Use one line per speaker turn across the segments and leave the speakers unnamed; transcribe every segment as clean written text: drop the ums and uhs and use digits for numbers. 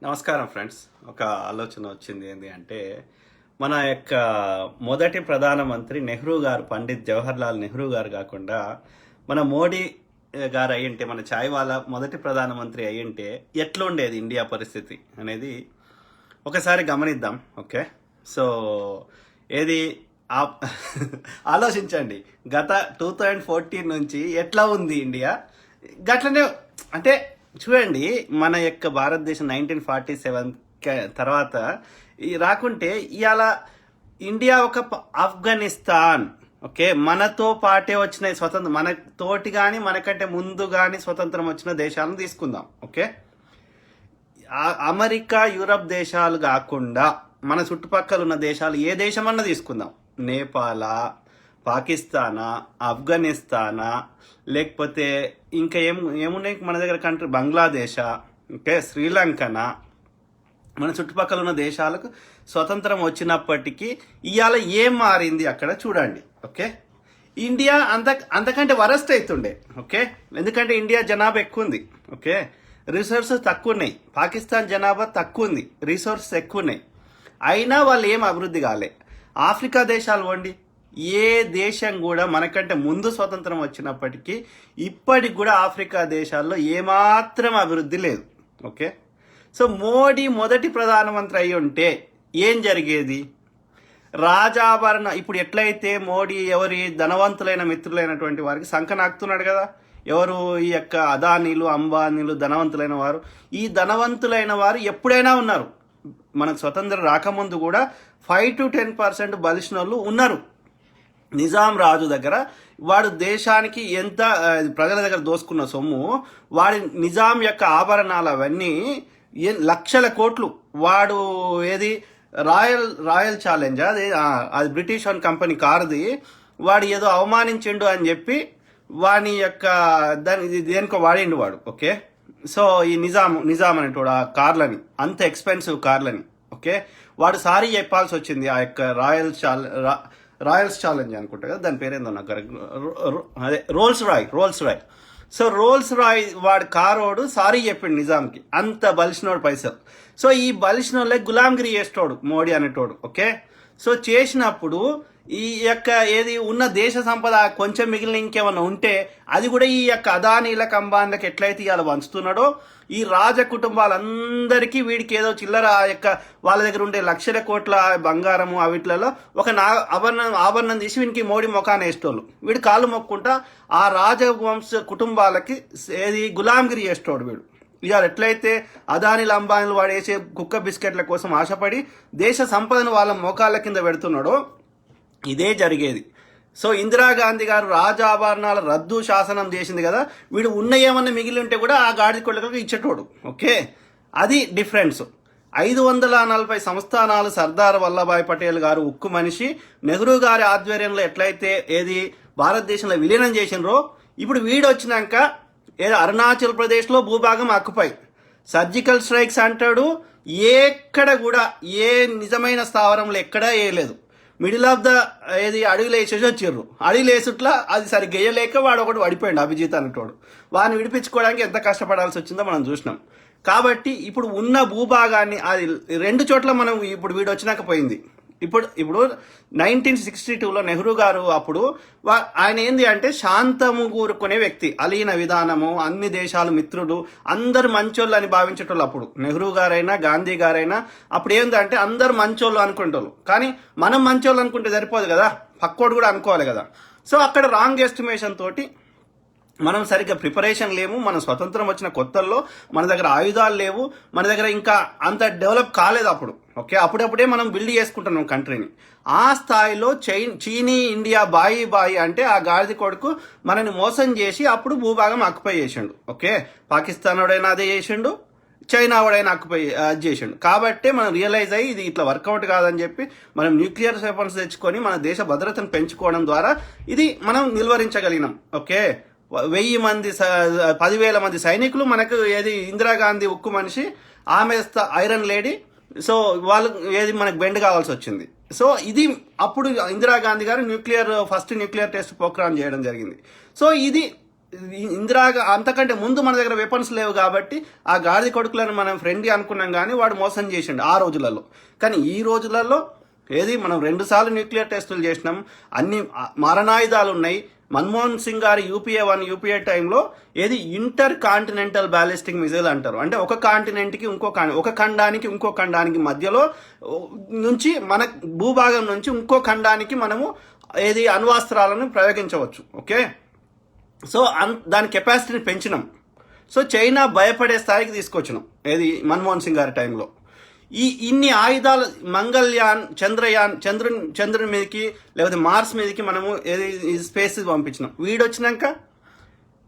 నమస్కారం ఫ్రెండ్స్. ఒక ఆలోచన వచ్చింది. ఏంటి అంటే మన యొక్క మొదటి ప్రధానమంత్రి నెహ్రూ గారు, పండిత్ జవహర్లాల్ నెహ్రూ గారు కాకుండా మన మోడీ గారు అయ్యింటే, మన ఛాయ్ వాళ్ళ మొదటి ప్రధానమంత్రి అయ్యింటే ఎట్లుండేది ఇండియా పరిస్థితి అనేది ఒకసారి గమనిద్దాం. ఓకే, సో ఏది ఆ- ఆలోచించండి. గత 2014 నుంచి ఎట్లా ఉంది ఇండియా, గట్లనే అంటే చూడండి. మన యొక్క భారతదేశం 1947 తర్వాత రాకుంటే ఇవాళ ఇండియా ఒక ఆఫ్ఘనిస్తాన్. ఓకే, మనతో పాటే వచ్చిన స్వతంత్రం, మన తోటి కానీ మనకంటే ముందు కానీ స్వతంత్రం వచ్చిన దేశాలను తీసుకుందాం. ఓకే, అమెరికా, యూరప్ దేశాలు కాకుండా మన చుట్టుపక్కల ఉన్న దేశాలు ఏ దేశమన్నా తీసుకుందాం. నేపాలా, పాకిస్తానా, ఆఫ్ఘనిస్తానా, లేకపోతే ఇంకా ఏమున్నాయి మన దగ్గర కంట్రీ, బంగ్లాదేశా, ఓకే, శ్రీలంకనా, మన చుట్టుపక్కల ఉన్న దేశాలకు స్వతంత్రం వచ్చినప్పటికీ ఇవాళ ఏం మారింది అక్కడ చూడండి. ఓకే, ఇండియా అంతకంటే వరస్ట్ అవుతుండే. ఓకే, ఎందుకంటే ఇండియా జనాభా ఎక్కువ ఉంది. ఓకే, రిసోర్సెస్ తక్కువ ఉన్నాయి. పాకిస్తాన్ జనాభా తక్కువ ఉంది, రిసోర్సెస్ ఎక్కువ ఉన్నాయి. అయినా వాళ్ళు ఏం అభివృద్ధి కాలే. ఆఫ్రికా దేశాలు వండి, ఏ దేశం కూడా మనకంటే ముందు స్వతంత్రం వచ్చినప్పటికీ ఇప్పటికి కూడా ఆఫ్రికా దేశాల్లో ఏమాత్రం అభివృద్ధి లేదు. ఓకే, సో మోడీ మొదటి ప్రధానమంత్రి అయి ఉంటే ఏం జరిగేది? రాజాభరణ ఇప్పుడు ఎట్లయితే మోడీ ఎవరి ధనవంతులైన మిత్రులైనటువంటి వారికి సంఖ నాకుతున్నాడు కదా. ఎవరు? ఈ యొక్క అదానీలు, అంబానీలు, ధనవంతులైన వారు. ఈ ధనవంతులైన వారు ఎప్పుడైనా ఉన్నారు. మనకు స్వతంత్రం రాకముందు కూడా 5 to 10% బలిసిన వాళ్ళు ఉన్నారు. నిజాం రాజు దగ్గర వాడు దేశానికి ఎంత ప్రజల దగ్గర దోసుకున్న సొమ్ము, వాడి నిజాం యొక్క ఆభరణాలు అవన్నీ లక్షల కోట్లు. వాడు ఏది రాయల్ ఛాలెంజ్, అది బ్రిటిష్ వన్ కంపెనీ కారుది. వాడు ఏదో అవమానించిండు అని చెప్పి వాని యొక్క దేనికో వాడిండు వాడు. ఓకే, సో ఈ నిజాం అనేటోడు ఆ కార్లని, అంత ఎక్స్పెన్సివ్ కార్లని, ఓకే, వాడు సారీ చెప్పాల్సి వచ్చింది. ఆ యొక్క రాయల్స్ ఛాలెంజ్ అనుకుంటా కదా, దాని పేరేందో నాకు అదే Rolls Royce. So Rolls Royce వాడు కారోడు సారీ చెప్పిండు నిజాంకి, అంత బలిసినోడు పైసలు. సో ఈ బలిసినోళ్ళే గులాంగిరి చేసేటోడు మోడీ అనేటోడు. ఓకే, సో చేసినప్పుడు ఈ యొక్క ఏది ఉన్న దేశ సంపద కొంచెం మిగిలిన ఇంకేమన్నా ఉంటే అది కూడా ఈ యొక్క అదానీలకు, అంబానీలకు ఎట్లయితే ఇవాళ పంచుతున్నాడో, ఈ రాజ కుటుంబాలందరికీ వీడికి ఏదో చిల్లర యొక్క వాళ్ళ దగ్గర ఉండే లక్షల కోట్ల బంగారము అవిట్లలో ఒక ఆభరణం తీసి వీనికి మోడీ మొఖాన్ని వేసేటోళ్ళు. వీడు కాళ్ళు మొక్కుంటా ఆ రాజవంశ కుటుంబాలకి ఏది గులాంగిరి చేసేటోడు వీడు. ఇవాళ ఎట్లయితే అదానీలు, అంబానీలు వాడు వేసే కుక్క బిస్కెట్ల కోసం ఆశపడి దేశ సంపదను వాళ్ళ మోకాళ్ళ కింద పెడుతున్నాడో ఇదే జరిగేది. సో ఇందిరాగాంధీ గారు రాజాభరణాల రద్దు శాసనం చేసింది కదా, వీడు ఉన్న ఏమన్నా మిగిలి ఉంటే కూడా ఆ గాడి కొడుకులకు ఇచ్చేటోడు. ఓకే, అది డిఫరెన్స్. 540 సంస్థానాలు సర్దార్ వల్లభాయ్ పటేల్ గారు ఉక్కు మనిషి నెహ్రూ గారి ఆధ్వర్యంలో ఎట్లయితే ఏది భారతదేశంలో విలీనం చేసినరో, ఇప్పుడు వీడు వచ్చినాక ఏదో అరుణాచల్ ప్రదేశ్లో భూభాగం ఆక్యుపై, సర్జికల్ స్ట్రైక్స్ అంటాడు. ఎక్కడ కూడా ఏ నిజమైన స్థావరంలో ఎక్కడా వేయలేదు. మిడిల్ ఆఫ్ ద ఏది అడుగులు వేసేసి వచ్చిర్రు. అడుగులు వేసుట్లా అది సరిగ్గా వేయలేక వాడు ఒకటి పడిపోయాడు, అభిజిత్ అనేటోడు. వాడిని విడిపించుకోవడానికి ఎంత కష్టపడాల్సి వచ్చిందో మనం చూసినాం. కాబట్టి ఇప్పుడు ఉన్న భూభాగాన్ని అది 2 చోట్ల మనం ఇప్పుడు వీడు వచ్చినాక పోయింది. ఇప్పుడు 1962లో నెహ్రూ గారు అప్పుడు ఆయన ఏంది అంటే శాంతము కూరుకునే వ్యక్తి, అలీన విధానము, అన్ని దేశాలు మిత్రులు, అందరు మంచోళ్ళు అని భావించేటోళ్ళు. అప్పుడు నెహ్రూ గారైనా గాంధీ గారైనా అప్పుడు ఏంటంటే అందరు మంచోళ్ళు అనుకునేటోళ్ళు. కానీ మనం మంచోళ్ళు అనుకుంటే సరిపోదు కదా, పక్కోడు కూడా అనుకోవాలి కదా. సో అక్కడ రాంగ్ ఎస్టిమేషన్ తోటి మనం సరిగ్గా ప్రిపరేషన్ లేము. మన స్వతంత్రం వచ్చిన కొత్తల్లో మన దగ్గర ఆయుధాలు లేవు, మన దగ్గర ఇంకా అంత డెవలప్ కాలేదు అప్పుడు. ఓకే, అప్పుడప్పుడే మనం బిల్డ్ చేసుకుంటున్నాం కంట్రీని. ఆ స్థాయిలో చీనీ ఇండియా బాయి అంటే ఆ గాడిద కొడుకు మనని మోసం చేసి అప్పుడు భూభాగం ఆక్యుపై చేసిండు. ఓకే, పాకిస్తాన్ వాడైనా అదే చేసిండు, చైనా వాడైనా ఆక్యుపై చేసిండు. కాబట్టి మనం రియలైజ్ అయ్యి ఇది ఇట్లా వర్కౌట్ కాదని చెప్పి మనం న్యూక్లియర్ వెపన్స్ తెచ్చుకొని మన దేశ భద్రతను పెంచుకోవడం ద్వారా ఇది మనం నిలువరించగలిగినాం. ఓకే, 1000 మంది 10,000 మంది సైనికులు మనకు ఏది ఇందిరాగాంధీ ఉక్కు మనిషి, ఆమె ఐరన్ లేడీ. సో వాళ్ళు ఏది మనకు బెండ్ కావాల్సి వచ్చింది. సో ఇది అప్పుడు ఇందిరాగాంధీ గారు ఫస్ట్ న్యూక్లియర్ టెస్ట్ ప్రోగ్రామ్ చేయడం జరిగింది. సో ఇది ఇందిరాగా అంతకంటే ముందు మన దగ్గర వెపన్స్ లేవు కాబట్టి ఆ గాడిద కొడుకులను మనం ఫ్రెండ్లీ అనుకున్నాం, కానీ వాడు మోసం చేసిండు ఆ రోజులలో. కానీ ఈ రోజులలో ఏది మనం 2 సార్లు న్యూక్లియర్ టెస్టులు చేసినాం, అన్ని మారణాయుధాలు ఉన్నాయి. మన్మోహన్ సింగ్ గారు UPA-1 UPA టైంలో ఏది ఇంటర్ కాంటినెంటల్ బ్యాలిస్టిక్ మిసైల్ అంటారు. అంటే ఒక కాంటినెంట్కి ఒక ఖండానికి ఇంకో ఖండానికి మధ్యలో నుంచి మన భూభాగం నుంచి ఇంకో ఖండానికి మనము ఏది అణ్వాస్త్రాలను ప్రయోగించవచ్చు. ఓకే, సో దాని కెపాసిటీని పెంచినాం. సో చైనా భయపడే స్థాయికి తీసుకొచ్చినాం ఏది మన్మోహన్ సింగ్ గారి టైంలో. ఇన్ని ఆయుధాలు మంగళయాన్, చంద్రయాన్, చంద్రుని మీదకి లేకపోతే మార్స్ మీదకి మనము ఏది స్పేస్ పంపించినాం. వీడొచ్చినాక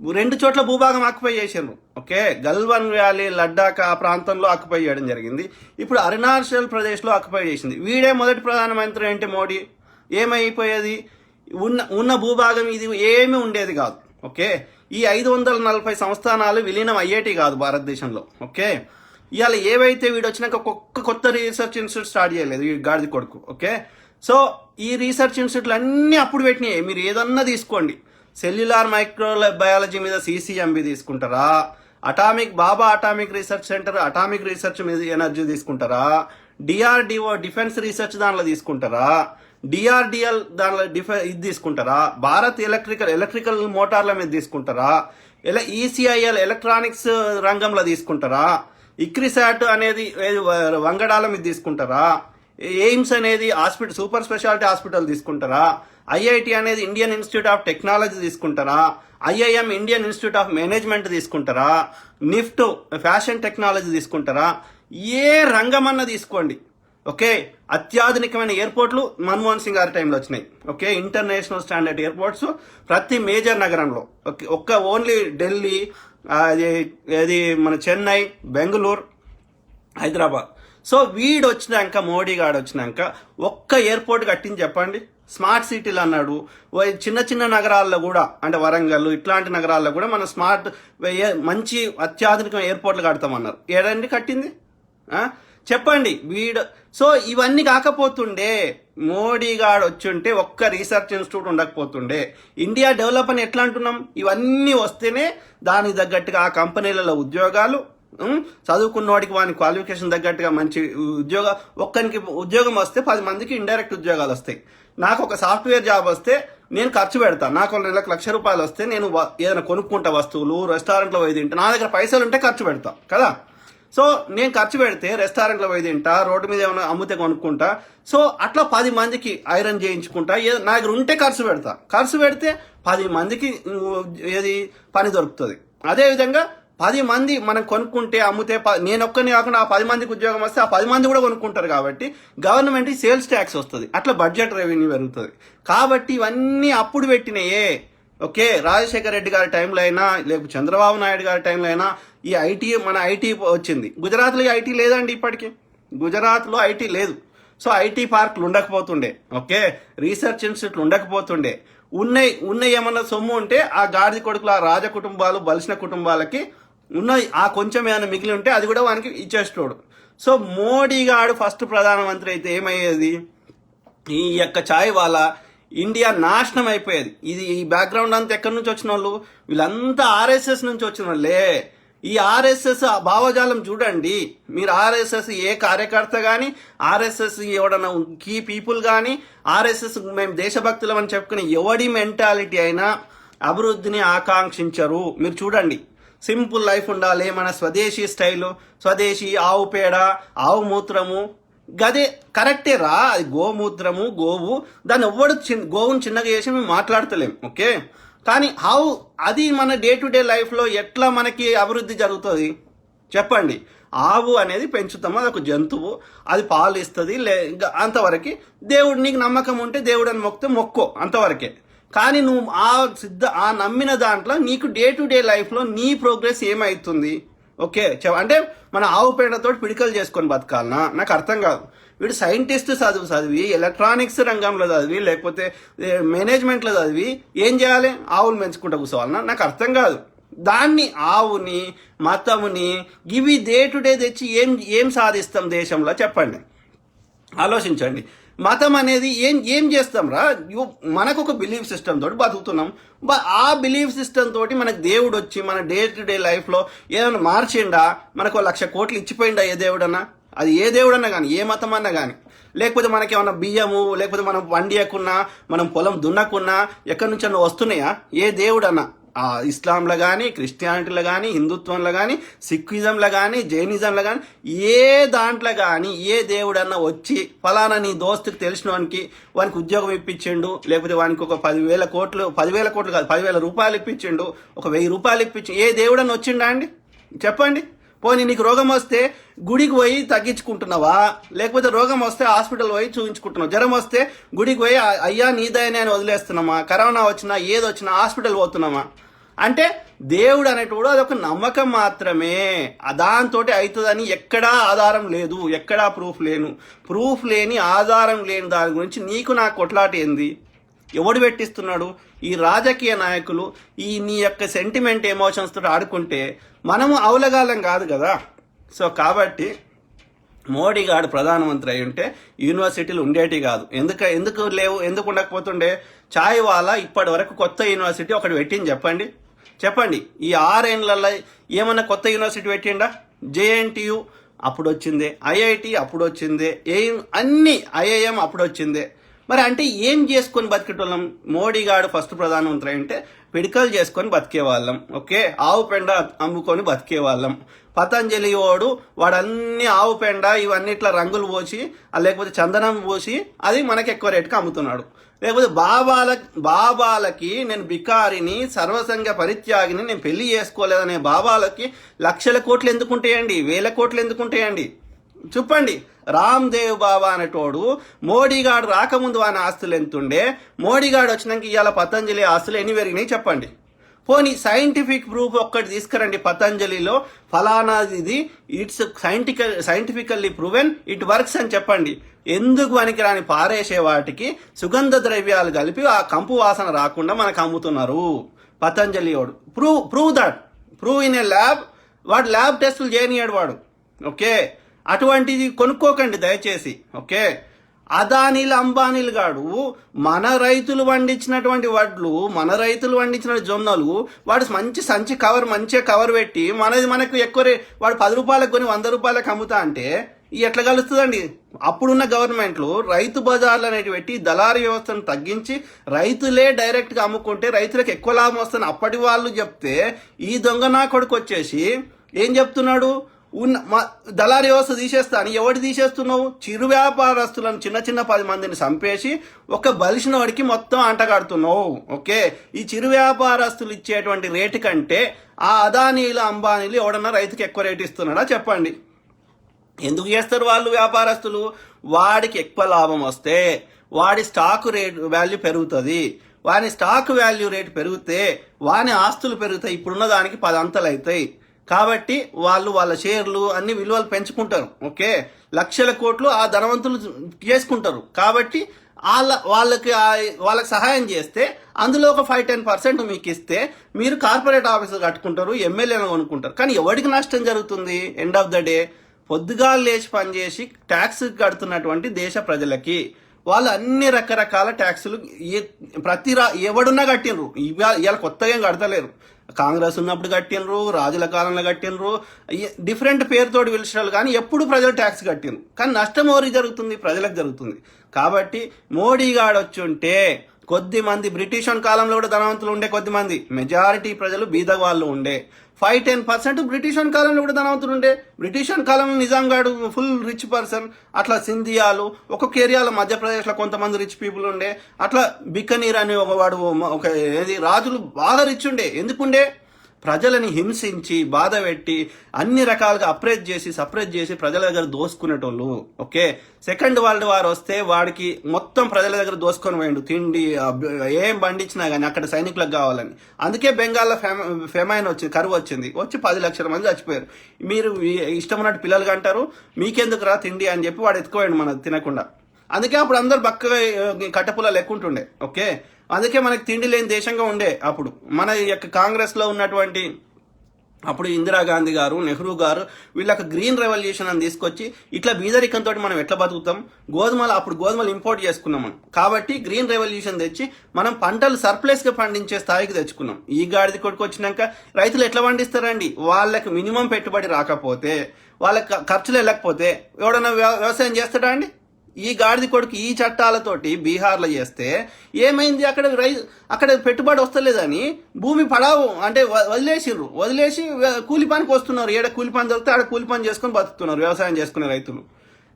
2 చోట్ల భూభాగం ఆక్యుపై చేసారు. ఓకే, గల్వాన్ వ్యాలీ, లడ్డాఖ్ ఆ ప్రాంతంలో ఆక్యుపై చేయడం జరిగింది. ఇప్పుడు అరుణాచల్ ప్రదేశ్లో ఆక్యుపై చేసింది. వీడే మొదటి ప్రధానమంత్రి అంటే మోడీ. ఏమైపోయేది? ఉన్న భూభాగం ఇది ఏమీ ఉండేది కాదు. ఓకే, ఈ 540 సంస్థానాలు విలీనం అయ్యేటి కాదు భారతదేశంలో. ఓకే, ఇవాళ ఏవైతే వీడు వచ్చినాక ఒక్క కొత్త రీసెర్చ్ ఇన్స్టిట్యూట్ స్టార్ట్ చేయలేదు ఈ గాడిద కొడుకు. ఓకే, సో ఈ రీసెర్చ్ ఇన్స్టిట్యూట్లు అన్నీ అప్పుడు పెట్టినాయి. మీరు ఏదన్నా తీసుకోండి, సెల్యులార్ మైక్రో బయాలజీ మీద CCMB తీసుకుంటారా, atomic research centre atomic research మీద ఎనర్జీ తీసుకుంటారా, DRDO డిఫెన్స్ రీసెర్చ్ దానిలో తీసుకుంటారా, DRDL దానిలో ఇది తీసుకుంటారా, భారత్ ఎలక్ట్రికల్ మోటార్ల మీద తీసుకుంటారా, ECIL ఎలక్ట్రానిక్స్ రంగంలో తీసుకుంటారా, ఇక్రిసాట్ అనేది వంగడాల మీద తీసుకుంటారా, ఎయిమ్స్ అనేది హాస్పిటల్ సూపర్ స్పెషాలిటీ హాస్పిటల్ తీసుకుంటారా, IIT అనేది ఇండియన్ ఇన్స్టిట్యూట్ ఆఫ్ టెక్నాలజీ తీసుకుంటారా, IIM Indian institute of management తీసుకుంటారా, నిఫ్ట్ ఫ్యాషన్ టెక్నాలజీ తీసుకుంటారా, ఏ రంగమన్నా తీసుకోండి. ఓకే, అత్యాధునికమైన ఎయిర్పోర్ట్లు మన్మోహన్ సింగ్ గారి టైంలో వచ్చినాయి. ఓకే, ఇంటర్నేషనల్ స్టాండర్డ్ ఎయిర్పోర్ట్స్ ప్రతి మేజర్ నగరంలో. ఒక్క ఓన్లీ ఢిల్లీ, అది మన చెన్నై, బెంగళూరు, హైదరాబాద్. సో వీడు వచ్చినాక, మోడీ గాడు వచ్చినాక ఒక్క ఎయిర్పోర్ట్ కట్టింది చెప్పండి. స్మార్ట్ సిటీలు అన్నాడు. చిన్న నగరాల్లో కూడా, అంటే వరంగల్ ఇట్లాంటి నగరాల్లో కూడా మనం మంచి అత్యాధునిక ఎయిర్పోర్ట్లు కడతామన్నారు. ఏడండి కట్టింది చెప్పండి వీడు. సో ఇవన్నీ కాకపోతుండే, మోడీ గాడు వచ్చుంటే ఒక్క రీసెర్చ్ ఇన్స్టిట్యూట్ ఉండకపోతుండే. ఇండియా డెవలప్ అని ఎట్లా అంటున్నాం? ఇవన్నీ వస్తేనే దానికి తగ్గట్టుగా ఆ కంపెనీలలో ఉద్యోగాలు, చదువుకున్నవాడికి వాని క్వాలిఫికేషన్ తగ్గట్టుగా మంచి ఒక్కరికి ఉద్యోగం వస్తే 10 మందికి ఇండైరెక్ట్ ఉద్యోగాలు వస్తాయి. నాకు ఒక సాఫ్ట్వేర్ జాబ్ వస్తే నేను ఖర్చు పెడతా. నాకు నెలకు ₹1,00,000 వస్తే నేను ఏదైనా కొనుక్కుంటా, వస్తువులు, రెస్టారెంట్లో పోయి తింటా. నా దగ్గర పైసలు ఉంటే ఖర్చు పెడతా కదా. సో నేను ఖర్చు పెడితే రెస్టారెంట్లో పోయి తింటా, రోడ్డు మీద ఏమైనా అమ్మితే కొనుక్కుంటా. సో అట్లా 10 మందికి ఐరన్ చేయించుకుంటా. నా దగ్గర ఉంటే ఖర్చు పెడతా. ఖర్చు పెడితే 10 మందికి ఏది పని దొరుకుతుంది. అదేవిధంగా 10 మంది మనం కొనుక్కుంటే అమ్మితే నేను ఒక్కరిని కాకుండా ఆ 10 మందికి ఉద్యోగం వస్తే ఆ 10 మంది కూడా కొనుక్కుంటారు. కాబట్టి గవర్నమెంట్కి సేల్స్ ట్యాక్స్ వస్తుంది, అట్లా బడ్జెట్ రెవెన్యూ పెరుగుతుంది. కాబట్టి ఇవన్నీ అప్పుడు పెట్టినాయే. ఓకే, రాజశేఖర రెడ్డి గారి టైంలో అయినా లేకపోతే చంద్రబాబు నాయుడు గారి టైంలో అయినా ఈ మన ఐటీ వచ్చింది. గుజరాత్లో ఐటీ లేదండి ఇప్పటికీ. గుజరాత్లో ఐటీ లేదు. సో ఐటీ పార్కులు ఉండకపోతుండే. Okay, research ఇన్స్టిట్యూట్లు ఉండకపోతుండే. ఉన్నాయి ఏమన్నా సొమ్ము ఉంటే ఆ గాడిద కొడుకులు, ఆ రాజ కుటుంబాలు, బలిసిన కుటుంబాలకి ఉన్నాయి. ఆ కొంచెం ఏమైనా మిగిలి ఉంటే అది కూడా వానికి ఇచ్చేస్తాడు. సో మోడీ గారు ఫస్ట్ ప్రధానమంత్రి అయితే ఏమయ్యేది? ఈ యొక్క ఛాయ్ వాళ్ళ ఇండియా నాశనం అయిపోయేది. ఈ బ్యాక్గ్రౌండ్ అంతా ఎక్కడి నుంచి వచ్చిన వాళ్ళు? వీళ్ళంతా RSS నుంచి వచ్చిన వాళ్ళే. ఈ RSS భావజాలం చూడండి మీరు. RSS ఏ కార్యకర్త కానీ, RSS ఎవడన్నా కీ పీపుల్ కానీ, RSS మేము దేశభక్తులం అని చెప్పుకునే ఎవడి మెంటాలిటీ అయినా అభివృద్ధిని ఆకాంక్షించరు. మీరు చూడండి, సింపుల్ లైఫ్ ఉండాలి, మన స్వదేశీ స్టైలు, స్వదేశీ ఆవు పేడ, ఆవు మూత్రము, గదే కరెక్టే రా. అది గోమూత్రము, గోవు, దాన్ని ఎవ్వడు గోవుని చిన్నగా చేసి మేము మాట్లాడతలేం. ఓకే, కానీ అది మన డే టు డే లైఫ్లో ఎట్లా మనకి అభివృద్ధి జరుగుతుంది చెప్పండి. ఆవు అనేది పెంచుతాము, అది ఒక జంతువు, అది పాలు ఇస్తుంది, అంతవరకు. దేవుడు నీకు నమ్మకం ఉంటే దేవుడు అని మొక్కో అంతవరకే. కానీ నువ్వు ఆ నమ్మిన దాంట్లో నీకు డే టు డే లైఫ్లో నీ ప్రోగ్రెస్ ఏమవుతుంది? ఓకే, అంటే మన ఆవు పేడతో పిడికలు చేసుకొని బతకాలనా? నాకు అర్థం కాదు. వీడు సైంటిస్ట్ చదివి ఎలక్ట్రానిక్స్ రంగంలో చదివి లేకపోతే మేనేజ్మెంట్లో చదివి ఏం చేయాలి? ఆవులు పెంచుకుంటూ కూర్చోవాలన్నా? నాకు అర్థం కాదు. దాన్ని ఆవుని, మతముని ఇవి డే టు డే తెచ్చి ఏం సాధిస్తాం దేశంలో చెప్పండి, ఆలోచించండి. మతం అనేది ఏం చేస్తాం రా? మనకు ఒక బిలీఫ్ సిస్టమ్ తోటి బతుకుతున్నాం. ఆ బిలీఫ్ సిస్టమ్ తోటి మనకు దేవుడు వచ్చి మన డే టు డే లైఫ్లో ఏమైనా మార్చిండా? మనకు 1,00,000 కోట్లు ఇచ్చిపోయిండా ఏ దేవుడన్నా? అది ఏ దేవుడన్నా కానీ, ఏ మతం అన్నా కానీ, లేకపోతే మనకేమన్నా బియ్యము, లేకపోతే మనం వండియకున్నా, మనం పొలం దున్నకున్నా ఎక్కడి నుంచి అన్న వస్తున్నాయా? ఏ దేవుడన్నా? ఇస్లాంలో కానీ, క్రిస్టియానిటీలో కానీ, హిందుత్వంలో కానీ, సిక్కిజంలో కానీ, జైనిజంలో కానీ, ఏ దాంట్లో కానీ ఏ దేవుడన్నా వచ్చి ఫలానా నీ దోస్తుకి తెలిసిన వానికి ఉద్యోగం ఇప్పించిండు, లేకపోతే వానికి ఒక 10,000 కోట్లు కాదు 10,000 రూపాయలు ఇప్పించిండు, ఒక 1,000 రూపాయలు ఇప్పించి ఏ దేవుడన్నా వచ్చిండా అండి? చెప్పండి. పోనీ నీకు రోగం వస్తే గుడికి పోయి తగ్గించుకుంటున్నావా? లేకపోతే రోగం వస్తే హాస్పిటల్ పోయి చూపించుకుంటున్నావు? జ్వరం వస్తే గుడికి పోయి అయ్యా నీదైనా అని వదిలేస్తున్నామా? కరోనా వచ్చినా ఏది వచ్చినా హాస్పిటల్ పోతున్నామా? అంటే దేవుడు అనేటోడు అదొక నమ్మకం మాత్రమే. దాంతో అవుతుందని ఎక్కడా ఆధారం లేదు, ఎక్కడా ప్రూఫ్ లేని ఆధారం లేని దాని గురించి నీకు నా కొట్లాట ఏంది? ఎవడు పెట్టిస్తున్నాడు? ఈ రాజకీయ నాయకులు నీ యొక్క సెంటిమెంట్ ఎమోషన్స్ తోటి ఆడుకుంటే మనము అవలగాలం కాదు కదా. సో కాబట్టి మోడీ గారు ప్రధానమంత్రి అయి ఉంటే యూనివర్సిటీలు ఉండేటి కాదు. ఎందుకు లేవు? ఎందుకు ఉండకపోతుండే? చాయ్ వాలా ఇప్పటి వరకు కొత్త యూనివర్సిటీ ఒకటి పెట్టింది చెప్పండి. ఈ 6 ఏళ్లలో ఏమన్నా కొత్త యూనివర్సిటీ పెట్టిండా? జేఎన్టీయు అప్పుడు వచ్చిందే, ఐఐటి అప్పుడు వచ్చిందే, అన్ని ఐఐఎం అప్పుడు వచ్చిందే. మరి అంటే ఏం చేసుకొని బతికేటోళ్ళం? మోడీ గారు ఫస్ట్ ప్రధానమంత్రి అంటే పిడికలు చేసుకొని బతికేవాళ్ళం. ఓకే, ఆవు పెండ అమ్ముకొని బతికేవాళ్ళం. పతంజలి వాడన్ని ఆవు పెండ ఇవన్నీ ఇట్లా రంగులు పోసి, లేకపోతే చందనం పోసి అది మనకి ఎక్కువ రేటుకి అమ్ముతున్నాడు. లేకపోతే బాబాలకి నేను బికారిని, సర్వసంగ పరిత్యాగిని, నేను పెళ్లి చేసుకోలేదనే బాబాలకి 1,00,000 కోట్లు ఎందుకుంటాయండి? 1,000 కోట్లు ఎందుకుంటాయండి? చెప్పండి. రామ్దేవ్ బాబా అనేటోడు మోడీ గారు రాకముందు వాని ఆస్తులు ఎంతుండే, మోడీ గారు వచ్చినాక ఇవాళ పతంజలి ఆస్తులు ఎన్ని పెరిగినాయి చెప్పండి. పోనీ సైంటిఫిక్ ప్రూఫ్ ఒక్కటి తీసుకురండి. పతంజలిలో ఫలానా ఇది it's scientifically proven it works అని చెప్పండి. ఎందుకు పనికిరాని పారేసే వాటికి సుగంధ ద్రవ్యాలు కలిపి ఆ కంపు వాసన రాకుండా మనకు అమ్ముతున్నారు పతంజలి వాడు. Prove in a lab. వాడు ల్యాబ్ టెస్టులు చేయనియాడు వాడు. ఓకే, అటువంటిది కొనుక్కోకండి దయచేసి. ఓకే, అదానీలు అంబానీలు గాడు మన రైతులు పండించినటువంటి వడ్లు, మన రైతులు పండించిన జొన్నలు వాడు మంచి సంచి మంచిగా కవర్ పెట్టి మనకు ఎక్కువ వాడు 10 రూపాయలకు కొని 100 రూపాయలకు అమ్ముతా అంటే ఎట్లా కలుస్తుందండి? అప్పుడున్న గవర్నమెంట్లు రైతు బజార్లు అనేవి పెట్టి దళారీ వ్యవస్థను తగ్గించి రైతులే డైరెక్ట్గా అమ్ముకుంటే రైతులకు ఎక్కువ లాభం వస్తుంది అప్పటి వాళ్ళు చెప్తే, ఈ దొంగ నా కొడుకు వచ్చేసి ఏం చెప్తున్నాడు? దళారీ వ్యవస్థ తీసేస్తాను. ఎవడు తీసేస్తున్నావు? చిరు వ్యాపారస్తులను చిన్న 10 మందిని చంపేసి ఒక బలిసిన వాడికి మొత్తం అంటగడుతున్నావు. ఓకే, ఈ చిరు వ్యాపారస్తులు ఇచ్చేటువంటి రేటు కంటే ఆ అదానీలు అంబానీలు ఎవడన్నా రైతుకి ఎక్కువ రేటు ఇస్తున్నాడా చెప్పండి? ఎందుకు చేస్తారు వాళ్ళు వ్యాపారస్తులు? వాడికి ఎక్కువ లాభం వస్తే వాడి స్టాక్ వాల్యూ పెరుగుతుంది. వాని స్టాక్ వాల్యూ రేటు పెరిగితే వాని ఆస్తులు పెరుగుతాయి. ఇప్పుడున్న దానికి 10 అంతలు అవుతాయి. కాబట్టి వాళ్ళ షేర్లు అన్ని విలువలు పెంచుకుంటారు. ఓకే, 1,00,000 కోట్లు ఆ ధనవంతులు చేసుకుంటారు. కాబట్టి వాళ్ళకి సహాయం చేస్తే అందులో ఒక 5-10% మీకు ఇస్తే మీరు కార్పొరేట్ ఆఫీసులు కట్టుకుంటారు, ఎమ్మెల్యేలు కొనుక్కుంటారు. కానీ ఎవరికి నష్టం జరుగుతుంది? ఎండ్ ఆఫ్ ద డే పొద్దుగాలు లేచి పనిచేసి ట్యాక్స్ కడుతున్నటువంటి దేశ ప్రజలకి వాళ్ళు అన్ని రకరకాల ట్యాక్సులు ఎవడున్నా కట్టినరు. ఇవాళ కొత్తగా ఏం కడతలేరు. కాంగ్రెస్ ఉన్నప్పుడు కట్టినరు, రాజుల కాలంలో కట్టినరు, డిఫరెంట్ పేరుతోటి పిలిచారు. కానీ ఎప్పుడు ప్రజలు ట్యాక్స్ కట్టినరు. కానీ నష్టం ఎవరికి జరుగుతుంది? ప్రజలకు జరుగుతుంది. కాబట్టి మోడీ గాడు వచ్చి ఉంటే కొద్ది మంది బ్రిటిష్ కాలంలో కూడా ధనవంతులు ఉండే, కొద్దిమంది మెజారిటీ ప్రజలు బీద వాళ్ళు ఉండే. 5-10% బ్రిటిష్ కాలంలో కూడా ధనవంతులు ఉండే. బ్రిటిష్ కాలంలో నిజాం గాడు ఫుల్ రిచ్ పర్సన్. అట్లా సింధియాలు ఒక్కొక్క ఏరియాలో మధ్యప్రదేశ్లో కొంతమంది రిచ్ పీపుల్ ఉండే. అట్లా బికనీర్ అని ఒక రాజులు బాగా రిచ్ ఉండే. ఎందుకుండే? ప్రజలని హింసించి బాధ పెట్టి అన్ని రకాలుగా సప్రెస్ చేసి ప్రజల దగ్గర దోసుకునేటోళ్ళు. ఓకే, సెకండ్ వరల్డ్ వార్ వస్తే వాడికి మొత్తం ప్రజల దగ్గర దోసుకొని పోయిండు. తిండి ఏం పండించినా కానీ అక్కడ సైనికులకు కావాలని. అందుకే బెంగాల్లో ఫెమైన్ వచ్చింది, కరువు వచ్చింది. 10 లక్షల మంది చచ్చిపోయారు. మీరు ఇష్టం ఉన్నట్టు పిల్లలు కంటారు, మీకెందుకు రా తిండి అని చెప్పి వాడు ఎత్తుకోండి మన తినకుండా. అందుకే అప్పుడు అందరు బక్కగా కట్టెపుల్ల లెక్కుంటుండే. ఓకే, అందుకే మనకి తిండి లేని దేశంగా ఉండే. అప్పుడు మన యొక్క కాంగ్రెస్లో ఉన్నటువంటి అప్పుడు ఇందిరాగాంధీ గారు, నెహ్రూ గారు వీళ్ళకి గ్రీన్ రెవల్యూషన్ అని తీసుకొచ్చి ఇట్లా బీదరికంతో మనం ఎట్లా బతుకుతాం, అప్పుడు గోధుమలు ఇంపోర్ట్ చేసుకున్నాం మనం. కాబట్టి గ్రీన్ రెవల్యూషన్ తెచ్చి మనం పంటలు సర్ప్లస్గా పండించే స్థాయికి తెచ్చుకున్నాం. ఈ గాడిద కొడుకు వచ్చినాక రైతులు ఎట్లా పండిస్తారండి? వాళ్ళకి మినిమం పెట్టుబడి రాకపోతే, వాళ్ళకి ఖర్చులు వెళ్ళకపోతే ఎవడన్నా వ్యవసాయం చేస్తాడా అండి? ఈ గాడిద కొడుకు ఈ చట్టాలతోటి బీహార్లో చేస్తే ఏమైంది? అక్కడ పెట్టుబడి వస్తలేదని భూమి పడావు అంటే వదిలేసి కూలి పనికి వస్తున్నారు. ఏడ కూలి పని దొరికితే ఆడ కూలి పని చేసుకుని బతుకుతున్నారు వ్యవసాయం చేసుకునే రైతులు.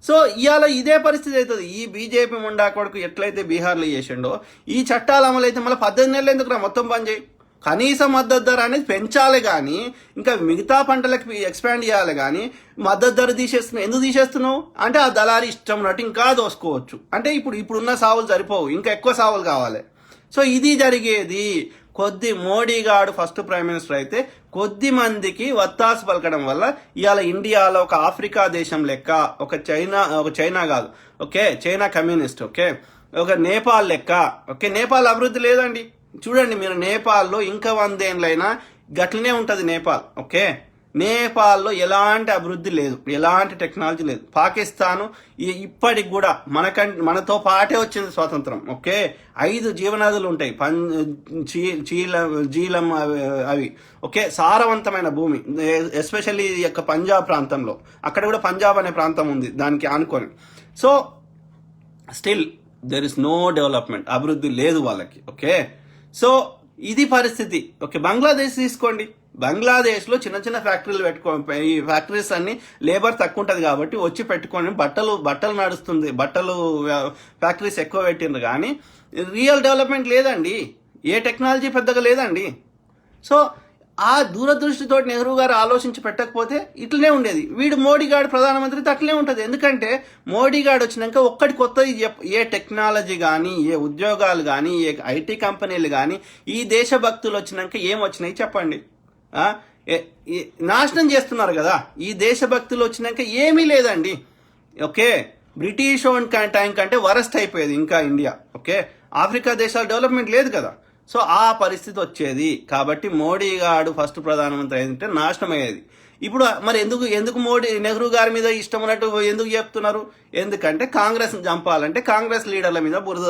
సో ఇవాళ ఇదే పరిస్థితి అవుతుంది. ఈ బీజేపీ ముండా కొడుకు ఎట్లయితే బీహార్లో చేసిండో ఈ చట్టాలు అమలైతే మళ్ళీ 18 నెలలు ఎందుకు మొత్తం పని చేయి. కనీస మద్దతు ధర అనేది పెంచాలి కానీ ఇంకా మిగతా పంటలకు ఎక్స్పాండ్ చేయాలి కానీ మద్దతు ధర తీసేస్తున్నావు. ఎందుకు తీసేస్తున్నావు అంటే ఆ దళారి ఇష్టం ఉన్నట్టు ఇంకా దోసుకోవచ్చు. అంటే ఇప్పుడున్న సావులు సరిపోవు, ఇంకా ఎక్కువ సావులు కావాలి. సో ఇది జరిగేది. మోడీ గారు ఫస్ట్ ప్రైమ్ మినిస్టర్ అయితే కొద్ది మందికి వత్తాసు పలకడం వల్ల ఇవాళ ఇండియాలో ఒక ఆఫ్రికా దేశం లెక్క, ఒక చైనా కాదు, ఓకే, చైనా కమ్యూనిస్ట్, ఓకే, ఒక నేపాల్ లెక్క, ఓకే, నేపాల్ అభివృద్ధి లేదండి. చూడండి మీరు, నేపాల్లో ఇంకా 100 ఏళ్ళైనా గట్లనే ఉంటుంది నేపాల్, ఓకే. నేపాల్లో ఎలాంటి అభివృద్ధి లేదు, ఎలాంటి టెక్నాలజీ లేదు. పాకిస్తాను ఇప్పటికి కూడా మనతో పాటే వచ్చింది స్వాతంత్రం, ఓకే. 5 జీవనదులు ఉంటాయి, జీలం అవి, ఓకే. సారవంతమైన భూమి, ఎస్పెషల్లీ ఈ యొక్క పంజాబ్ ప్రాంతంలో, అక్కడ కూడా పంజాబ్ అనే ప్రాంతం ఉంది దానికి ఆనుకొని. So still there is no development, అభివృద్ధి లేదు వాళ్ళకి, ఓకే. సో ఇది పరిస్థితి, ఓకే. బంగ్లాదేశ్ తీసుకోండి. బంగ్లాదేశ్లో చిన్న ఫ్యాక్టరీలు ఈ ఫ్యాక్టరీస్ అన్ని లేబర్ తక్కువ ఉంటుంది కాబట్టి వచ్చి పెట్టుకొని బట్టలు నడుస్తుంది, బట్టలు ఫ్యాక్టరీస్ ఎక్కువ పెట్టిండ్రు కానీ రియల్ డెవలప్మెంట్ లేదండి, ఏ టెక్నాలజీ పెద్దగా లేదండి. సో ఆ దూరదృష్టితో నెహ్రూ గారు ఆలోచించి పెట్టకపోతే ఇట్లనే ఉండేది. వీడు మోడీ గారు ప్రధానమంత్రితో అట్లనే ఉంటుంది. ఎందుకంటే మోడీ గారు వచ్చినాక ఒక్కటి కొత్తది ఏ టెక్నాలజీ కానీ, ఏ ఉద్యోగాలు కానీ, ఏ ఐటీ కంపెనీలు కానీ, ఈ దేశభక్తులు వచ్చినాక ఏం వచ్చినాయి చెప్పండి? నాశనం చేస్తున్నారు కదా. ఈ దేశభక్తులు వచ్చినాక ఏమీ లేదండి, ఓకే. బ్రిటిష్ టైం కంటే వరస్ట్ అయిపోయేది ఇంకా ఇండియా, ఓకే. ఆఫ్రికా దేశాల డెవలప్మెంట్ లేదు కదా. సో ఆ పరిస్థితి వచ్చేది. కాబట్టి మోడీ గారు ఫస్ట్ ప్రధానమంత్రి అయితే నాశనం అయ్యేది. ఇప్పుడు మరి ఎందుకు నెహ్రూ గారి మీద ఇష్టం ఉన్నట్టు ఎందుకు చెప్తున్నారు? ఎందుకంటే కాంగ్రెస్ని చంపాలంటే కాంగ్రెస్ లీడర్ల మీద బురద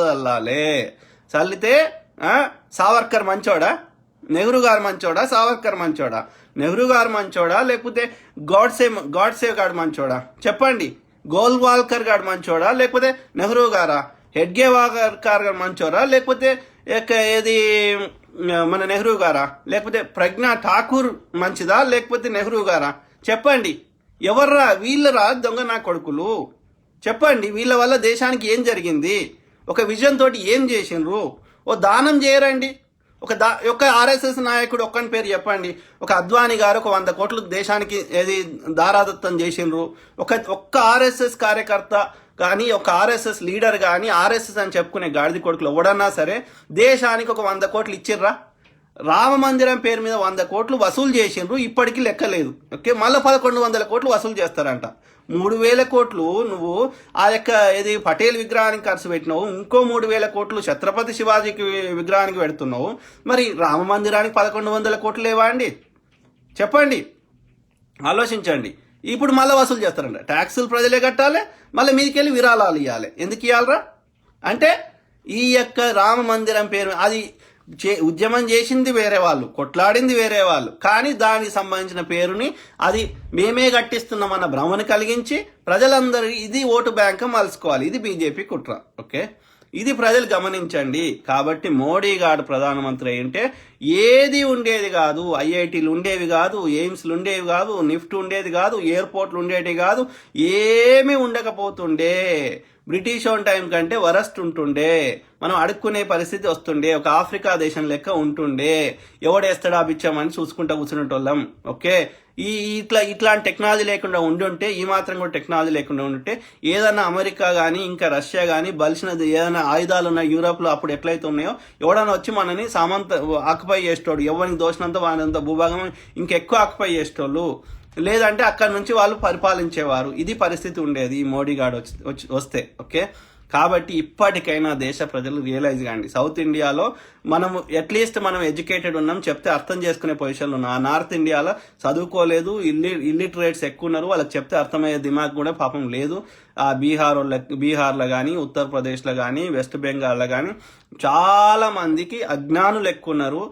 చల్లితే సావర్కర్ మంచోడా, నెహ్రూ గారు మంచోడా, సావర్కర్ మంచోడా? నెహ్రూ గారు మంచోడా లేకపోతే గాడ్సే గారు మంచోడా చెప్పండి? గోల్వాల్కర్ గారు మంచోడా లేకపోతే నెహ్రూ గారా? హెడ్గేవాకర్ గారు మంచోరా లేకపోతే ఏది మన నెహ్రూ గారా? లేకపోతే ప్రజ్ఞా ఠాకూర్ మంచిదా లేకపోతే నెహ్రూ గారా? చెప్పండి. ఎవర్రా వీళ్ళరా దొంగ నా కొడుకులు? చెప్పండి, వీళ్ళ వల్ల దేశానికి ఏం జరిగింది? ఒక విజన్ తోటి ఏం చేసిండ్రు? ఓ దానం చేయరండి. ఒక ఆర్ఎస్ఎస్ నాయకుడు ఒక్కని పేరు చెప్పండి. ఒక అద్వానీ గారు ఒక 100 కోట్లు దేశానికి ఏది దారాదత్తం చేసిండ్రు? ఒక్క ఆర్ఎస్ఎస్ కార్యకర్త కానీ, ఒక ఆర్ఎస్ఎస్ లీడర్ కానీ, ఆర్ఎస్ఎస్ అని చెప్పుకునే గాడిద కొడుకులు ఎవడన్నా సరే దేశానికి ఒక 100 కోట్లు ఇచ్చిర్రా? రామ మందిరం పేరు మీద 100 కోట్లు వసూలు చేసిండ్రు, ఇప్పటికీ లెక్కలేదు, ఓకే. మళ్ళీ 1100 కోట్లు వసూలు చేస్తారంట. 3000 కోట్లు నువ్వు ఆ యొక్క ఏది పటేల్ విగ్రహానికి ఖర్చు పెట్టినావు, ఇంకో 3000 కోట్లు ఛత్రపతి శివాజీకి విగ్రహానికి పెడుతున్నావు. మరి రామ మందిరానికి 1100 కోట్లు లేవా అండి? చెప్పండి, ఆలోచించండి. ఇప్పుడు మళ్ళీ వసూలు చేస్తారంట. ట్యాక్సులు ప్రజలే కట్టాలి, మళ్ళీ మీదికెళ్ళి విరాళాలు ఇవ్వాలి. ఎందుకు ఇవ్వాలరా అంటే ఈ యొక్క రామ మందిరం పేరు అది ఉద్యమం చేసింది వేరే వాళ్ళు, కొట్లాడింది వేరే వాళ్ళు, కానీ దానికి సంబంధించిన పేరుని అది మేమే కట్టిస్తున్నామన్న భ్రమను కలిగించి ప్రజలందరూ ఇది ఓటు బ్యాంక్ మలుసుకోవాలి. ఇది బీజేపీ కుట్ర, ఓకే. ఇది ప్రజలు గమనించండి. కాబట్టి మోడీ గారు ప్రధానమంత్రి అయింటే ఏది ఉండేది కాదు, ఐఐటీలు ఉండేవి కాదు, ఎయిమ్స్లు ఉండేవి కాదు, నిఫ్ట్ ఉండేది కాదు, ఎయిర్పోర్ట్లు ఉండేవి కాదు, ఏమీ ఉండకపోతుండే. బ్రిటిష్ టైం కంటే వరస్ట్ ఉంటుండే. మనం అడుక్కునే పరిస్థితి వస్తుండే. ఒక ఆఫ్రికా దేశం లెక్క ఉంటుండే. ఎవడేస్తాడా బిచ్చమని చూసుకుంటా కూర్చునేటోళ్ళం, ఓకే. ఇట్లాంటి టెక్నాలజీ లేకుండా ఉండుంటే, ఈ మాత్రం కూడా టెక్నాలజీ లేకుండా ఉండుంటే ఏదైనా అమెరికా కానీ ఇంకా రష్యా కానీ బలిసినది ఏదైనా ఆయుధాలు ఉన్న యూరోప్లో అప్పుడు ఎట్లయితే ఉన్నాయో ఎవడన్నా వచ్చి మనని ఆక్యుపై చేసేటోడు. ఎవరికి దోషినంత వానంత భూభాగం ఇంకెక్కువ ఆక్యుపై చేసేటోళ్ళు, లేదంటే అక్కడి నుంచి వాళ్ళు పరిపాలించేవారు. ఇది పరిస్థితి ఉండేది ఈ మోడీ గారు వస్తే, ఓకే. కాబట్టి ఇప్పటికైనా దేశ ప్రజలు రియలైజ్ కాండి, సౌత్ ఇండియాలో మనం అట్లీస్ట్ మనం ఎడ్యుకేటెడ్ ఉన్నాం, చెప్తే అర్థం చేసుకునే పొజిషన్లో ఉన్నాం. ఆ నార్త్ ఇండియాలో చదువుకోలేదు, ఇల్లిటరేట్స్ ఎక్కువ ఉన్నారు, వాళ్ళకి చెప్తే అర్థమయ్యే దిమాగ్ కూడా పాపం లేదు. ఆ బీహార్లో కానీ, ఉత్తరప్రదేశ్లో కానీ, వెస్ట్ బెంగాల్లో కానీ చాలా మందికి అజ్ఞానులు ఎక్కువ ఉన్నారు,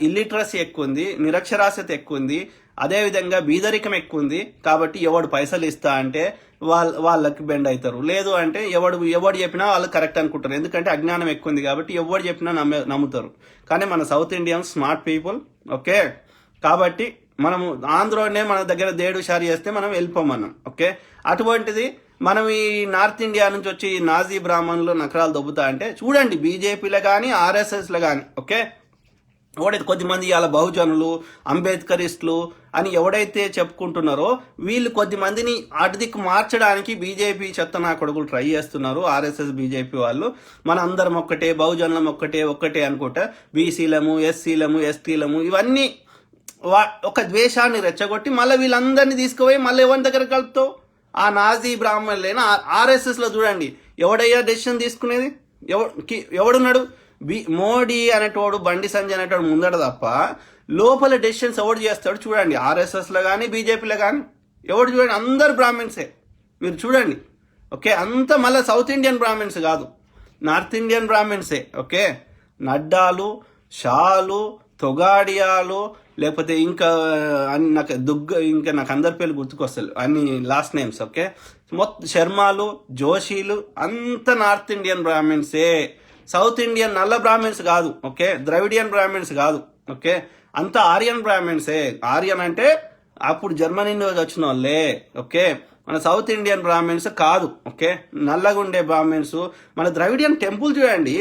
ఇల్లిటరసీ ఎక్కువ ఉంది, నిరక్షరాస్యత ఎక్కువ ఉంది, అదేవిధంగా బీదరికం ఎక్కువ ఉంది. కాబట్టి ఎవడు పైసలు ఇస్తా అంటే వాళ్ళకి బెండ్ అవుతారు, లేదు అంటే ఎవడు చెప్పినా వాళ్ళు కరెక్ట్ అనుకుంటారు. ఎందుకంటే అజ్ఞానం ఎక్కువ ఉంది కాబట్టి ఎవడు చెప్పినా నమ్ముతారు. కానీ మన south Indian smart people, okay. కాబట్టి మనము ఆంధ్రోనే మన దగ్గర దేడు షారి చేస్తే మనం వెళ్ళిపోమన్నాం, ఓకే. అటువంటిది మనం ఈ నార్త్ ఇండియా నుంచి వచ్చి నాజీ బ్రాహ్మణులు నకరాలు దొబ్బుతా అంటే చూడండి, బీజేపీలో కానీ ఆర్ఎస్ఎస్లో కానీ, ఓకే. ఎవడైతే కొద్దిమంది ఇవాళ బహుజనులు, అంబేద్కరిస్టులు అని ఎవడైతే చెప్పుకుంటున్నారో వీళ్ళు కొద్దిమందిని అటుదిక్కు మార్చడానికి బీజేపీ చెత్త నా కొడుకులు ట్రై చేస్తున్నారు. ఆర్ఎస్ఎస్ బీజేపీ వాళ్ళు మన అందరం ఒక్కటే, బహుజనులం ఒక్కటే అనుకుంటా బీసీలము, ఎస్సీలము, ఎస్టీలము ఇవన్నీ ఒక ద్వేషాన్ని రెచ్చగొట్టి మళ్ళీ వీళ్ళందరినీ తీసుకుపోయి మళ్ళీ ఎవరి దగ్గర కలుపుతావు? ఆ నాజీ బ్రాహ్మణులైనా ఆర్ఎస్ఎస్లో చూడండి ఎవడయ్యా డెసిషన్ తీసుకునేది? ఎవడున్నాడు? మోడీ అనేటోడు, బండి సంజయ్ అనేటోడు ముందట తప్ప లోపల డెసిషన్స్ ఎవడు చేస్తాడు చూడండి. ఆర్ఎస్ఎస్లో కానీ బీజేపీలో కానీ ఎవడు చూడండి, అందరు బ్రాహ్మిన్సే మీరు చూడండి, ఓకే. అంతా మళ్ళీ సౌత్ ఇండియన్ బ్రాహ్మిన్స్ కాదు, నార్త్ ఇండియన్ బ్రాహ్మిన్సే, ఓకే. నడ్డాలు, షాలు, తొగాడియాలు, లేకపోతే ఇంకా నాకు అందరి పేర్లు గుర్తుకొస్తారు, అన్ని లాస్ట్ నేమ్స్, ఓకే. మొత్తం శర్మాలు, జోషీలు అంత నార్త్ ఇండియన్ బ్రాహ్మిన్సే, సౌత్ ఇండియన్ నల్ల బ్రాహ్మిన్స్ కాదు, ఓకే. ద్రవిడియన్ బ్రాహ్మిన్స్ కాదు, ఓకే. అంత ఆర్యన్ బ్రాహ్మిన్సే. ఆర్యన్ అంటే అప్పుడు జర్మనీ నుంచి వచ్చిన వాళ్ళే, ఓకే. మన సౌత్ ఇండియన్ బ్రాహ్మిన్స్ కాదు, ఓకే. నల్లగుండే బ్రాహ్మిన్స్. మన ద్రవిడియన్ టెంపుల్ చూడండి,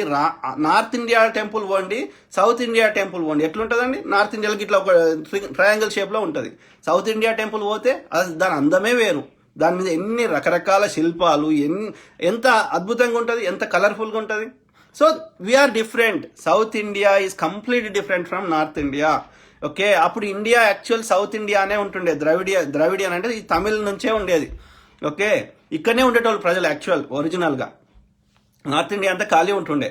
నార్త్ ఇండియా టెంపుల్ పోండి, సౌత్ ఇండియా టెంపుల్ పోండి, ఎట్లుంటుందండి? నార్త్ ఇండియాకి ఇట్లా ఒక ట్రయాంగిల్ షేప్లో ఉంటుంది. సౌత్ ఇండియా టెంపుల్ పోతే దాని అందమే వేరు, దాని మీద ఎన్ని రకరకాల శిల్పాలు, ఎంత అద్భుతంగా ఉంటుంది, ఎంత కలర్ఫుల్గా ఉంటుంది. So we are different. South India is completely different from North India, okay. అప్పుడు ఇండియా యాక్చువల్ సౌత్ ఇండియానే ఉంటుండే, ద్రవిడియన్ అంటే ఈ తమిళ్ నుంచే ఉండేది, ఓకే. ఇక్కడనే ఉండేటోళ్ళు ప్రజలు యాక్చువల్ ఒరిజినల్గా. నార్త్ ఇండియా అంతా ఖాళీ ఉంటుండే.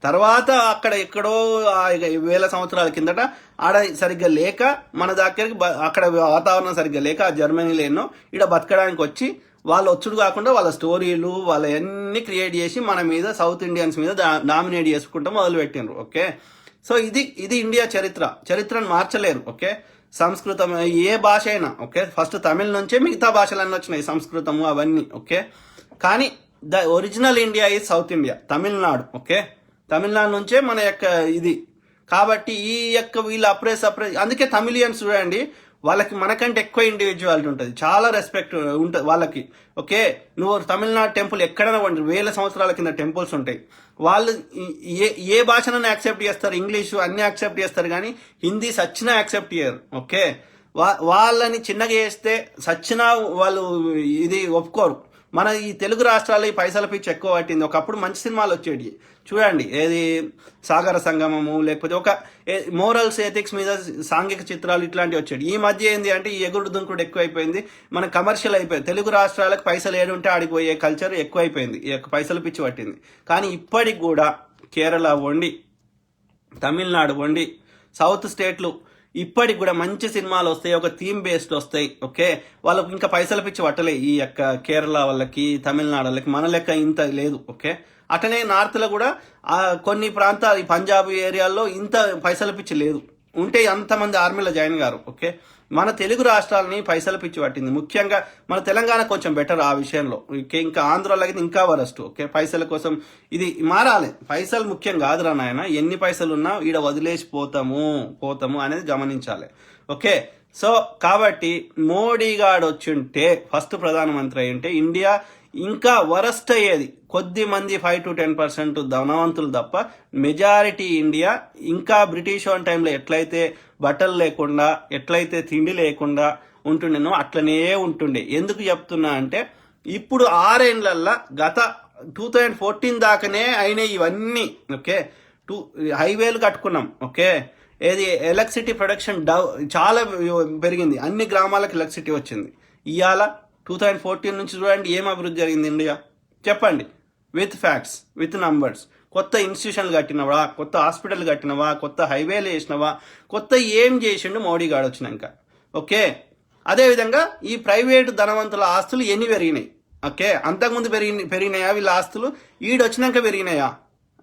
తర్వాత అక్కడ ఎక్కడో వేల సంవత్సరాల కిందట ఆడ సరిగ్గా లేక మన దగ్గరికి అక్కడ వాతావరణం సరిగ్గా లేక ఆ జర్మనీలో ఎన్నో ఈడ బతకడానికి వచ్చి వాళ్ళు వచ్చుడు కాకుండా వాళ్ళ స్టోరీలు వాళ్ళ అన్ని క్రియేట్ చేసి మన మీద సౌత్ ఇండియన్స్ మీద డామినేట్ చేసుకుంటూ మొదలుపెట్టినారు, ఓకే. సో ఇది ఇండియా చరిత్రను మార్చలేరు, ఓకే. సంస్కృతం ఏ భాష అయినా, ఓకే. ఫస్ట్ తమిళ్ నుంచే మిగతా భాషలన్నీ వచ్చినాయి, సంస్కృతము అవన్నీ, ఓకే. కానీ the original India is south India, Tamil Nadu, okay. Tamil Nadu నుంచే మన యొక్క ఇది. కాబట్టి ఈ యొక్క వీళ్ళు అప్రెస్ అందుకే తమిళియన్స్ చూడండి, వాళ్ళకి మనకంటే ఎక్కువ ఇండివిజువాలిటీ ఉంటుంది, చాలా రెస్పెక్ట్ ఉంటుంది వాళ్ళకి, ఓకే. నువ్వు తమిళనాడు టెంపుల్ ఎక్కడైనా వేల సంవత్సరాల కింద టెంపుల్స్ ఉంటాయి. వాళ్ళు ఏ భాషనైనా యాక్సెప్ట్ చేస్తారు, ఇంగ్లీషు అన్ని యాక్సెప్ట్ చేస్తారు, కానీ హిందీ సచ్చినా యాక్సెప్ట్ చేయరు, ఓకే. వాళ్ళని చిన్నగా చేస్తే సచ్చినా వాళ్ళు ఇది ఒప్పుకోరు. మన ఈ తెలుగు రాష్ట్రాల్లో ఈ పైసల పిచ్చి ఎక్కువ పట్టింది. ఒకప్పుడు మంచి సినిమాలు వచ్చేవి చూడండి, ఏది సాగర సంగమము, లేకపోతే ఒక మోరల్స్ ఎథిక్స్ మీద సాంఘిక చిత్రాలు ఇట్లాంటివి వచ్చేవి. ఈ మధ్య ఏంది అంటే ఈ ఎగుడు దుంకుడు ఎక్కువైపోయింది, మన కమర్షియల్ అయిపోయింది. తెలుగు రాష్ట్రాలకు పైసలు ఏడుంటే ఆడిపోయే కల్చర్ ఎక్కువైపోయింది, ఈ యొక్క పైసల పిచ్చి పట్టింది. కానీ ఇప్పటికి కూడా కేరళ వండి, తమిళనాడు వండి, సౌత్ స్టేట్లు ఇప్పటికి కూడా మంచి సినిమాలు వస్తాయి, ఒక థీమ్ బేస్డ్ వస్తాయి, ఓకే. వాళ్ళకి ఇంకా పైసల పిచ్చి పట్టలే ఈ యొక్క కేరళ వాళ్ళకి, తమిళనాడు వాళ్ళకి. మన లెక్క ఇంత లేదు, ఓకే. అట్లనే నార్త్లో కూడా కొన్ని ప్రాంతాలు ఈ పంజాబ్ ఏరియాల్లో ఇంత పైసల పిచ్చి లేదు, ఉంటే అంతమంది ఆర్మీలో జాయిన్ గారు, ఓకే. మన తెలుగు రాష్ట్రాలని పైసల పిచ్చి పట్టింది. ముఖ్యంగా మన తెలంగాణ కొంచెం బెటర్ ఆ విషయంలో, ఇంకా ఆంధ్రాలో అయితే ఇంకా వరస్ట్, ఓకే. పైసల కోసం ఇది మారాలి, పైసలు ముఖ్యం కాదురా నాయన, ఎన్ని పైసలు ఉన్నా ఈడ వదిలేసి పోతాము అనేది గమనించాలి, ఓకే. సో కాబట్టి మోడీ గాడు వచ్చుంటే, ఫస్ట్ ప్రధానమంత్రి అయి ఉంటే ఇండియా ఇంకా వరస్ట్ అయ్యేది. కొద్ది మంది 5 to 10% ధనవంతులు తప్ప మెజారిటీ ఇండియా ఇంకా బ్రిటిష్ వన్ టైంలో ఎట్లయితే బట్టలు లేకుండా, ఎట్లయితే తిండి లేకుండా ఉంటుండేనో అట్లనే ఉంటుండే. ఎందుకు చెప్తున్నా అంటే ఇప్పుడు 6 ఏళ్లల్లో గత 2014 దాకానే అయినాయి ఇవన్నీ, ఓకే. హైవేలు కట్టుకున్నాం, ఓకే. ఏది ఎలక్ట్రిసిటీ ప్రొడక్షన్ చాలా పెరిగింది, అన్ని గ్రామాలకు ఎలక్ట్రిసిటీ వచ్చింది. ఇవాళ 2014 నుంచి చూడండి ఏం అభివృద్ధి జరిగింది ఇండియా, చెప్పండి. With facts, with numbers. కొత్త ఇన్స్టిట్యూషన్లు కట్టినవా, కొత్త హాస్పిటల్ కట్టినవా, కొత్త హైవేలు వేసినవా, కొత్త ఏం చేసిండు మోడీ గాడు వచ్చినాక. ఓకే, అదేవిధంగా ఈ ప్రైవేటు ధనవంతుల ఆస్తులు ఎన్ని పెరిగినాయి? ఓకే, అంతకుముందు పెరిగినాయా వీళ్ళ ఆస్తులు? ఈడొచ్చినాక పెరిగినాయా?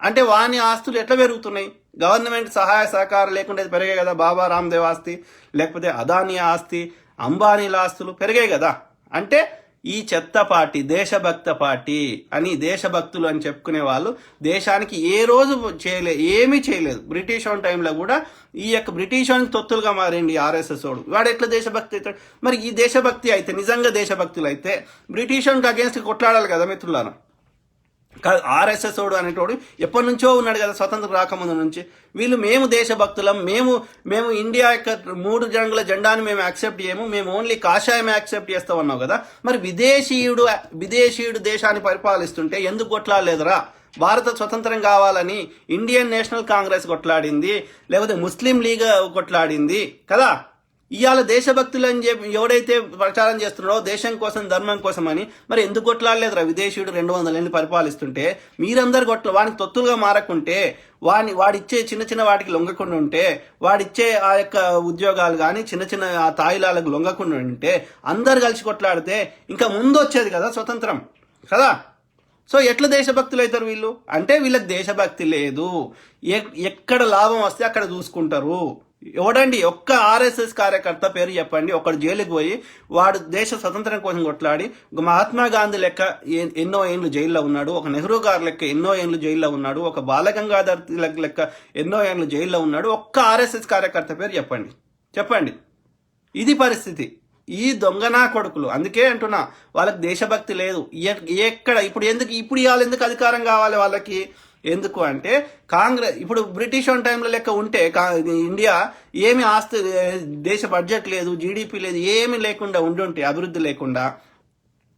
అంటే వాని ఆస్తులు ఎట్లా పెరుగుతున్నాయి? గవర్నమెంట్ సహాయ సహకారం లేకుండా పెరిగాయి కదా. బాబా రామ్దేవ్ ఆస్తి, లేకపోతే అదానీ ఆస్తి, అంబానీల ఆస్తులు పెరిగాయి కదా. అంటే ఈ చెత్త పార్టీ, దేశభక్త పార్టీ అని, దేశభక్తులు అని చెప్పుకునే వాళ్ళు దేశానికి ఏ రోజు ఏమీ చేయలేదు. బ్రిటిష్ వన్ టైంలో కూడా ఈ యొక్క బ్రిటిష్ వానికి తొత్తులుగా మారింది ఆర్ఎస్ఎస్ వాడు. వాడు ఎట్లా దేశభక్తి అవుతాడు? మరి ఈ దేశభక్తి అయితే, నిజంగా దేశభక్తులు అయితే బ్రిటిష్ వానికి అగేన్స్ట్ కొట్లాడాలి కదా మిత్రులారా. ఆర్ఎస్ఎస్ వాడు అనేటోడు ఎప్పటి నుంచో ఉన్నాడు కదా, స్వతంత్రం రాకముందు నుంచి. వీళ్ళు మేము దేశభక్తులం, మేము ఇండియా యొక్క 3 రంగుల జెండాను మేము యాక్సెప్ట్ చేయము, మేము ఓన్లీ కాషాయం యాక్సెప్ట్ చేస్తాం అన్నావు కదా. మరి విదేశీయుడు దేశాన్ని పరిపాలిస్తుంటే ఎందుకు కొట్లాడలేదురా? భారత స్వతంత్రం కావాలని ఇండియన్ నేషనల్ కాంగ్రెస్ కొట్లాడింది, లేకపోతే ముస్లిం లీగ్ కొట్లాడింది కదా. ఇవాళ దేశభక్తులని చెప్పి ఎవడైతే ప్రచారం చేస్తున్నాడో దేశం కోసం, ధర్మం కోసం అని, మరి ఎందుకు కొట్లాడలేదురా? విదేశీయుడు 200 ఏళ్ళు పరిపాలిస్తుంటే మీరందరు వానికి తొత్తులుగా మారకుంటే, వాడిచ్చే చిన్న వాటికి లొంగకుండా ఉంటే, వాడిచ్చే ఆ యొక్క ఉద్యోగాలు కానీ చిన్న ఆ తాయిలాలకు లొంగకుండా ఉంటే, అందరు కలిసి కొట్లాడితే ఇంకా ముందు వచ్చేది కదా స్వతంత్రం కదా. సో ఎట్లా దేశభక్తులు అవుతారు వీళ్ళు? అంటే వీళ్ళకి దేశభక్తి లేదు. ఎక్కడ లాభం వస్తే అక్కడ చూసుకుంటారు. ఎవడండి ఒక్క ఆర్ఎస్ఎస్ కార్యకర్త పేరు చెప్పండి, ఒకడు జైలుకి పోయి వాడు దేశ స్వతంత్రం కోసం కొట్లాడి, మహాత్మా గాంధీ లెక్క ఎన్నో ఏళ్ళు జైల్లో ఉన్నాడు, ఒక నెహ్రూ గారు లెక్క ఎన్నో ఏళ్ళు జైల్లో ఉన్నాడు, ఒక బాలగంగాధర్ తిలక్ లెక్క ఎన్నో ఏళ్ళు జైల్లో ఉన్నాడు. ఒక్క ఆర్ఎస్ఎస్ కార్యకర్త పేరు చెప్పండి. ఇది పరిస్థితి. ఈ దొంగనా కొడుకులు, అందుకే అంటున్నా వాళ్ళకి దేశభక్తి లేదు. ఎక్కడ ఇప్పుడు ఇవాళ ఎందుకు అధికారం కావాలి వాళ్ళకి? ఎందుకు అంటే కాంగ్రెస్ ఇప్పుడు బ్రిటిష్ వన్ టైంలో లెక్క ఉంటే ఇండియా ఏమి ఆస్తి, దేశ బడ్జెట్ లేదు, జీడిపి లేదు, ఏమి లేకుండా ఉండుంటే, అభివృద్ధి లేకుండా,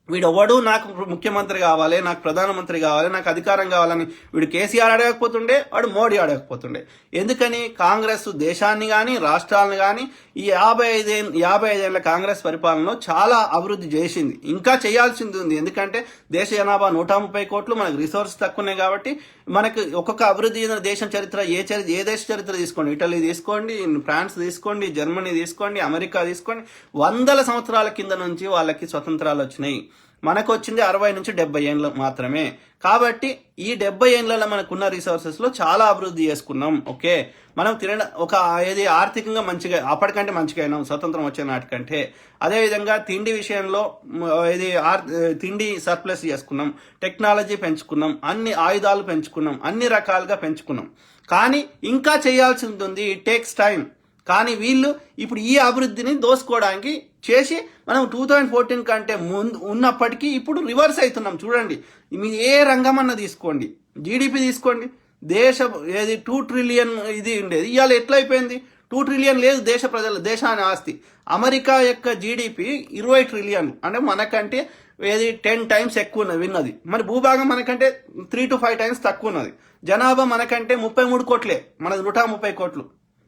వీడెవడు నాకు ముఖ్యమంత్రి కావాలి, నాకు ప్రధానమంత్రి కావాలి, నాకు అధికారం కావాలని వీడు కేసీఆర్ అడగకపోతుండే, వాడు మోడీ అడగకపోతుండే. ఎందుకని? కాంగ్రెస్ దేశాన్ని కానీ రాష్ట్రాలను కానీ ఈ 55 ఏళ్ల కాంగ్రెస్ పరిపాలనలో చాలా అభివృద్ధి చేసింది, ఇంకా చేయాల్సింది ఉంది. ఎందుకంటే దేశ జనాభా 130 కోట్లు, మనకు రిసోర్స్ తక్కువనే కాబట్టి మనకు ఒక్కొక్క అభివృద్ధి దేశం చరిత్ర, ఏ దేశ చరిత్ర తీసుకోండి, ఇటలీ తీసుకోండి, ఫ్రాన్స్ తీసుకోండి, జర్మనీ తీసుకోండి, అమెరికా తీసుకోండి, 100 సంవత్సరాల కింద నుంచి వాళ్ళకి స్వతంత్రాలు వచ్చినాయి. మనకు వచ్చింది 60 నుంచి 70 ఏళ్ళు మాత్రమే. కాబట్టి ఈ 70 ఏళ్ళలో మనకున్న రిసోర్సెస్ లో చాలా అభివృద్ధి చేసుకున్నాం. ఓకే, మనం ఏది ఆర్థికంగా మంచిగా, అప్పటికంటే మంచిగా అయినాం స్వతంత్రం వచ్చే నాటికంటే. అదేవిధంగా తిండి విషయంలో తిండి సర్ప్లస్ చేసుకున్నాం, టెక్నాలజీ పెంచుకున్నాం, అన్ని ఆయుధాలు పెంచుకున్నాం, అన్ని రకాలుగా పెంచుకున్నాం. కానీ ఇంకా చేయాల్సింది ఉంది, ఇట్ టేక్స్ టైం. కానీ వీళ్ళు ఇప్పుడు ఈ అభివృద్ధిని దోసుకోవడానికి చేసి మనం 2014 కంటే ముందు ఉన్నప్పటికీ ఇప్పుడు రివర్స్ అవుతున్నాం. చూడండి, మీరు ఏ రంగం అన్న తీసుకోండి, జీడిపి తీసుకోండి, ఏది 2 ట్రిలియన్ ఇది ఉండేది, ఇవాళ ఎట్లా అయిపోయింది? 2 ట్రిలియన్ లేదు దేశాన్ని ఆస్తి. అమెరికా యొక్క జీడిపి 20 ట్రిలియన్, అంటే మనకంటే 10 టైమ్స్ ఎక్కువ విన్నది. మరి భూభాగం మనకంటే 3 to 5 టైమ్స్ తక్కువ ఉన్నది. జనాభా మనకంటే 33 కోట్లే, మనది 130 కోట్లు.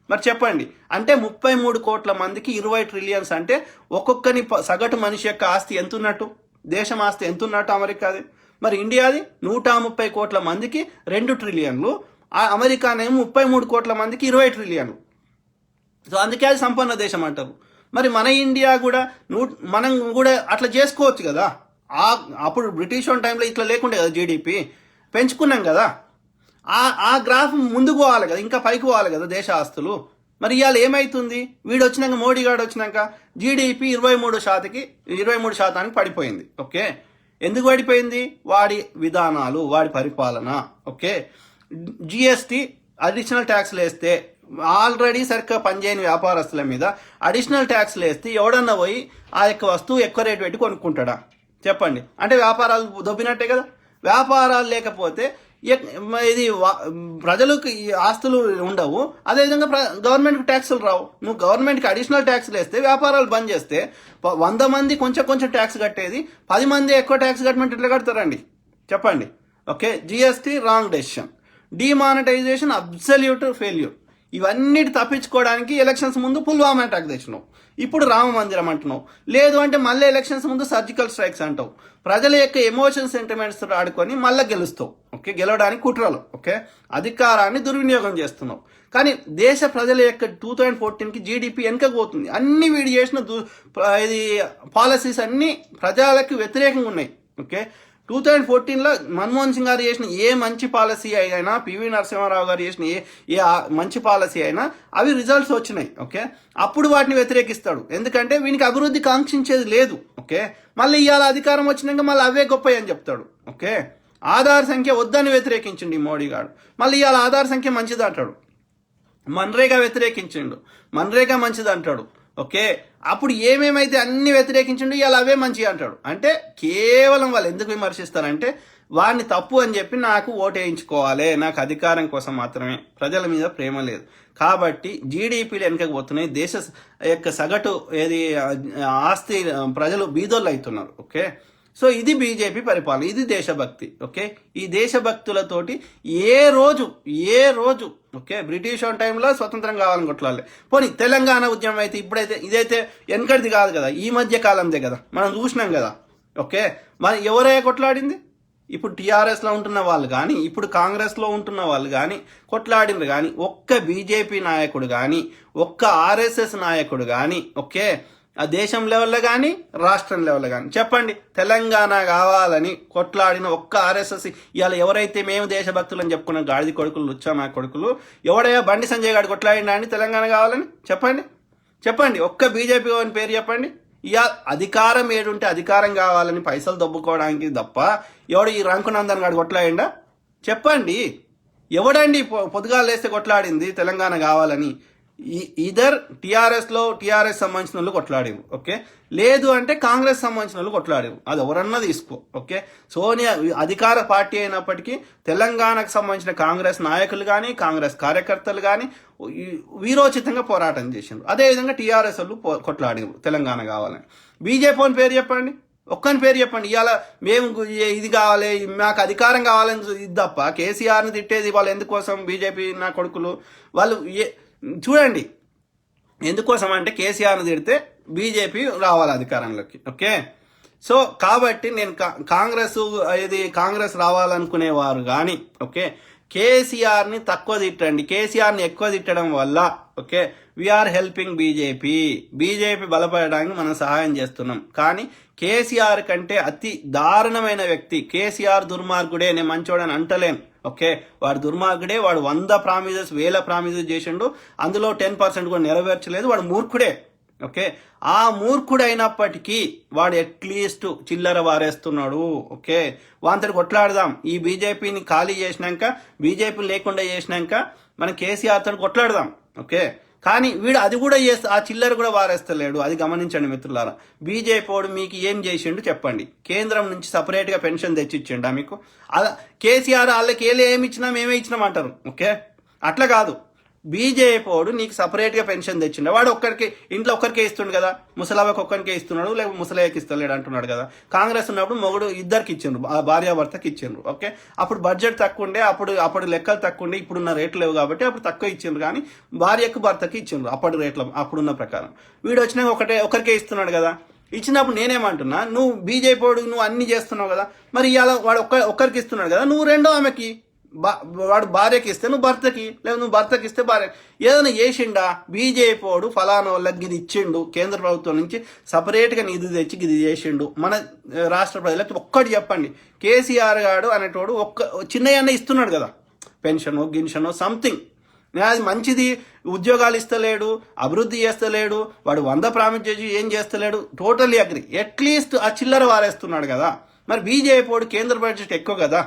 మరి చెప్పండి, అంటే 33 కోట్ల మందికి 20 ట్రిలియన్స్ అంటే ఒక్కొక్కని సగటు మనిషి యొక్క ఆస్తి ఎంత ఉన్నట్టు? దేశం ఆస్తి ఎంత ఉన్నట్టు అమెరికాది? మరి ఇండియాది 130 కోట్ల మందికి 2 ట్రిలియన్లు, అమెరికానేమో 33 కోట్ల మందికి 20 ట్రిలియన్లు. సో అందుకే అది సంపన్న దేశం అంటారు. మరి మన ఇండియా కూడా మనం కూడా అట్లా చేసుకోవచ్చు కదా. అప్పుడు బ్రిటిష్ వన్ టైంలో ఇట్లా లేకుండే కదా, జీడిపి పెంచుకున్నాం కదా. ఆ గ్రాఫ్ ముందుకు పోవాలి కదా, ఇంకా పైకి పోవాలి కదా దేశ ఆస్తులు. మరి ఇవాళ ఏమైతుంది? వీడు వచ్చినాక, మోడీ గారు వచ్చినాక జీడిపి 23% పడిపోయింది. ఓకే, ఎందుకు పడిపోయింది? వాడి విధానాలు, వాడి పరిపాలన. ఓకే, జిఎస్టీ అడిషనల్ ట్యాక్స్లు వేస్తే, ఆల్రెడీ సరిగ్గా పనిచేయని వ్యాపారస్తుల మీద అడిషనల్ ట్యాక్స్లు వేస్తే ఎవడన్నా పోయి ఆ యొక్క వస్తువు ఎక్కువ రేటు పెట్టి కొనుక్కుంటాడా? చెప్పండి. అంటే వ్యాపారాలు దొబ్బినట్టే కదా. వ్యాపారాలు లేకపోతే ఇది ప్రజలకు ఆస్తులు ఉండవు, అదేవిధంగా గవర్నమెంట్కి ట్యాక్సులు రావు. నువ్వు గవర్నమెంట్కి అడిషనల్ ట్యాక్స్లు వేస్తే, వ్యాపారాలు బంద్ చేస్తే, 100 మంది కొంచెం ట్యాక్స్ కట్టేది 10 మంది ఎక్కువ ట్యాక్స్ కట్టమంటే ఎట్లా కడతారండి? చెప్పండి. Okay, GST wrong decision, demonetisation absolute failure. ఇవన్నిటి తప్పించుకోవడానికి ఎలక్షన్స్ ముందు పుల్వామా అటాక్ తెచ్చినావు, ఇప్పుడు రామ మందిరం అంటున్నావు, లేదు అంటే మళ్ళీ ఎలక్షన్స్ ముందు సర్జికల్ స్ట్రైక్స్ అంటావు. ప్రజల యొక్క ఎమోషన్ సెంటిమెంట్స్ ఆడుకొని మళ్ళీ గెలుస్తావు. ఓకే, గెలవడానికి కుట్రలు. ఓకే, అధికారాన్ని దుర్వినియోగం చేస్తున్నావు. కానీ దేశ ప్రజల యొక్క 2014కి జీడిపి వెనకకు పోతుంది. అన్ని వీడు చేసిన ఇది పాలసీస్ అన్ని ప్రజలకు వ్యతిరేకంగా ఉన్నాయి. ఓకే, 2014లో మన్మోహన్ సింగ్ గారు చేసిన ఏ మంచి పాలసీ అయినా, పివి నరసింహారావు గారు చేసిన ఏ మంచి పాలసీ అయినా అవి రిజల్ట్స్ వచ్చినాయి. ఓకే, అప్పుడు వాటిని వ్యతిరేకిస్తాడు, ఎందుకంటే వీనికి అభివృద్ధి కాంక్షించేది లేదు. ఓకే, మళ్ళీ ఇవాళ అధికారం వచ్చినాక మళ్ళీ అవే గొప్ప అని చెప్తాడు. ఓకే, ఆధార్ సంఖ్య వద్దని వ్యతిరేకించండి మోడీ గారు, మళ్ళీ ఇవాళ ఆధార్ సంఖ్య మంచిది అంటాడు. మన్రేగా వ్యతిరేకించిండు, మన్రేగా మంచిది అంటాడు. ఓకే, అప్పుడు ఏమేమైతే అన్ని వ్యతిరేకించిండు ఇవాళ అవే మంచిగా అంటాడు. అంటే కేవలం వాళ్ళు ఎందుకు విమర్శిస్తారంటే వాడిని తప్పు అని చెప్పి నాకు ఓటు వేయించుకోవాలి, నాకు అధికారం కోసం మాత్రమే, ప్రజల మీద ప్రేమ లేదు. కాబట్టి జీడిపిలు వెనకపోతున్నాయి, దేశ యొక్క సగటు ఆస్తి ప్రజలు బీదోళ్ళు అవుతున్నారు. ఓకే, సో ఇది బీజేపీ పరిపాలన, ఇది దేశభక్తి. ఓకే, ఈ దేశభక్తులతోటి ఏ రోజు ఓకే బ్రిటిష్ టైంలో స్వతంత్రం కావాలని కొట్లాలి. పోనీ తెలంగాణ ఉద్యమం అయితే ఇప్పుడైతే ఇదైతే వెనకటిది కాదు కదా, ఈ మధ్య కాలందే కదా, మనం చూసినాం కదా. ఓకే, మరి ఎవరైనా కొట్లాడింది? ఇప్పుడు టీఆర్ఎస్లో ఉంటున్న వాళ్ళు కానీ, ఇప్పుడు కాంగ్రెస్లో ఉంటున్న వాళ్ళు కానీ కొట్లాడినరు కానీ, ఒక్క బీజేపీ నాయకుడు కానీ, ఒక్క ఆర్ఎస్ఎస్ నాయకుడు కానీ, ఓకే ఆ దేశం లెవెల్లో కానీ రాష్ట్రం లెవెల్లో కానీ చెప్పండి, తెలంగాణ కావాలని కొట్లాడిన ఒక్క ఆర్ఎస్ఎస్ ఇవాళ ఎవరైతే మేము దేశభక్తులని చెప్పుకున్నాం గాడిది కొడుకులు, లుచ్చా కొడుకులు, ఎవడయ్యా బండి సంజయ్ గారు కొట్లాడినా అని తెలంగాణ కావాలని చెప్పండి. ఒక్క బీజేపీ అని పేరు చెప్పండి. ఇవాళ అధికారం ఏడుంటే అధికారం కావాలని పైసలు దొబ్బుకోవడానికి తప్ప ఎవడు ఈ రంకునందన్ గారు కొట్లాడిండా చెప్పండి. ఎవడండి పొద్దుగాలు వేస్తే కొట్లాడింది తెలంగాణ కావాలని? ఇదర్ టీఆర్ఎస్ సంబంధించిన వాళ్ళు కొట్లాడేవు. ఓకే, లేదు అంటే కాంగ్రెస్ సంబంధించిన వాళ్ళు కొట్లాడేవు, అది ఎవరన్నా తీసుకో. ఓకే, సోనియా అధికార పార్టీ అయినప్పటికీ తెలంగాణకు సంబంధించిన కాంగ్రెస్ నాయకులు కానీ, కాంగ్రెస్ కార్యకర్తలు కానీ వీరోచితంగా పోరాటం చేసిండ్రు. అదేవిధంగా టీఆర్ఎస్ వాళ్ళు కొట్లాడేవు తెలంగాణ కావాలని. బీజేపీ అని పేరు చెప్పండి, ఒక్కని పేరు చెప్పండి. ఇవాళ మేము ఇది కావాలి, మాకు అధికారం కావాలని ఇది తప్ప కేసీఆర్ని తిట్టేది వాళ్ళు ఎందుకోసం? బీజేపీ నా కొడుకులు వాళ్ళు చూడండి ఎందుకోసం అంటే కేసీఆర్ని తిడితే బీజేపీ రావాలి అధికారంలోకి. ఓకే, సో కాబట్టి నేను కాంగ్రెస్ రావాలనుకునేవారు కానీ ఓకే కేసీఆర్ని తక్కువ తిట్టండి, కేసీఆర్ని ఎక్కువ తిట్టడం వల్ల ఓకే వీఆర్ హెల్పింగ్ బీజేపీ బలపడడానికి మనం సహాయం చేస్తున్నాం. కానీ కేసీఆర్ కంటే అతి దారుణమైన వ్యక్తి కేసీఆర్ దుర్మార్గుడే, నేను మంచోడని అంటలేను. ఓకే, వాడు దుర్మార్గుడే, వాడు 100 ప్రామిసెస్ 1000 ప్రామిసెస్ చేసిండు, అందులో 10% కూడా నెరవేర్చలేదు, వాడు మూర్ఖుడే. ఓకే, ఆ మూర్ఖుడైనప్పటికీ వాడు అట్లీస్ట్ చిల్లర వారేస్తున్నాడు. ఓకే, వాంతటి కొట్లాడదాం, ఈ బీజేపీని ఖాళీ చేసినాక, బీజేపీ లేకుండా చేసినాక మనం కేసీఆర్ తోటి కొట్లాడదాం. ఓకే, కానీ వీడు అది కూడా చేస్తా, ఆ చిల్లర కూడా వారేస్తలేడు. అది గమనించండి మిత్రులారా. బీజేపీ వాడు మీకు ఏం చేసిండు చెప్పండి? కేంద్రం నుంచి సపరేట్గా పెన్షన్ తెచ్చిచ్చిండా మీకు? అలా కేసీఆర్ వాళ్ళకి ఏమి ఇచ్చినా మేమే ఇచ్చినాం అంటారు. ఓకే, అట్లా కాదు. బీజేపీ వాడు నీకు సపరేట్గా పెన్షన్ తెచ్చిండు, వాడు ఇంట్లో ఒక్కరికే ఇస్తుండు కదా, ముసలావకి ఒక్కరికే ఇస్తున్నాడు, లేకపోతే ముసలాయకి ఇస్తలేడు అంటున్నాడు కదా. కాంగ్రెస్ ఉన్నప్పుడు మొగుడు ఇద్దరికి ఇచ్చిండ్రు, భార్యాభర్తకి ఇచ్చిండ్రు. ఓకే, అప్పుడు బడ్జెట్ తక్కువ ఉండే, అప్పుడు లెక్కలు తక్కువ ఉండే, ఇప్పుడున్న రేట్లు లేవు కాబట్టి అప్పుడు తక్కువ ఇచ్చిండ్రు. కానీ భార్యకు భర్తకి ఇచ్చిండ్రు అప్పటి రేట్ల అప్పుడున్న ప్రకారం. వీడు వచ్చినా ఒకరికే ఇస్తున్నాడు కదా. ఇచ్చినప్పుడు నేనేమంటున్నా, నువ్వు బీజేపీ వాడు నువ్వు అన్ని చేస్తున్నావు కదా, మరి ఇవాళ వాడు ఒక్కరికి ఇస్తున్నాడు కదా, నువ్వు రెండో ఆమెకి వాడు భార్యకి ఇస్తే నువ్వు భర్తకి, లేదా నువ్వు భర్తకి ఇస్తే భార్య ఏదైనా చేసిండా? బీజేపీ వాడు ఫలానా వాళ్ళకి ఇది ఇచ్చిండు, కేంద్ర ప్రభుత్వం నుంచి సపరేట్గా నిధి తెచ్చి ఇది చేసిండు. మన రాష్ట్ర ప్రజలకు ఒక్కటి చెప్పండి, కేసీఆర్ గారు అనేటోడు చిన్నయన్న ఇస్తున్నాడు కదా, పెన్షను గిన్షను సంథింగ్, అది మంచిది. ఉద్యోగాలు ఇస్తలేడు, అభివృద్ధి చేస్తలేడు, వాడు 100 ప్రామిస్ చేసి ఏం చేస్తలేడు, టోటల్లీ అగ్రి. అట్లీస్ట్ ఆ చిల్లర వారేస్తున్నాడు కదా. మరి బీజేపీ వాడు కేంద్ర బడ్జెట్ ఎక్కువ కదా.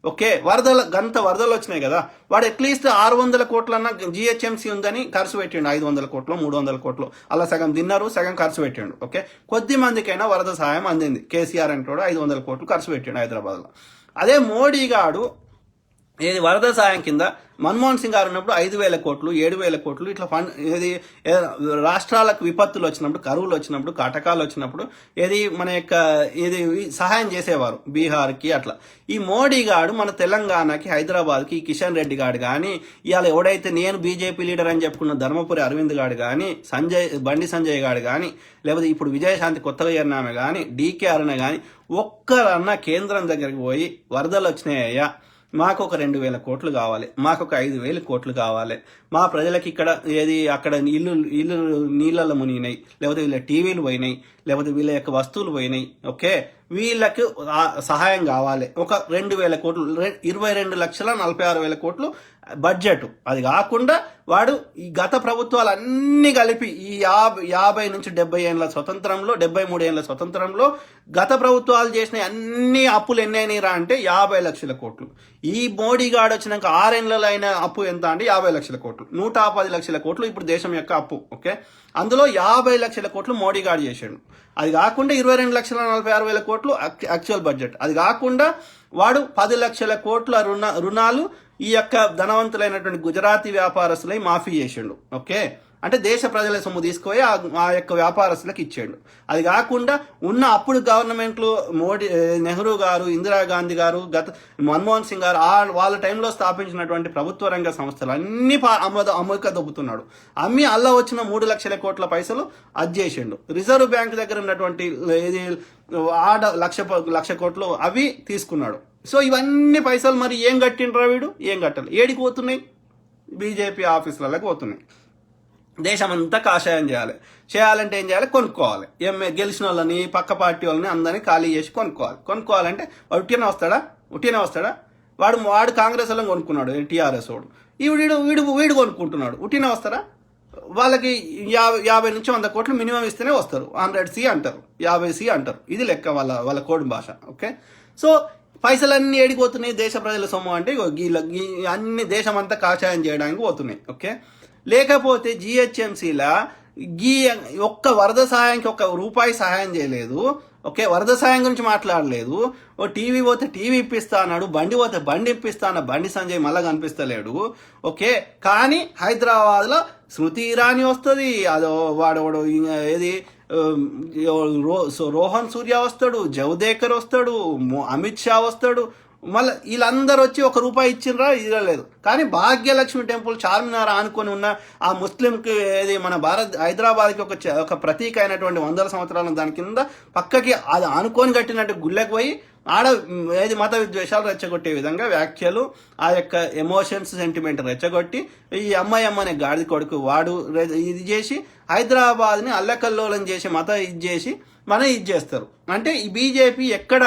ఓకే, వరదలు వచ్చినాయి కదా, వాడు అట్లీస్ట్ 600 కోట్లన్నా జిహెచ్ఎంసీ ఉందని ఖర్చు పెట్టిండు, 500 కోట్లు 300 కోట్లు అలా సగం తిన్నారు, సగం ఖర్చు పెట్టిండు. ఓకే, కొద్ది మందికైనా వరద సహాయం అందింది. కేసీఆర్ అంటాడు 500 కోట్లు ఖర్చు పెట్టిండు హైదరాబాద్లో. అదే మోడీ గాడు ఏది వరద సాయం కింద మన్మోహన్ సింగ్ గారు ఉన్నప్పుడు 5,000 కోట్లు 7,000 కోట్లు ఇట్లా ఫండ్ ఏది రాష్ట్రాలకు విపత్తులు వచ్చినప్పుడు, కరువులు వచ్చినప్పుడు, కటకాలు వచ్చినప్పుడు ఏది మన యొక్క ఏది సహాయం చేసేవారు బీహార్కి అట్లా. ఈ మోడీ గాడు మన తెలంగాణకి, హైదరాబాద్కి కిషన్ రెడ్డి గాడు కానీ, ఇవాళ ఎవడైతే నేను బీజేపీ లీడర్ అని చెప్పుకున్న ధర్మపురి అరవింద్ గాడు కానీ, బండి సంజయ్ గాడు కానీ, లేకపోతే ఇప్పుడు విజయశాంతి కొత్తగా చేరినామె కానీ, డీకే అరుణ కానీ ఒక్కరన్నా కేంద్రం దగ్గరికి పోయి వరదలు వచ్చినాయ్యా, మాకు ఒక 2,000 కోట్లు కావాలి, మాకు ఒక 5,000 కోట్లు కావాలి, మా ప్రజలకి ఇక్కడ ఏది అక్కడ ఇల్లు నీళ్ళలో మునిగినాయి, లేకపోతే వీళ్ళ టీవీలు పోయినాయి, లేకపోతే వీళ్ళ యొక్క వస్తువులు పోయినాయి, ఓకే వీళ్ళకి సహాయం కావాలి, ఒక 2,000 కోట్లు 22,46,000 కోట్లు బడ్జెట్. అది కాకుండా వాడు ఈ గత ప్రభుత్వాలు అన్ని కలిపి ఈ 50 నుంచి 70 ఏళ్ళ స్వతంత్రంలో, 73 ఏళ్ళ స్వతంత్రంలో గత ప్రభుత్వాలు చేసిన అన్ని అప్పులు ఎన్ని అయినాయిరా అంటే 50 లక్షల కోట్లు. ఈ మోడీ గాడు వచ్చినాక 6 ఏళ్ళలో అయిన అప్పు ఎంత అంటే 50 లక్షల కోట్లు, 110 లక్షల కోట్లు ఇప్పుడు దేశం యొక్క అప్పు. ఓకే, అందులో 50 లక్షల కోట్లు మోడీ గాడు చేసాడు. అది కాకుండా 22,46,000 కోట్లు యాక్చువల్ బడ్జెట్. అది కాకుండా వాడు 10 లక్షల కోట్ల రుణాలు ఈ యొక్క ధనవంతులైనటువంటి గుజరాతీ వ్యాపారస్తులై మాఫీ చేసిండు. ఓకే, అంటే దేశ ప్రజల సొమ్ము తీసుకుపోయి ఆ యొక్క వ్యాపారస్తులకు ఇచ్చాడు. అది కాకుండా ఉన్న అప్పుడు గవర్నమెంట్లు నెహ్రూ గారు, ఇందిరాగాంధీ గారు, మన్మోహన్ సింగ్ గారు వాళ్ళ టైంలో స్థాపించినటువంటి ప్రభుత్వ రంగ సంస్థలు అన్ని అమ్మక దొబ్బుతున్నాడు. అమ్మి అల్లా వచ్చిన 3 లక్షల కోట్ల పైసలు అది చేసిండు. రిజర్వ్ బ్యాంక్ దగ్గర ఉన్నటువంటి ఇది లక్ష కోట్లు అవి తీసుకున్నాడు. సో ఇవన్నీ పైసలు మరి ఏం కట్టిండ్రా వీడు? ఏం కట్టాలి? ఏడికి పోతున్నాయి? బీజేపీ ఆఫీసులకు పోతున్నాయి. దేశం అంతా కాషాయం చేయాలంటే ఏం చేయాలి? కొనుక్కోవాలి. గెలిచిన వాళ్ళని, పక్క పార్టీ వాళ్ళని అందరినీ ఖాళీ చేసి కొనుక్కోవాలంటే వాడు ఉట్టినే వస్తాడా? వాడు కాంగ్రెస్ వాళ్ళని కొనుక్కున్నాడు, టీఆర్ఎస్ వాడు. వీడు కొనుక్కుంటున్నాడు, ఉట్టినే వస్తారా? వాళ్ళకి 50 నుంచి 100 కోట్లు మినిమం ఇస్తేనే వస్తారు. 100C అంటారు, 50C అంటారు. ఇది లెక్క వాళ్ళ కోడ్ భాష. ఓకే, సో పైసలన్నీ ఏడిపోతున్నాయి దేశ ప్రజల సొమ్ము అంటే అన్ని దేశం అంతా కాషాయం చేయడానికి పోతున్నాయి. ఓకే, లేకపోతే జిహెచ్ఎంసీలా ఒక్క వరద సహాయానికి ₹1 సహాయం చేయలేదు. ఓకే, వరద సాయం గురించి మాట్లాడలేదు. ఓ టీవీ పోతే టీవీ ఇప్పిస్తా అన్నాడు, బండి పోతే బండి ఇప్పిస్తా అన్న బండి సంజయ్ మళ్ళా కనిపిస్తలేడు. ఓకే, కానీ హైదరాబాద్లో స్మృతి ఇరానీ వస్తుంది, అదో వాడు ఏది రోహన్ సూర్య వస్తాడు, జవదేకర్ వస్తాడు, అమిత్ షా వస్తాడు. మళ్ళీ వీళ్ళందరూ వచ్చి ₹1 ఇచ్చిండ్రా? ఇవ్వలేదు. కానీ భాగ్యలక్ష్మి టెంపుల్ చార్మినార్ ఆనుకొని ఉన్న ఆ ముస్లింకి ఏది మన హైదరాబాద్కి ఒక ప్రతీక అయినటువంటి 100 సంవత్సరాల దాని కింద పక్కకి అది ఆనుకొని కట్టినట్టు గుళ్ళకి పోయి ఆడ ఏది మత విద్వేషాలు రెచ్చగొట్టే విధంగా వ్యాఖ్యలు, ఆ యొక్క ఎమోషన్స్ సెంటిమెంట్ రెచ్చగొట్టి ఈ అమ్మాయి గాడిద కొడుకు వాడు ఇది చేసి హైదరాబాద్ని అల్లకల్లోలం చేసి ఇది చేసి ఇది చేస్తారు. అంటే ఈ బీజేపీ ఎక్కడ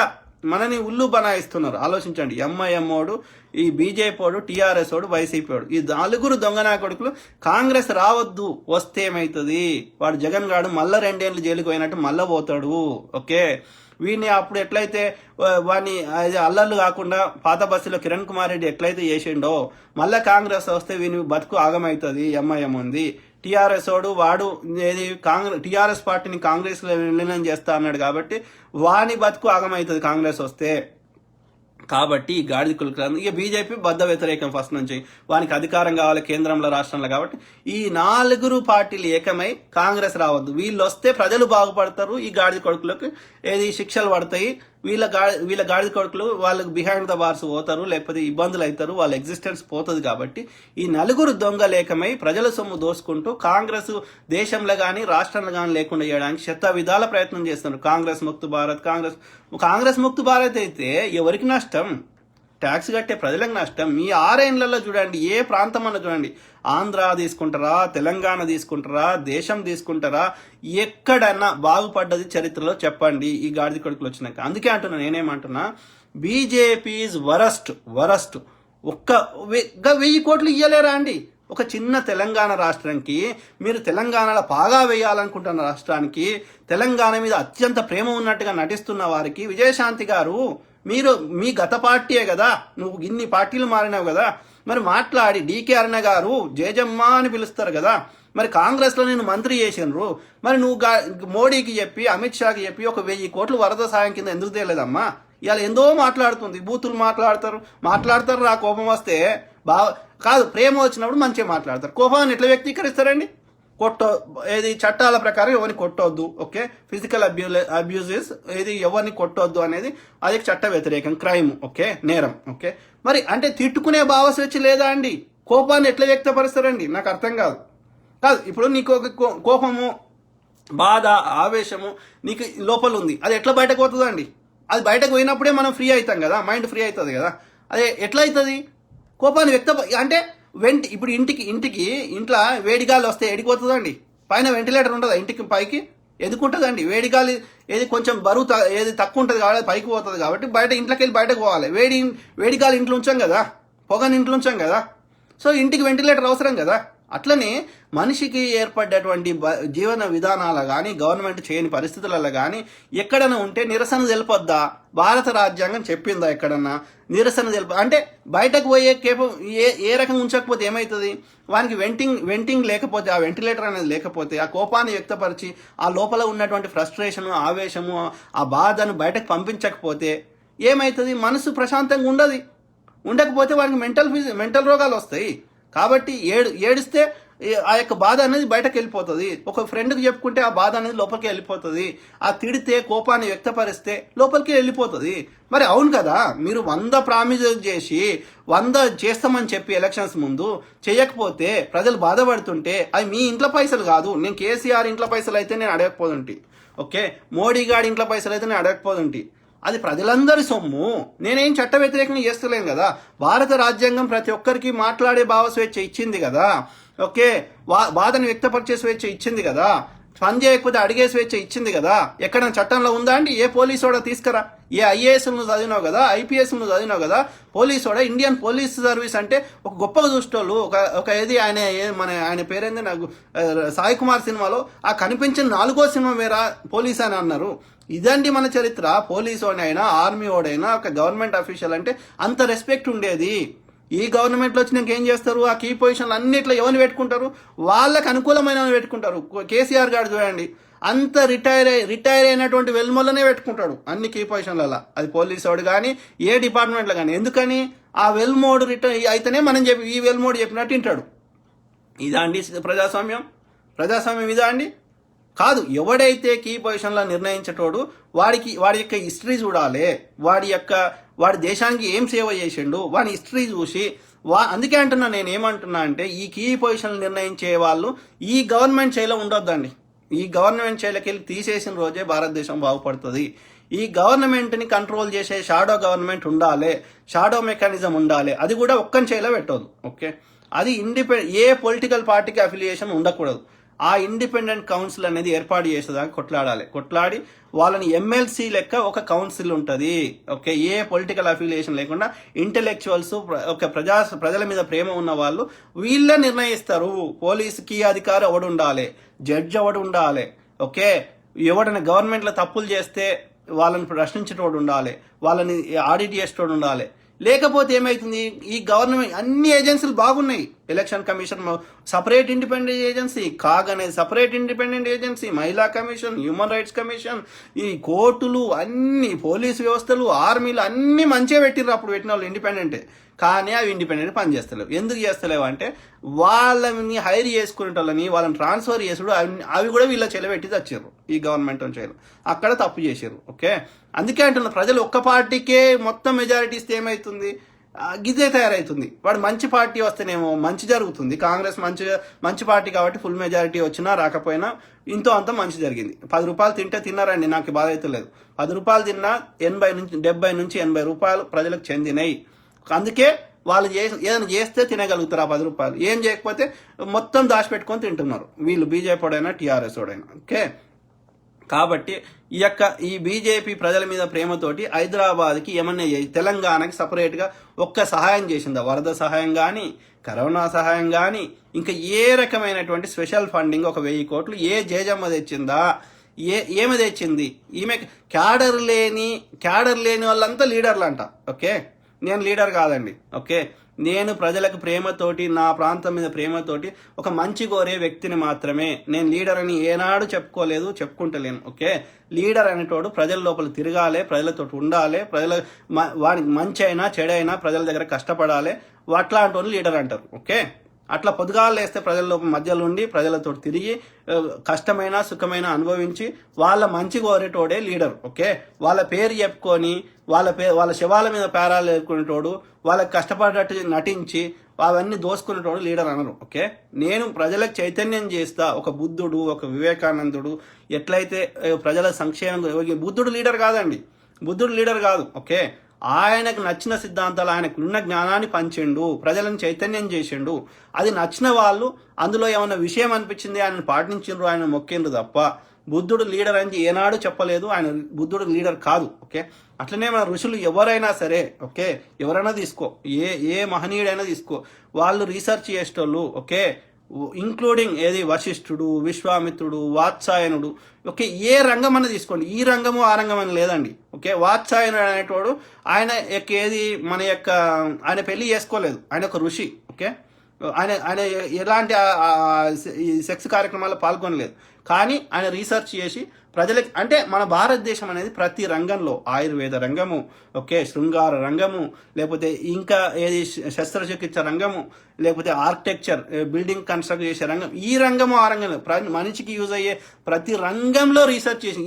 మనని ఉల్లు బనాయిస్తున్నారు ఆలోచించండి. ఎంఐఎంఓడు, ఈ బీజేపీడు, టీఆర్ఎస్ ఓడు, వైసీపీ ఓడు, ఈ 4 దొంగనా కొడుకులు కాంగ్రెస్ రావద్దు, వస్తే ఏమవుతుంది? వాడు జగన్ గాడు మళ్ళా 2 ఏళ్ళు జైలుకు పోయినట్టు మళ్ళా పోతాడు. ఓకే, వీడిని అప్పుడు ఎట్లయితే వాడిని అల్లర్లు కాకుండా పాత బస్సులో కిరణ్ కుమార్ రెడ్డి ఎట్లయితే చేసిండో మళ్ళా కాంగ్రెస్ వస్తే వీని బతుకు ఆగమవుతుంది. ఎంఐఎం ఉంది, టీఆర్ఎస్ వాడు ఏది టీఆర్ఎస్ పార్టీని కాంగ్రెస్ విలీనం చేస్తా అన్నాడు కాబట్టి వాని బతుకు ఆగమవుతుంది కాంగ్రెస్ వస్తే. కాబట్టి ఈ గాడిద కులకరాంది ఇక బీజేపీ బద్ద వ్యతిరేకం ఫస్ట్ నుంచి. వానికి అధికారం కావాలి కేంద్రంలో, రాష్ట్రంలో. కాబట్టి ఈ 4 పార్టీలు ఏకమై కాంగ్రెస్ రావద్దు, వీళ్ళు వస్తే ప్రజలు బాగుపడతారు, ఈ గాడిద కొడుకులకు ఏది శిక్షలు పడతాయి, వీళ్ళ గాడిద కొడుకులు వాళ్ళకి బిహైండ్ ద బార్స్ పోతారు, లేకపోతే ఇబ్బందులు అవుతారు, వాళ్ళ ఎగ్జిస్టెన్స్ పోతుంది. కాబట్టి ఈ 4 దొంగలు ఏకమై ప్రజల సొమ్ము దోసుకుంటూ కాంగ్రెస్ దేశంలో కానీ రాష్ట్రంలో కానీ లేకుండా చేయడానికి శత విధాల ప్రయత్నం చేస్తున్నారు. కాంగ్రెస్ ముక్త భారత్, కాంగ్రెస్ ముక్త భారత్ అయితే ఎవరికి నష్టం? ట్యాక్స్ కట్టే ప్రజలకు నష్టం. ఈ 6 ఏళ్లలో చూడండి, ఏ ప్రాంతం అన్న చూడండి, ఆంధ్ర తీసుకుంటారా, తెలంగాణ తీసుకుంటారా, దేశం తీసుకుంటారా, ఎక్కడన్నా బాగుపడ్డది చరిత్రలో చెప్పండి ఈ గాడిద కొడుకులు వచ్చినాక. అందుకే అంటున్నా, నేనేమంటున్నా, బీజేపీ ఈజ్ వరస్ట్. 1,000 కోట్లు ఇయ్యలేరా అండి? ఒక చిన్న తెలంగాణ రాష్ట్రానికి, మీరు తెలంగాణలో బాగా వేయాలనుకుంటున్న రాష్ట్రానికి, తెలంగాణ మీద అత్యంత ప్రేమ ఉన్నట్టుగా నటిస్తున్న వారికి, విజయశాంతి గారు మీరు మీ గత పార్టీయే కదా, నువ్వు ఇన్ని పార్టీలు మారినావు కదా, మరి మాట్లాడి డీకే అరుణ గారు జేజమ్మ అని పిలుస్తారు కదా, మరి కాంగ్రెస్లో నేను మంత్రి చేసినారు, మరి నువ్వు మోడీకి చెప్పి అమిత్ షాకి చెప్పి 1,000 కోట్లు వరద సాయం కింద ఎందుకు తేలేదమ్మా? ఇవాళ ఎందో మాట్లాడుతుంది, బూతులు మాట్లాడతారు రా కోపం వస్తే కాదు, ప్రేమ వచ్చినప్పుడు మంచిగా మాట్లాడతారు. కోపాన్ని ఎట్లా వ్యక్తీకరిస్తారండి? ఏది చట్టాల ప్రకారం ఎవరిని కొట్టొద్దు, ఓకే, ఫిజికల్ అబ్యూజెస్ ఏది ఎవరిని కొట్టొద్దు అనేది అది చట్ట వ్యతిరేకం, క్రైమ్, ఓకే, నేరం, ఓకే. మరి అంటే తిట్టుకునే భావస్వేచ్ఛ లేదా అండి? కోపాన్ని ఎట్లా వ్యక్తపరుస్తారండి? నాకు అర్థం కాదు. ఇప్పుడు నీకు ఒక కోపము, బాధ, ఆవేశము నీకు లోపల ఉంది, అది ఎట్లా బయటకు పోతుందా అండి? అది బయటకు పోయినప్పుడే మనం ఫ్రీ అవుతాం కదా, మైండ్ ఫ్రీ అవుతుంది కదా. అదే ఎట్లా అవుతుంది? కోపాన్ని అంటే ఇప్పుడు ఇంట్లో వేడిగాలి వస్తే ఎడిపోతుందండి? పైన వెంటిలేటర్ ఉంటుందా ఇంటికి పైకి? ఎందుకుంటుందండి? వేడిగాలి ఏది కొంచెం బరువు ఏది తక్కువ ఉంటుంది కాబట్టి పైకి పోతుంది కాబట్టి ఇంట్లోకి వెళ్ళి బయటకు పోవాలి. వేడిగాలి ఇంట్లో ఉంచాం కదా, పొగని ఇంట్లో ఉంచాం కదా, సో ఇంటికి వెంటిలేటర్ అవసరం కదా. అట్లనే మనిషికి ఏర్పడ్డటువంటి జీవన విధానాల కానీ గవర్నమెంట్ చేయని పరిస్థితులలో కానీ ఎక్కడైనా ఉంటే నిరసన తెలిపొద్దా? భారత రాజ్యాంగం చెప్పిందా ఎక్కడన్నా నిరసన అంటే బయటకు పోయే ఏ రకంగా ఉంచకపోతే ఏమవుతుంది? వానికి వెంటింగ్ లేకపోతే, ఆ వెంటిలేటర్ అనేది లేకపోతే, ఆ కోపాన్ని వ్యక్తపరిచి ఆ లోపల ఉన్నటువంటి ఫ్రస్ట్రేషను, ఆవేశము, ఆ బాధను బయటకు పంపించకపోతే ఏమవుతుంది? మనసు ప్రశాంతంగా ఉండకపోతే వానికి మెంటల్ రోగాలు వస్తాయి. కాబట్టి ఏడిస్తే ఆ యొక్క బాధ అనేది బయటకు వెళ్ళిపోతుంది. ఒక ఫ్రెండ్కి చెప్పుకుంటే ఆ బాధ అనేది లోపలికి వెళ్ళిపోతుంది. ఆ తిడితే, కోపాన్ని వ్యక్తపరిస్తే లోపలికి వెళ్ళిపోతుంది. మరి అవును కదా, మీరు 100 ప్రామిస్ చేసి 100 చేస్తామని చెప్పి ఎలక్షన్స్ ముందు చేయకపోతే ప్రజలు బాధపడుతుంటే అవి మీ ఇంట్లో పైసలు కాదు. నేను కేసీఆర్ ఇంట్లో పైసలు అయితే నేను అడగకపోతుంటి, ఓకే, మోడీ గారి ఇంట్లో పైసలు అయితే నేను అడగకపోతుంటి. అది ప్రజలందరి సొమ్ము. నేనేం చట్ట వ్యతిరేకంగా చేస్తలేను కదా. భారత రాజ్యాంగం ప్రతి ఒక్కరికి మాట్లాడే భావస్వేచ్ఛ ఇచ్చింది కదా, ఓకే, బాధను వ్యక్తపరిచే స్వేచ్ఛ ఇచ్చింది కదా, పని చేయకపోతే అడిగే స్వేచ్ఛ ఇచ్చింది కదా. ఎక్కడైనా చట్టంలో ఉందా అండి? ఏ పోలీసోడా తీసుకురా. ఏ ఐఏఎస్ను చదివినావు కదా, ఐపీఎస్ను చదివినావు కదా, పోలీసోడా ఇండియన్ పోలీస్ సర్వీస్ అంటే ఒక గొప్పగా చూసేటోళ్ళు. ఒక ఏది ఆయన పేరేంది నాకు, సాయి కుమార్ సినిమాలో ఆ కనిపించిన 4వ సినిమా వేరా పోలీస్ అని అన్నారు. ఇదండి మన చరిత్ర. పోలీసు వాడైనా, ఆర్మీ వాడైనా, ఒక గవర్నమెంట్ అఫీషియల్ అంటే అంత రెస్పెక్ట్ ఉండేది. ఈ గవర్నమెంట్లో వచ్చినాక ఏం చేస్తారు? ఆ కీ పొజిషన్లు అన్నిట్లో ఎవరిని పెట్టుకుంటారు? వాళ్ళకి అనుకూలమైన పెట్టుకుంటారు. కేసీఆర్ గారు చూడండి, అంత రిటైర్ అయినటువంటి వెల్మోళ్ళనే పెట్టుకుంటాడు అన్ని కీ పొజిషన్లలో. అది పోలీసు వాడు కానీ, ఏ డిపార్ట్మెంట్లో కానీ. ఎందుకని? ఆ వెల్మోడ్ రిటైర్ అయితేనే మనం ఈ వెల్మోడ్ చెప్పినట్టు వింటాడు. ఇదా అండి ప్రజాస్వామ్యం ఇదా అండి? కాదు. ఎవడైతే కీ పొజిషన్లో నిర్ణయించేటోడు వాడి యొక్క హిస్టరీ చూడాలి. వాడి దేశానికి ఏం సేవ చేసిండు వాడి హిస్టరీ చూసి అందుకే అంటున్నా, నేను ఏమంటున్నా అంటే ఈ కీ పొజిషన్లు నిర్ణయించే వాళ్ళు ఈ గవర్నమెంట్ చేలో ఉండొద్దండి. ఈ గవర్నమెంట్ చేలోకి వెళ్ళి తీసేసిన రోజే భారతదేశం బాగుపడుతుంది. ఈ గవర్నమెంట్ని కంట్రోల్ చేసే షాడో గవర్నమెంట్ ఉండాలి, షాడో మెకానిజం ఉండాలి. అది కూడా ఒక్కని చేలో పెట్టదు, ఓకే. అది ఏ పొలిటికల్ పార్టీకి అఫిలియేషన్ ఉండకూడదు. ఆ ఇండిపెండెంట్ కౌన్సిల్ అనేది ఏర్పాటు చేసేదాకా కొట్లాడి వాళ్ళని ఎమ్మెల్సీ లెక్క ఒక కౌన్సిల్ ఉంటుంది, ఓకే. ఏ పొలిటికల్ అఫిలియేషన్ లేకుండా ఇంటెలెక్చువల్స్, ఒక ప్రజల మీద ప్రేమ ఉన్న వాళ్ళు వీళ్ళే నిర్ణయిస్తారు. పోలీసుకి అధికారి ఎవడు ఉండాలి, జడ్జి ఎవడు ఉండాలి, ఓకే. ఎవడైనా గవర్నమెంట్లో తప్పులు చేస్తే వాళ్ళని ప్రశ్నించేటోడు ఉండాలి, వాళ్ళని ఆడిట్ చేసేటోడు ఉండాలి. లేకపోతే ఏమైతుంది? ఈ గవర్నమెంట్ అన్ని ఏజెన్సీలు బాగున్నాయి. Election commission separate independent agency, CAG అనేది సపరేట్ ఇండిపెండెంట్ ఏజెన్సీ, మహిళా కమిషన్, హ్యూమన్ రైట్స్ కమిషన్, ఈ కోర్టులు, అన్ని పోలీసు వ్యవస్థలు, ఆర్మీలు అన్ని మంచిగా పెట్టిర్రు అప్పుడు పెట్టిన వాళ్ళు ఇండిపెండెంటే. కానీ అవి ఇండిపెండెంట్ పని చేస్తలేవు. ఎందుకు చేస్తలేవు అంటే వాళ్ళని హైర్ చేసుకునే వాళ్ళని వాళ్ళని ట్రాన్స్ఫర్ చేసుడు అవి కూడా వీళ్ళ చెలబెట్టి తెచ్చారు. ఈ గవర్నమెంట్ చేయరు, అక్కడ తప్పు చేశారు, ఓకే. అందుకే అంటున్నా, ప్రజలు ఒక్క పార్టీకే మొత్తం మెజారిటీ ఇస్తే ఏమవుతుంది? గిదే తయారవుతుంది. వాడు మంచి పార్టీ వస్తేనేమో మంచి జరుగుతుంది. కాంగ్రెస్ మంచి పార్టీ కాబట్టి ఫుల్ మెజారిటీ వచ్చినా రాకపోయినా ఇంతో అంత మంచి జరిగింది. 10 రూపాయలు తింటే తిన్నారండి, నాకు బాధ అయితే లేదు. 10 రూపాయలు తిన్నా 70 నుంచి 80 రూపాయలు ప్రజలకు చెందినాయి. అందుకే వాళ్ళు ఏదైనా చేస్తే తినగలుగుతారు. ఆ 10 రూపాయలు ఏం చేయకపోతే మొత్తం దాచిపెట్టుకొని తింటున్నారు వీళ్ళు, బీజేపీ వాడైనా టీఆర్ఎస్ వాడైనా, ఓకే. కాబట్టి ఈ బీజేపీ ప్రజల మీద ప్రేమతోటి హైదరాబాద్కి ఏమన్నా తెలంగాణకి సపరేట్గా ఒక్క సహాయం చేసిందా? వరద సహాయం కానీ, కరోనా సహాయం కానీ, ఇంకా ఏ రకమైనటువంటి స్పెషల్ ఫండింగ్ ఒక 1000 కోట్లు ఏ జేజమ్మ తెచ్చిందా? ఏమి తెచ్చింది? ఈమె క్యాడర్ లేని వాళ్ళంతా లీడర్లు అంట, ఓకే. నేను లీడర్ కాదండి. ఓకే, నేను ప్రజలకు ప్రేమతోటి, నా ప్రాంతం మీద ప్రేమతోటి ఒక మంచి కోరే వ్యక్తిని మాత్రమే. నేను లీడర్ అని ఏనాడు చెప్పుకోలేదు, చెప్పుకుంటలేను. ఓకే, లీడర్ అనేటోడు ప్రజల లోపల తిరగాలి, ప్రజలతో ఉండాలి, వాడికి మంచి అయినా చెడైనా ప్రజల దగ్గర కష్టపడాలి, అట్లాంటి లీడర్ అంటారు. ఓకే, అట్లా పొద్దుగాలు లేస్తే ప్రజల మధ్యలో ఉండి ప్రజలతో తిరిగి కష్టమైన సుఖమైన అనుభవించి వాళ్ళ మంచి కోరేటోడే లీడర్. ఓకే, వాళ్ళ పేరు చెప్పుకొని వాళ్ళ శవాల మీద పేరాలు వేసుకునేటోడు, వాళ్ళకి కష్టపడేటట్టు నటించి అవన్నీ దోసుకునేటోడు లీడర్ అనరు. ఓకే, నేను ప్రజలకు చైతన్యం చేస్తా. ఒక బుద్ధుడు, ఒక వివేకానందుడు ఎట్లయితే ప్రజల సంక్షేమం, బుద్ధుడు లీడర్ కాదండి, బుద్ధుడు లీడర్ కాదు. ఓకే, ఆయనకు నచ్చిన సిద్ధాంతాలు, ఆయనకు ఉన్న జ్ఞానాన్ని పంచిండు, ప్రజలను చైతన్యం చేసిండు. అది నచ్చిన వాళ్ళు అందులో ఏమైనా విషయం అనిపించింది ఆయన పాటించిండ్రు, ఆయన మొక్కిండ్రు తప్ప బుద్ధుడు లీడర్ అని ఏనాడు చెప్పలేదు. ఆయన బుద్ధుడు లీడర్ కాదు. ఓకే, అట్లనే మన ఋషులు ఎవరైనా సరే, ఓకే, ఎవరైనా తీసుకో, ఏ మహనీయుడైనా తీసుకో, వాళ్ళు రీసెర్చ్ చేసేటోళ్ళు. ఓకే, ఇంక్లూడింగ్ ఏది వశిష్ఠుడు, విశ్వామిత్రుడు, వాత్సాయనుడు. ఓకే, ఏ రంగం అన్న తీసుకోండి, ఈ రంగము ఆ రంగం అని లేదండి. ఓకే, వాత్సాయనుడు అనేటోడు ఆయన ఏది ఆయన పెళ్లి చేసుకోలేదు, ఆయన ఒక ఋషి. ఓకే, ఆయన ఎలాంటి సెక్స్ కార్యక్రమాల్లో పాల్గొనలేదు, కానీ ఆయన రీసెర్చ్ చేసి ప్రజలకి, అంటే మన భారతదేశం అనేది ప్రతి రంగంలో, ఆయుర్వేద రంగము, ఓకే, శృంగార రంగము, లేకపోతే ఇంకా ఏది శస్త్రచికిత్స రంగము, లేకపోతే ఆర్కిటెక్చర్, బిల్డింగ్ కన్స్ట్రక్ట్ చేసే రంగం, ఈ రంగము ఆ రంగంలో మనిషికి యూజ్ అయ్యే ప్రతి రంగంలో రీసెర్చ్ చేసి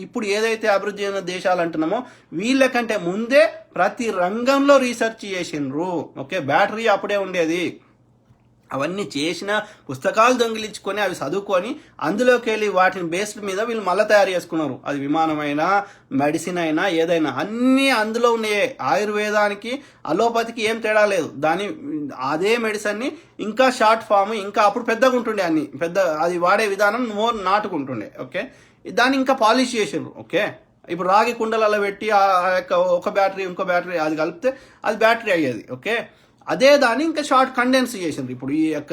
ఇప్పుడు ఏదైతే అభివృద్ధి అయిన దేశాలు అంటున్నామో వీళ్ళకంటే ముందే ప్రతి రంగంలో రీసెర్చ్ చేసిండ్రు. ఓకే, బ్యాటరీ అప్పుడే ఉండేది, అవన్నీ చేసిన పుస్తకాలు దొంగిలించుకొని అవి చదువుకొని అందులోకి వెళ్ళి వాటిని బేస్డ్ మీద వీళ్ళు మళ్ళీ తయారు చేసుకున్నారు. అది విమానమైనా, మెడిసిన్ అయినా, ఏదైనా అన్నీ అందులో ఉన్నాయి. ఆయుర్వేదానికి అలోపతికి ఏం తేడా లేదు. అదే మెడిసిన్ని ఇంకా షార్ట్ ఫామ్, ఇంకా అప్పుడు పెద్దగా ఉంటుండే, అది వాడే విధానం మోర్ నాటుకుంటుండే. ఓకే, దాన్ని ఇంకా పాలిష్ చేసారు. ఓకే, ఇప్పుడు రాగి కుండలలో పెట్టి ఆ యొక్క ఒక బ్యాటరీ ఇంకో బ్యాటరీ అది కలిపితే అది బ్యాటరీ అయ్యేది. ఓకే, అదే దాన్ని ఇంకా షార్ట్ కండెన్స్ చేసిండ్రు ఇప్పుడు ఈ యొక్క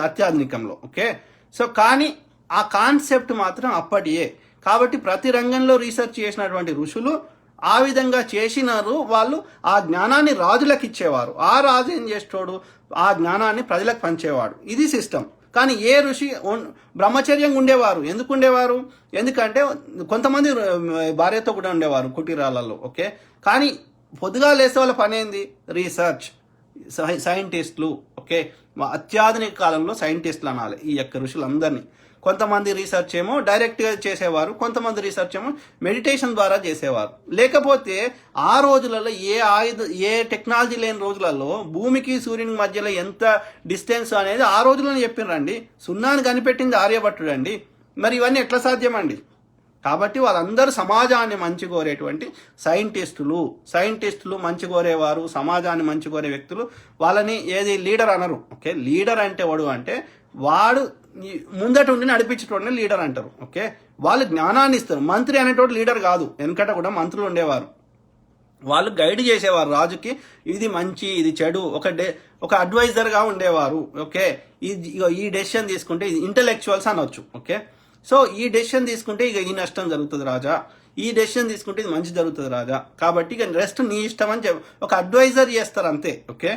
అత్యాధునికంలో. ఓకే, సో కానీ ఆ కాన్సెప్ట్ మాత్రం అప్పటియే. కాబట్టి ప్రతి రంగంలో రీసెర్చ్ చేసినటువంటి ఋషులు ఆ విధంగా చేసినారు. వాళ్ళు ఆ జ్ఞానాన్ని రాజులకు ఇచ్చేవారు, ఆ రాజు ఏం చేసేటోడు ఆ జ్ఞానాన్ని ప్రజలకు పంచేవాడు. ఇది సిస్టమ్. కానీ ఏ ఋషి బ్రహ్మచర్యంగా ఉండేవారు. ఎందుకు ఉండేవారు? ఎందుకంటే కొంతమంది భార్యతో కూడా ఉండేవారు కుటీరాలలో. ఓకే, కానీ పొద్దుగా లేసే వాళ్ళ పని ఏంది? రీసెర్చ్, సైంటిస్టులు. ఓకే, అత్యాధునిక కాలంలో సైంటిస్టులు అనాలి ఈ యొక్క ఋషులందరినీ. కొంతమంది రీసెర్చ్ ఏమో డైరెక్ట్గా చేసేవారు, కొంతమంది రీసెర్చ్ ఏమో మెడిటేషన్ ద్వారా చేసేవారు. లేకపోతే ఆ రోజులలో ఏ టెక్నాలజీ లేని రోజులలో భూమికి సూర్యుని మధ్యలో ఎంత డిస్టెన్స్ అనేది ఆ రోజుల్లో చెప్పినారండి. సున్నాని కనిపెట్టింది ఆర్యభట్టుడు అండి. మరి ఇవన్నీ ఎట్లా సాధ్యమండి? కాబట్టి వాళ్ళందరూ సమాజాన్ని మంచి కోరేటువంటి సైంటిస్టులు మంచి కోరేవారు, సమాజాన్ని మంచి కోరే వ్యక్తులు. వాళ్ళని ఏది లీడర్ అనరు. ఓకే, లీడర్ అంటే వాడు ముందట ఉండి నడిపించేటోడిని లీడర్ అంటారు. ఓకే, వాళ్ళు జ్ఞానాన్ని ఇస్తారు. మంత్రి అనేటోడు లీడర్ కాదు. వెనకట కూడా మంత్రులు ఉండేవారు, వాళ్ళు గైడ్ చేసేవారు రాజుకి, ఇది మంచి ఇది చెడు, ఒక అడ్వైజర్గా ఉండేవారు. ఓకే, ఈ డెసిషన్ తీసుకుంటే ఇది ఇంటలెక్చువల్స్ అనొచ్చు. ఓకే, సో ఈ డెసిషన్ తీసుకుంటే ఈ నష్టం జరుగుతుంది రాజా, ఈ డెసిషన్ తీసుకుంటే ఇది మంచి జరుగుతుంది రాజా, కాబట్టి ఇక రెస్ట్ నీ ఇష్టం అని ఒక అడ్వైజర్ చేస్తారు అంతే. ఓకే,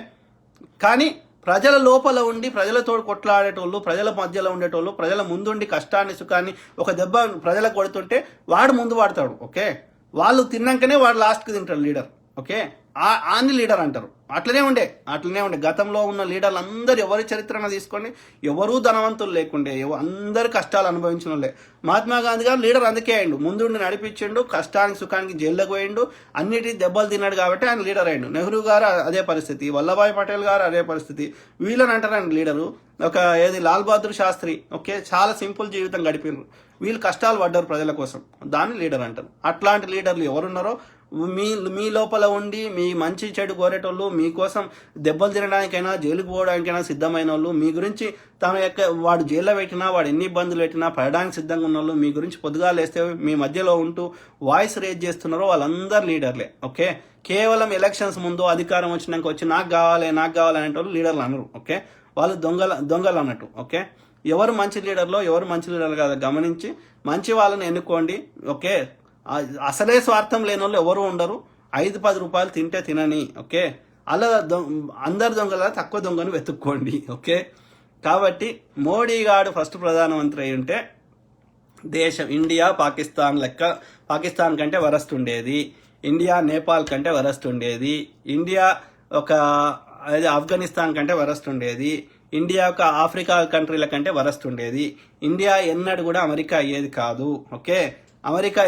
కానీ ప్రజల లోపల ఉండి ప్రజలతో కొట్లాడేటోళ్ళు, ప్రజల మధ్యలో ఉండేటోళ్ళు, ప్రజల ముందుండి కష్టాన్ని సుఖాన్ని ఒక దెబ్బ ప్రజలకు కొడుతుంటే వాడు ముందు వాడతాడు. ఓకే, వాళ్ళు తిన్నాకనే వాడు లాస్ట్కి తింటాడు లీడర్. ఓకే, ఆని లీడర్ అంటారు. అట్లనే ఉండే గతంలో ఉన్న లీడర్లు అందరూ ఎవరి చరిత్రను తీసుకోండి, ఎవరూ ధనవంతులు లేకుండే, అందరు కష్టాలు అనుభవించిన వాళ్ళే. మహాత్మా గాంధీ గారు లీడర్ అందుకే అయ్యిండు, ముందుండి నడిపించిండు, కష్టానికి సుఖానికి జైల్లోకి పోయిండు, అన్నిటి దెబ్బలు తిన్నాడు కాబట్టి ఆయన లీడర్ అయ్యిండు. నెహ్రూ గారు అదే పరిస్థితి, వల్లభాయ్ పటేల్ గారు అదే పరిస్థితి. వీళ్ళని అంటారండి లీడరు. లాల్ బహదూర్ శాస్త్రి. ఓకే, చాలా సింపుల్ జీవితం గడిపినారు, వీళ్ళు కష్టాలు పడ్డారు ప్రజల కోసం, దాన్ని లీడర్ అంటారు. అట్లాంటి లీడర్లు ఎవరున్నారో మీ లోపల ఉండి మీ మంచి చెడు కోరేటోళ్ళు, మీకోసం దెబ్బలు తినడానికైనా జైలుకు పోవడానికైనా సిద్ధమైన వాళ్ళు, మీ గురించి వాడు జైల్లో పెట్టినా, వాడు ఎన్ని ఇబ్బందులు పెట్టినా పడడానికి సిద్ధంగా ఉన్న వాళ్ళు, మీ గురించి పొద్దుగా లేస్తే మీ మధ్యలో ఉంటూ వాయిస్ రేజ్ చేస్తున్నారో వాళ్ళందరూ లీడర్లే. ఓకే, కేవలం ఎలక్షన్స్ ముందు అధికారం వచ్చినాక వచ్చి నాకు కావాలి అనేటోళ్ళు లీడర్లు అనరు. ఓకే, వాళ్ళు దొంగలు అన్నట్టు. ఓకే, ఎవరు మంచి లీడర్లో ఎవరు మంచి లీడర్లు కాదు గమనించి మంచి వాళ్ళని ఎన్నుకోండి. ఓకే, అసలే స్వార్థం లేని వాళ్ళు ఎవరు ఉండరు. 5-10 రూపాయలు తింటే తినని, ఓకే. అలా అందరు దొంగల తక్కువ దొంగను వెతుక్కోండి, ఓకే. కాబట్టి మోడీ గారు ఫస్ట్ ప్రధానమంత్రి అయి ఉంటే దేశం ఇండియా పాకిస్తాన్ లెక్క, పాకిస్తాన్ కంటే వరస్ట్ ఉండేది, ఇండియా నేపాల్ కంటే వరస్ట్ ఉండేది, ఇండియా ఒక ఆఫ్ఘనిస్తాన్ కంటే వరస్ట్ ఉండేది, ఇండియా ఒక ఆఫ్రికా కంట్రీల కంటే వరస్ట్ ఉండేది. ఇండియా ఎన్నడూ కూడా అమెరికా అయ్యేది కాదు, ఓకే. అమెరికా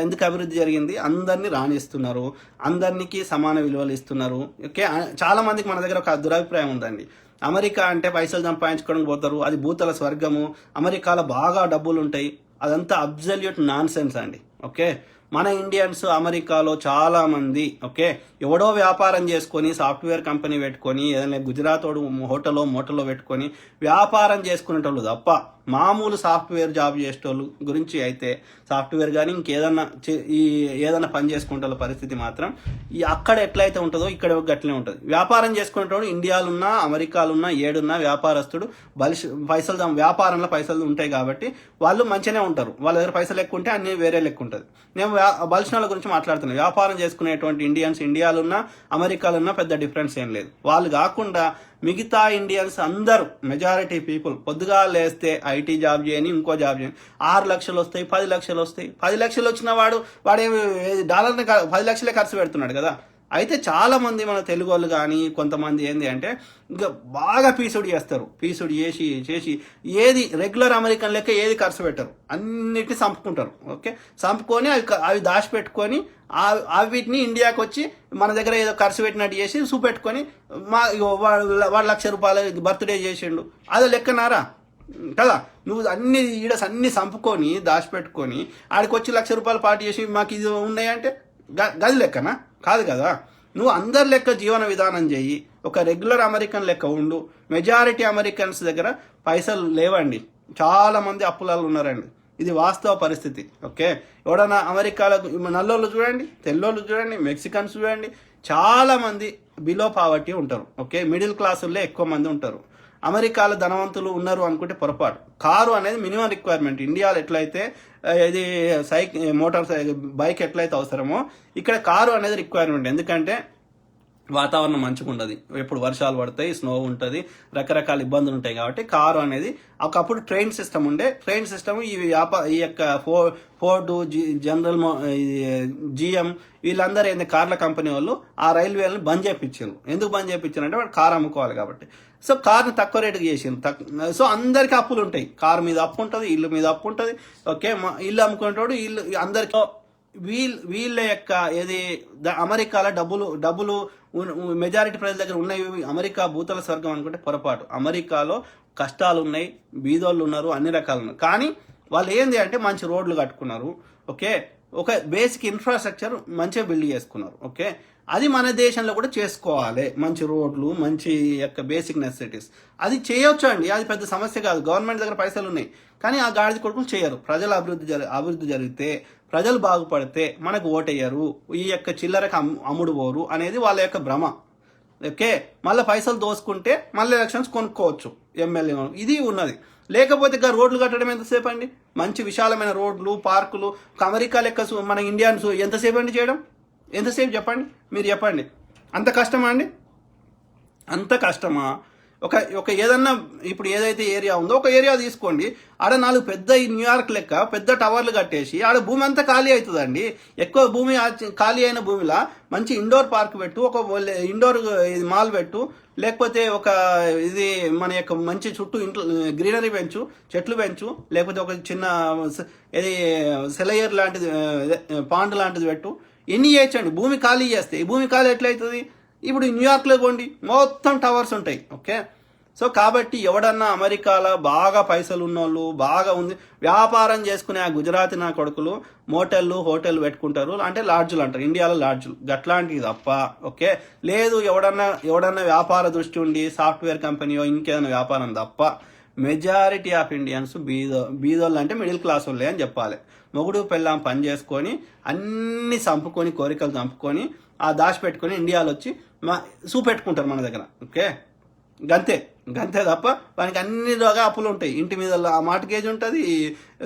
ఎందుకు అభివృద్ధి జరిగింది? అందరినీ రాణిస్తున్నారు, అందరికి సమాన విలువలు ఇస్తున్నారు, ఓకే. చాలా మందికి మన దగ్గర ఒక దురభిప్రాయం ఉందండి. అమెరికా అంటే పైసలు సంపాదించుకోవడానికి పోతారు, అది భూతల స్వర్గము, అమెరికాలో బాగా డబ్బులు ఉంటాయి. అదంతా అబ్జల్యూట్ నాన్ సెన్స్ అండి, ఓకే. మన ఇండియన్స్ అమెరికాలో చాలా మంది, ఓకే, ఎవడో వ్యాపారం చేసుకొని సాఫ్ట్వేర్ కంపెనీ పెట్టుకొని ఏదైనా గుజరాత్ మోటలో పెట్టుకొని వ్యాపారం చేసుకునేటోళ్ళు తప్ప మామూలు సాఫ్ట్వేర్ జాబ్ చేసేటోళ్ళు గురించి అయితే, సాఫ్ట్వేర్ కానీ ఏదైనా పని చేసుకునే పరిస్థితి మాత్రం అక్కడ ఎట్లయితే ఉంటుందో ఇక్కడ గట్లనే ఉంటుంది. వ్యాపారం చేసుకునేటోడు ఇండియాలో ఉన్నా అమెరికాలో ఉన్నా ఏడున్నా వ్యాపారస్తుడు వ్యాపారంలో పైసలు ఉంటాయి కాబట్టి వాళ్ళు మంచిగానే ఉంటారు. వాళ్ళ దగ్గర పైసలు ఎక్కువ ఉంటే అన్ని వేరే లెక్క ఉంటుంది. నేను బలిసిన గురించి మాట్లాడుతున్నాను. వ్యాపారం చేసుకునేటువంటి ఇండియన్స్ ఇండియాలో ఉన్నా అమెరికాలో ఉన్నా పెద్ద డిఫరెన్స్ ఏం లేదు. వాళ్ళు కాకుండా మిగతా ఇండియన్స్ అందరూ మెజారిటీ పీపుల్ పొద్దుగా లేస్తే ఐటీ జాబ్ చేయని, ఇంకో జాబ్ చేయని, 6 లక్షలు వస్తాయి, 10 లక్షలు వస్తాయి. 10 లక్షలు వచ్చిన వాడేమి డాలర్ని 10 లక్షలే ఖర్చు పెడుతున్నాడు కదా. అయితే చాలా మంది మన తెలుగు వాళ్ళు కానీ కొంతమంది ఏంది అంటే ఇంకా బాగా పీసుడు చేస్తారు. పీసుడు చేసి ఏది రెగ్యులర్ అమెరికన్ లెక్క ఏది ఖర్చు పెట్టరు, అన్నిటిని చంపుకుంటారు, ఓకే. చంపుకొని అవి దాచిపెట్టుకొని వీటిని ఇండియాకి వచ్చి మన దగ్గర ఏదో ఖర్చు పెట్టినట్టు చేసి చూపెట్టుకొని వాడు ₹1,00,000 బర్త్డే చేసిండు, అది లెక్కనారా కదా. నువ్వు అన్ని చంపుకొని దాచిపెట్టుకొని ఆడికి వచ్చి ₹1,00,000 పార్టీ చేసి మాకు ఇది ఉన్నాయంటే గది లెక్కనా? కాదు కదా. నువ్వు అందరి లెక్క జీవన విధానం చెయ్యి, ఒక రెగ్యులర్ అమెరికన్ లెక్క ఉండు. మెజారిటీ అమెరికన్స్ దగ్గర పైసలు లేవండి, చాలా మంది అప్పులలో ఉన్నారండి. ఇది వాస్తవ పరిస్థితి, ఓకే. ఎవడన్నా అమెరికాలో నల్లోళ్ళు చూడండి, తెల్లోళ్ళు చూడండి, మెక్సికన్స్ చూడండి, చాలా మంది బిలో పావర్టీ ఉంటారు, ఓకే. మిడిల్ క్లాసుల్లో ఎక్కువ మంది ఉంటారు. అమెరికాలో ధనవంతులు ఉన్నారు అనుకుంటే పొరపాటు. కారు అనేది మినిమం రిక్వైర్మెంట్. ఇండియాలో ఎట్లయితే ఇది మోటార్ బైక్ ఎట్లయితే అవసరమో ఇక్కడ కారు అనేది రిక్వైర్మెంట్. ఎందుకంటే వాతావరణం మంచిగా ఉండదు, ఎప్పుడు వర్షాలు పడతాయి, స్నో ఉంటుంది, రకరకాల ఇబ్బందులు ఉంటాయి. కాబట్టి కారు అనేది ఒకప్పుడు ట్రైన్ సిస్టమ్ ఉండే. ట్రైన్ సిస్టమ్ ఈ యొక్క ఫోర్డ్, జనరల్, జిఎం వీళ్ళందరూ ఏంది కార్ల కంపెనీ వాళ్ళు ఆ రైల్వేలను బంద్ చేయించారు. ఎందుకు బంద్ చేయించారు అంటే వాడు కారు అమ్ముకోవాలి కాబట్టి. సో కార్ని తక్కువ రేటుకి చేసింది. సో అందరికీ అప్పులు ఉంటాయి. కారు మీద అప్పు ఉంటుంది, ఇల్లు మీద అప్పు ఉంటుంది, ఓకే. ఇల్లు అమ్ముకునేటోడు ఇల్లు అందరికీ వీళ్ళ యొక్క ఏది అమెరికాలో డబ్బులు మెజారిటీ ప్రజల దగ్గర ఉన్నాయి. అమెరికా భూతల స్వర్గం అనుకుంటే పొరపాటు. అమెరికాలో కష్టాలు ఉన్నాయి, బీదోళ్ళు ఉన్నారు, అన్ని రకాలు ఉన్నారు. కానీ వాళ్ళు ఏంది అంటే మంచి రోడ్లు కట్టుకున్నారు, ఓకే. ఒక బేసిక్ ఇన్ఫ్రాస్ట్రక్చర్ మంచిగా బిల్డ్ చేసుకున్నారు, ఓకే. అది మన దేశంలో కూడా చేసుకోవాలి. మంచి రోడ్లు, మంచి యొక్క బేసిక్ నెసెసిటీస్ అది చేయొచ్చు అండి, అది పెద్ద సమస్య కాదు. గవర్నమెంట్ దగ్గర పైసలు ఉన్నాయి కానీ ఆ గాడిద కొడుకులు చేయరు. ప్రజల అభివృద్ధి జరిగితే, ప్రజలు బాగుపడితే మనకు ఓటయ్యారు, ఈ యొక్క చిల్లరకు అమ్ముడు పోరు అనేది వాళ్ళ యొక్క భ్రమ, ఓకే. మళ్ళీ పైసలు దోసుకుంటే మళ్ళీ ఎలక్షన్స్ కొనుక్కోవచ్చు ఎమ్మెల్యే, ఇది ఉన్నది. లేకపోతే ఇక రోడ్లు కట్టడం ఎంతసేపు అండి? మంచి విశాలమైన రోడ్లు, పార్కులు అమెరికా లెక్క మన ఇండియన్స్ ఎంతసేపు అండి చేయడం? ఎంతసేపు చెప్పండి, మీరు చెప్పండి. అంత కష్టమా అండి? అంత కష్టమా? ఒక ఏదన్నా ఇప్పుడు ఏదైతే ఏరియా ఉందో ఒక ఏరియా తీసుకోండి, ఆడ 4 పెద్ద న్యూయార్క్ లెక్క పెద్ద టవర్లు కట్టేసి ఆడ భూమి అంతా ఖాళీ అవుతుందండి. ఎక్కువ భూమి ఖాళీ అయిన భూమిలో మంచి ఇండోర్ పార్క్ పెట్టు, ఒక ఇండోర్ మాల్ పెట్టు, లేకపోతే ఒక ఇది మన యొక్క మంచి చుట్టూ ఇంట్లో గ్రీనరీ పెంచు, చెట్లు పెంచు, లేకపోతే ఒక చిన్న ఇది సెలయర్ లాంటిది, పాండ్ లాంటిది పెట్టు. ఎన్ని చేయొచ్చండి భూమి ఖాళీ చేస్తే. ఈ భూమి ఖాళీ ఎట్లయితుంది? ఇప్పుడు న్యూయార్క్లో పోండి, మొత్తం టవర్స్ ఉంటాయి, ఓకే. సో కాబట్టి ఎవడన్నా అమెరికాలో బాగా పైసలు ఉన్నోళ్ళు, బాగా ఉంది వ్యాపారం చేసుకునే ఆ గుజరాతీ నా కొడుకులు హోటల్ పెట్టుకుంటారు, అంటే లాడ్జులు అంటారు, ఇండియాలో లాడ్జులు గట్లాంటివి తప్ప, ఓకే. లేదు ఎవడన్నా వ్యాపార దృష్టి ఉండి సాఫ్ట్వేర్ కంపెనీయో ఇంకేదైనా వ్యాపారం తప్ప మెజారిటీ ఆఫ్ ఇండియన్స్ బీదోళ్ళు అంటే మిడిల్ క్లాస్ వాళ్ళే అని చెప్పాలి. మొగుడు పెళ్ళాం పని చేసుకొని అన్ని చంపుకొని, కోరికలు చంపుకొని ఆ దాచిపెట్టుకొని ఇండియాలో వచ్చి చూపెట్టుకుంటారు మన దగ్గర, ఓకే. గంతే. అంతే తప్ప వానికి అన్ని రకాల అప్పులు ఉంటాయి. ఇంటి మీద మార్టిగేజ్ ఉంటుంది,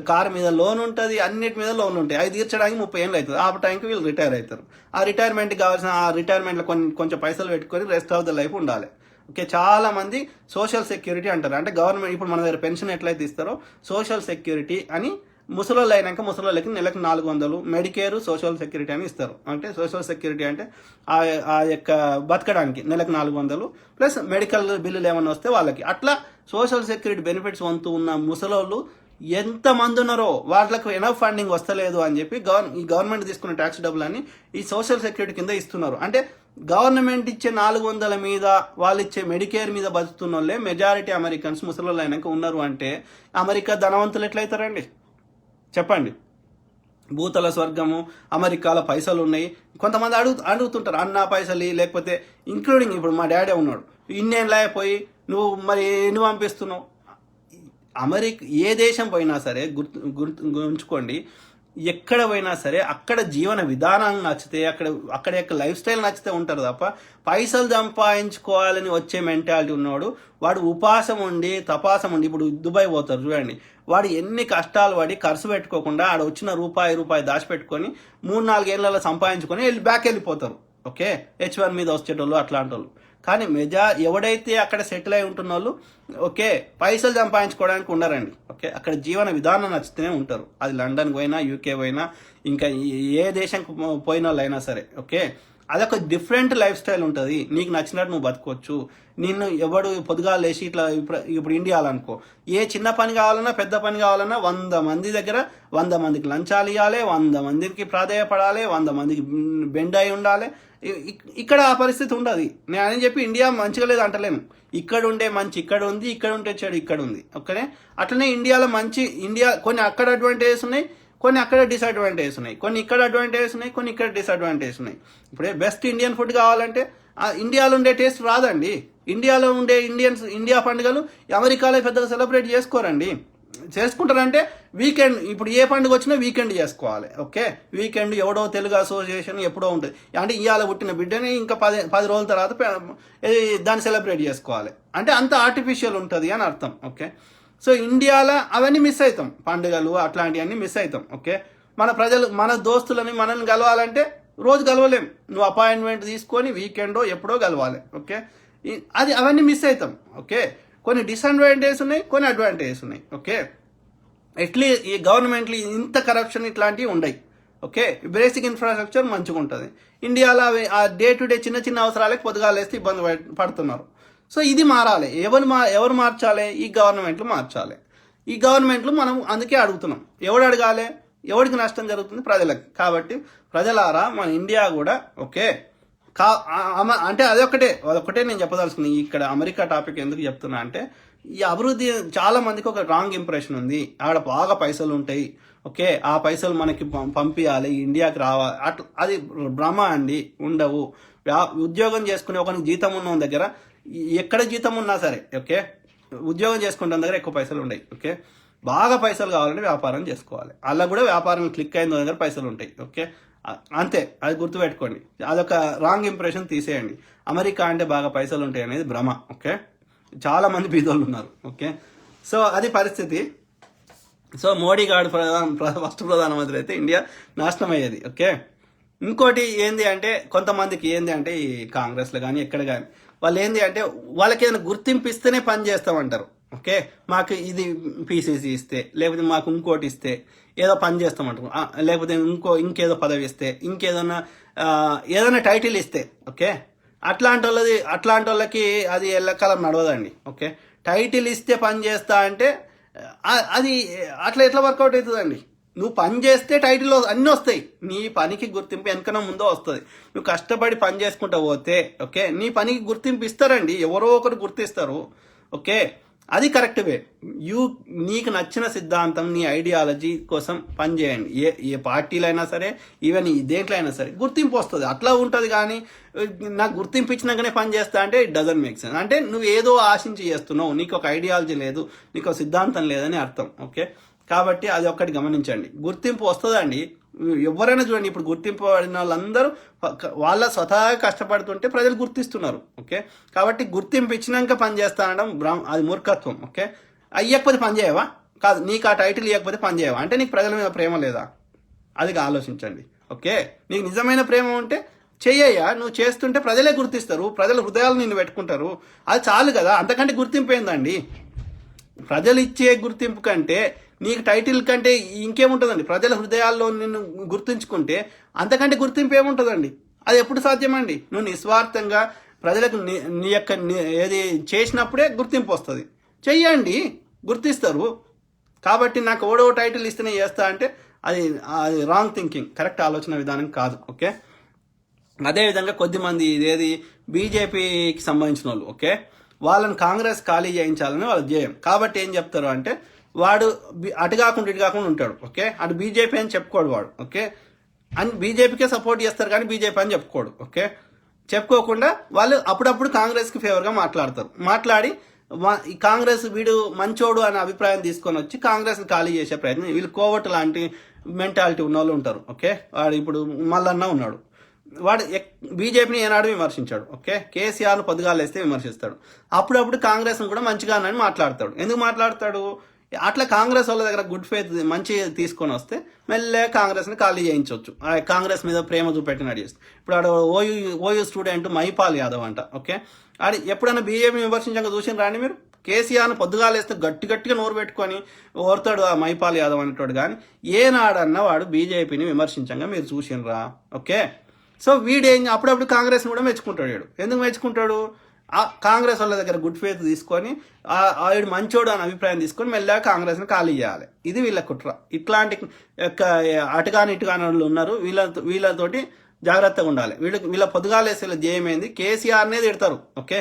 కారు మీద లోన్ ఉంటుంది, అన్నిటి మీద లోన్ ఉంటాయి. అవి తీర్చడానికి 30 ఏళ్ళు అవుతుంది. ఆ టైంకి వీళ్ళు రిటైర్ అవుతారు. ఆ రిటైర్మెంట్కి కావాల్సిన ఆ రిటైర్మెంట్లో కొంచెం పైసలు పెట్టుకొని రెస్ట్ ఆఫ్ ద లైఫ్ ఉండాలి. ఓకే, చాలా మంది సోషల్ సెక్యూరిటీ అంటారు. అంటే గవర్నమెంట్ ఇప్పుడు మన దగ్గర పెన్షన్ ఎట్లయితే ఇస్తారో సోషల్ సెక్యూరిటీ అని ముసలోళ్ళు అయినాక ముసలోళ్ళకి నెలకు 400 మెడికేర్ సోషల్ సెక్యూరిటీ అని ఇస్తారు. అంటే సోషల్ సెక్యూరిటీ అంటే ఆ యొక్క బతకడానికి నెలకు 400 ప్లస్ మెడికల్ బిల్లులు ఏమైనా వస్తే వాళ్ళకి. అట్లా సోషల్ సెక్యూరిటీ బెనిఫిట్స్ వంతు ఉన్న ముసలోళ్ళు ఎంతమంది ఉన్నారో వాళ్ళకు ఎనఫ్ ఫండింగ్ వస్తలేదు అని చెప్పి ఈ గవర్నమెంట్ తీసుకున్న ట్యాక్స్ డబ్బులని ఈ సోషల్ సెక్యూరిటీ కింద ఇస్తున్నారు. అంటే గవర్నమెంట్ ఇచ్చే 400 మీద వాళ్ళు ఇచ్చే మెడికేర్ మీద బతుకుతున్న వాళ్ళే మెజారిటీ అమెరికన్స్ ముసలోళ్ళు అయినాక ఉన్నారు. అంటే అమెరికా ధనవంతులు ఎట్లయితారండి చెప్పండి? భూతల స్వర్గము, అమెరికాలో పైసలు ఉన్నాయి. కొంతమంది అడుగుతుంటారు అన్న పైసలు, లేకపోతే ఇంక్లూడింగ్ ఇప్పుడు మా డాడీ ఉన్నాడు, ఇండియన్ పోయి నువ్వు మరి ఎన్ని పంపిస్తున్నావు? అమెరికా ఏ దేశం పోయినా సరే గుర్తుంచుకోండి, ఎక్కడ పోయినా సరే అక్కడ జీవన విధానం నచ్చితే, అక్కడ యొక్క లైఫ్ స్టైల్ నచ్చితే ఉంటారు తప్ప పైసలు సంపాదించుకోవాలని వచ్చే మెంటాలిటీ ఉన్నవాడు వాడు ఉపాసం ఉండి తపాసం ఉండి, ఇప్పుడు దుబాయ్ పోతారు చూడండి, వాడు ఎన్ని కష్టాలు పడి ఖర్చు పెట్టుకోకుండా ఆడ వచ్చిన రూపాయి దాచిపెట్టుకొని 3-4 ఏళ్ళలో సంపాదించుకొని వెళ్ళిపోతారు. ఓకే, H1 మీద వచ్చేటోళ్ళు అట్లాంటి వాళ్ళు. కానీ ఎవడైతే అక్కడ సెటిల్ అయి ఉంటున్న వాళ్ళు ఓకే పైసలు సంపాదించుకోవడానికి ఉండరండి. ఓకే, అక్కడ జీవన విధానం నచ్చితేనే ఉంటారు. అది లండన్ పోయినా, యూకే పోయినా, ఇంకా ఏ దేశంకి పోయిన వాళ్ళు అయినా సరే. ఓకే, అదొక డిఫరెంట్ లైఫ్ స్టైల్ ఉంటుంది. నీకు నచ్చినట్టు నువ్వు బతకొచ్చు. నిన్ను ఎవడు పొద్దుగాలు లేచి ఇట్లా ఇప్పుడు ఇండియాలో అనుకో, ఏ చిన్న పని కావాలన్నా పెద్ద పని కావాలన్నా 100 మంది దగ్గర 100 మందికి లంచాలు ఇవ్వాలి, 100 మందికి ప్రాధేయపడాలి, 100 మందికి బెండ్ అయి ఉండాలి. ఇక్కడ ఆ పరిస్థితి ఉండదు. నేను అని చెప్పి ఇండియా మంచిగా లేదు అంటలేను. ఇక్కడ ఉండే మంచి ఇక్కడ ఉంది, ఇక్కడ ఉంటే చెడు ఇక్కడ ఉంది. ఓకే, అట్లనే ఇండియాలో కొన్ని అక్కడ అడ్వాంటేజెస్ ఉన్నాయి, కొన్ని అక్కడ డిసడ్వాంటేజెస్ ఉన్నాయి, కొన్ని ఇక్కడ అడ్వాంటేజెస్ ఉన్నాయి, కొన్ని ఇక్కడ డిసడ్వాంటేజెస్ ఉన్నాయి. ఇప్పుడే బెస్ట్ ఇండియన్ ఫుడ్ కావాలంటే ఇండియాలో ఉండే టేస్ట్ రాదండి. ఇండియాలో ఉండే ఇండియా పండుగలు అమెరికాలో పెద్దగా సెలబ్రేట్ చేసుకోరండి. చేసుకుంటారంటే వీకెండ్, ఇప్పుడు ఏ పండుగ వచ్చినా వీకెండ్ చేసుకోవాలి. ఓకే, వీకెండ్ ఎవడో తెలుగు అసోసియేషన్ ఎప్పుడో ఉంటుంది. అంటే ఇవాళ పుట్టిన బిడ్డని ఇంకా 10 రోజుల తర్వాత దాన్ని సెలబ్రేట్ చేసుకోవాలి. అంటే అంత ఆర్టిఫిషియల్ ఉంటుంది అని అర్థం. ఓకే, సో ఇండియాలో అవన్నీ మిస్ అవుతాం, పండుగలు అట్లాంటివన్నీ మిస్ అవుతాం. ఓకే, మన దోస్తులని మనల్ని కలవాలంటే రోజు కలవలేం. నువ్వు అపాయింట్మెంట్ తీసుకొని వీకెండో ఎప్పుడో కలవాలి. ఓకే, అవన్నీ మిస్ అవుతాం. ఓకే, కొన్ని డిసడ్వాంటేజెస్ ఉన్నాయి, కొన్ని అడ్వాంటేజెస్ ఉన్నాయి. ఓకే, అట్లీస్ట్ ఈ గవర్నమెంట్లు ఇంత కరప్షన్ ఇట్లాంటివి ఉన్నాయి. ఓకే, బేసిక్ ఇన్ఫ్రాస్ట్రక్చర్ మంచిగా ఉంటుంది. ఇండియాలో ఆ డే టు డే చిన్న చిన్న అవసరాలకు పొద్దుగాలు వేస్తే ఇబ్బంది పడుతున్నారు. సో ఇది మారాలి. ఎవరు మార్చాలి? ఈ గవర్నమెంట్లు మార్చాలి. ఈ గవర్నమెంట్లు మనం అందుకే అడుగుతున్నాం. ఎవడు అడగాలి? ఎవరికి నష్టం జరుగుతుంది? ప్రజలకు. కాబట్టి ప్రజలారా మన ఇండియా కూడా ఓకే అంటే అదొకటే నేను చెప్పదలుచుకున్నాను. ఇక్కడ అమెరికా టాపిక్ ఎందుకు చెప్తున్నా అంటే, ఈ అభివృద్ధి చాలా మందికి ఒక రాంగ్ ఇంప్రెషన్ ఉంది. ఆడ బాగా పైసలు ఉంటాయి. ఓకే, ఆ పైసలు మనకి పంపించాలి, ఇండియాకి రావాలి, అట్లా అది భ్రమ అండి. ఉండవు. ఉద్యోగం చేసుకునే ఒకరికి జీతం ఉన్న దగ్గర ఎక్కడ జీతం ఉన్నా సరే ఓకే, ఉద్యోగం చేసుకుంటే దగ్గర ఎక్కువ పైసలు ఉన్నాయి. ఓకే, బాగా పైసలు కావాలంటే వ్యాపారం చేసుకోవాలి. అలా కూడా వ్యాపారం క్లిక్ అయిన దగ్గర పైసలు ఉంటాయి. ఓకే, అంతే, అది గుర్తుపెట్టుకోండి. అదొక రాంగ్ ఇంప్రెషన్ తీసేయండి. అమెరికా అంటే బాగా పైసలు ఉంటాయి అనేది భ్రమ. ఓకే, చాలా మంది బీదోళ్ళు ఉన్నారు. ఓకే, సో అది పరిస్థితి. సో మోడీ గారు ఫస్ట్ ప్రధానమంత్రి అయితే ఇండియా నాశనం అయ్యేది. ఓకే, ఇంకోటి ఏంది అంటే కొంతమందికి ఏంది అంటే ఈ కాంగ్రెస్లో కానీ ఎక్కడ కానీ వాళ్ళు ఏంది అంటే వాళ్ళకి ఏదైనా గుర్తింపు ఇస్తేనే పని చేస్తామంటారు. ఓకే, మాకు ఇది పీసీసీ ఇస్తే, లేకపోతే మాకు ఇంకోటి ఇస్తే ఏదో పని చేస్తామంటారు, లేకపోతే ఇంకేదో పదవి ఇస్తే, ఏదైనా టైటిల్ ఇస్తే. ఓకే, అట్లాంటి వాళ్ళకి అది ఎల్లకాలం నడవదండి. ఓకే, టైటిల్ ఇస్తే పని చేస్తా అంటే అది అట్లా ఎట్లా వర్కౌట్ అవుతుందండి? నువ్వు పని చేస్తే టైటిల్ అన్నీ వస్తాయి. నీ పనికి గుర్తింపు వెనకనో ముందో వస్తుంది. నువ్వు కష్టపడి పని చేసుకుంటా పోతే ఓకే నీ పనికి గుర్తింపు ఇస్తారండి, ఎవరో ఒకరు గుర్తిస్తారు. ఓకే, అది కరెక్ట్ వే. నీకు నచ్చిన సిద్ధాంతం, నీ ఐడియాలజీ కోసం పని చేయండి. ఏ పార్టీలో అయినా సరే, ఈవెన్ దేంట్లో అయినా సరే గుర్తింపు వస్తుంది. అట్లా ఉంటుంది. కానీ నాకు గుర్తింపు ఇచ్చినాకనే పని చేస్తా అంటే ఇట్ డజంట్ మేక్ సెన్స్. అంటే నువ్వు ఏదో ఆశించి చేస్తున్నావు, నీకు ఒక ఐడియాలజీ లేదు, నీకు ఒక సిద్ధాంతం లేదని అర్థం. ఓకే, కాబట్టి అది ఒక్కటి గమనించండి. గుర్తింపు వస్తుందండి. ఎవరైనా చూడండి, ఇప్పుడు గుర్తింపు పడిన వాళ్ళందరూ వాళ్ళ స్వతహాగా కష్టపడుతుంటే ప్రజలు గుర్తిస్తున్నారు. ఓకే, కాబట్టి గుర్తింపు ఇచ్చినాక పని చేస్తానడం అది మూర్ఖత్వం. ఓకే, అయ్యకపోతే పని చేయవా? కాదు, నీకు ఆ టైటిల్ ఇవ్వకపోతే పని చేయవా అంటే నీకు ప్రజల మీద ప్రేమ లేదా? అది ఆలోచించండి. ఓకే, నీకు నిజమైన ప్రేమ ఉంటే చెయ్యయ్యా, నువ్వు చేస్తుంటే ప్రజలే గుర్తిస్తారు, ప్రజల హృదయాలు నిన్ను పెట్టుకుంటారు. అది చాలు కదా, అంతకంటే గుర్తింపు ఏందండి? ప్రజలు ఇచ్చే గుర్తింపు కంటే నీకు టైటిల్ కంటే ఇంకేముంటుందండి? ప్రజల హృదయాల్లో నిన్ను గుర్తుంచుకుంటే అంతకంటే గుర్తింపు ఏముంటుందండి? అది ఎప్పుడు సాధ్యమండి? నువ్వు నిస్వార్థంగా ప్రజలకు నీ యొక్క ఏది చేసినప్పుడే గుర్తింపు వస్తుంది. చెయ్యండి, గుర్తిస్తారు. కాబట్టి నాకు ఓడో టైటిల్ ఇస్తేనే చేస్తా అంటే అది అది రాంగ్ థింకింగ్, కరెక్ట్ ఆలోచన విధానం కాదు. ఓకే, అదేవిధంగా కొద్దిమంది ఇదేది బీజేపీకి సంబంధించిన వాళ్ళు, ఓకే, వాళ్ళని కాంగ్రెస్ ఖాళీ చేయించాలని వాళ్ళు ధ్యేయం. కాబట్టి ఏం చెప్తారు అంటే వాడు అటు కాకుండా ఇటు కాకుండా ఉంటాడు. ఓకే, అటు బీజేపీ అని చెప్పుకోడు వాడు. ఓకే, అని బీజేపీకే సపోర్ట్ చేస్తారు కానీ బీజేపీ అని చెప్పుకోడు. ఓకే, చెప్పుకోకుండా వాళ్ళు అప్పుడప్పుడు కాంగ్రెస్కి ఫేవర్గా మాట్లాడతారు. మాట్లాడి ఈ కాంగ్రెస్ వీడు మంచోడు అనే అభిప్రాయం తీసుకొని వచ్చి కాంగ్రెస్ని ఖాళీ చేసే ప్రయత్నం, వీళ్ళు కోవట్ లాంటి మెంటాలిటీ ఉన్న వాళ్ళు ఉంటారు. ఓకే, వాడు ఇప్పుడు మల్లన్న ఉన్నాడు, వాడు బీజేపీని ఏనాడు విమర్శించాడు. ఓకే, కేసీఆర్ను పొద్దుగాలేస్తే విమర్శిస్తాడు. అప్పుడప్పుడు కాంగ్రెస్ను కూడా మంచిగానని మాట్లాడతాడు. ఎందుకు మాట్లాడతాడు? అట్లా కాంగ్రెస్ వాళ్ళ దగ్గర గుడ్ ఫెయిత్ మంచి తీసుకొని వస్తే మెల్లగా కాంగ్రెస్ని ఖాళీ చేయించవచ్చు. కాంగ్రెస్ మీద ప్రేమ చూపెట్టినట్టు చేస్తే ఇప్పుడు ఆడ ఓయూ స్టూడెంట్ మహిపాల్ యాదవ్ అంట. ఓకే, ఆడి ఎప్పుడైనా బీజేపీ విమర్శించాక చూసిన రాండి మీరు? కేసీఆర్ను పొద్దుగాలేస్తే గట్టిగా నోరు పెట్టుకొని ఓర్తాడు ఆ మహిపాల్ యాదవ్ అనేటోడు. కానీ ఏనాడన్నా వాడు బీజేపీని విమర్శించంగా మీరు చూసినరా? ఓకే, సో వీడేం అప్పుడప్పుడు కాంగ్రెస్ని కూడా మెచ్చుకుంటాడు. వీడు ఎందుకు మెచ్చుకుంటాడు? కాంగ్రెస్ వాళ్ళ దగ్గర గుడ్ ఫేత్ తీసుకొని ఆవిడ మంచోడు అని అభిప్రాయం తీసుకొని మెల్లగా కాంగ్రెస్ని ఖాళీ చేయాలి. ఇది వీళ్ళ కుట్ర. ఇట్లాంటి అటుగాని ఇటుగాని వాళ్ళు ఉన్నారు. వీళ్ళతోటి జాగ్రత్తగా ఉండాలి. వీళ్ళ పొద్దుగాలేసే ధ్యేయమైంది కేసీఆర్నే తిడతారు. ఓకే,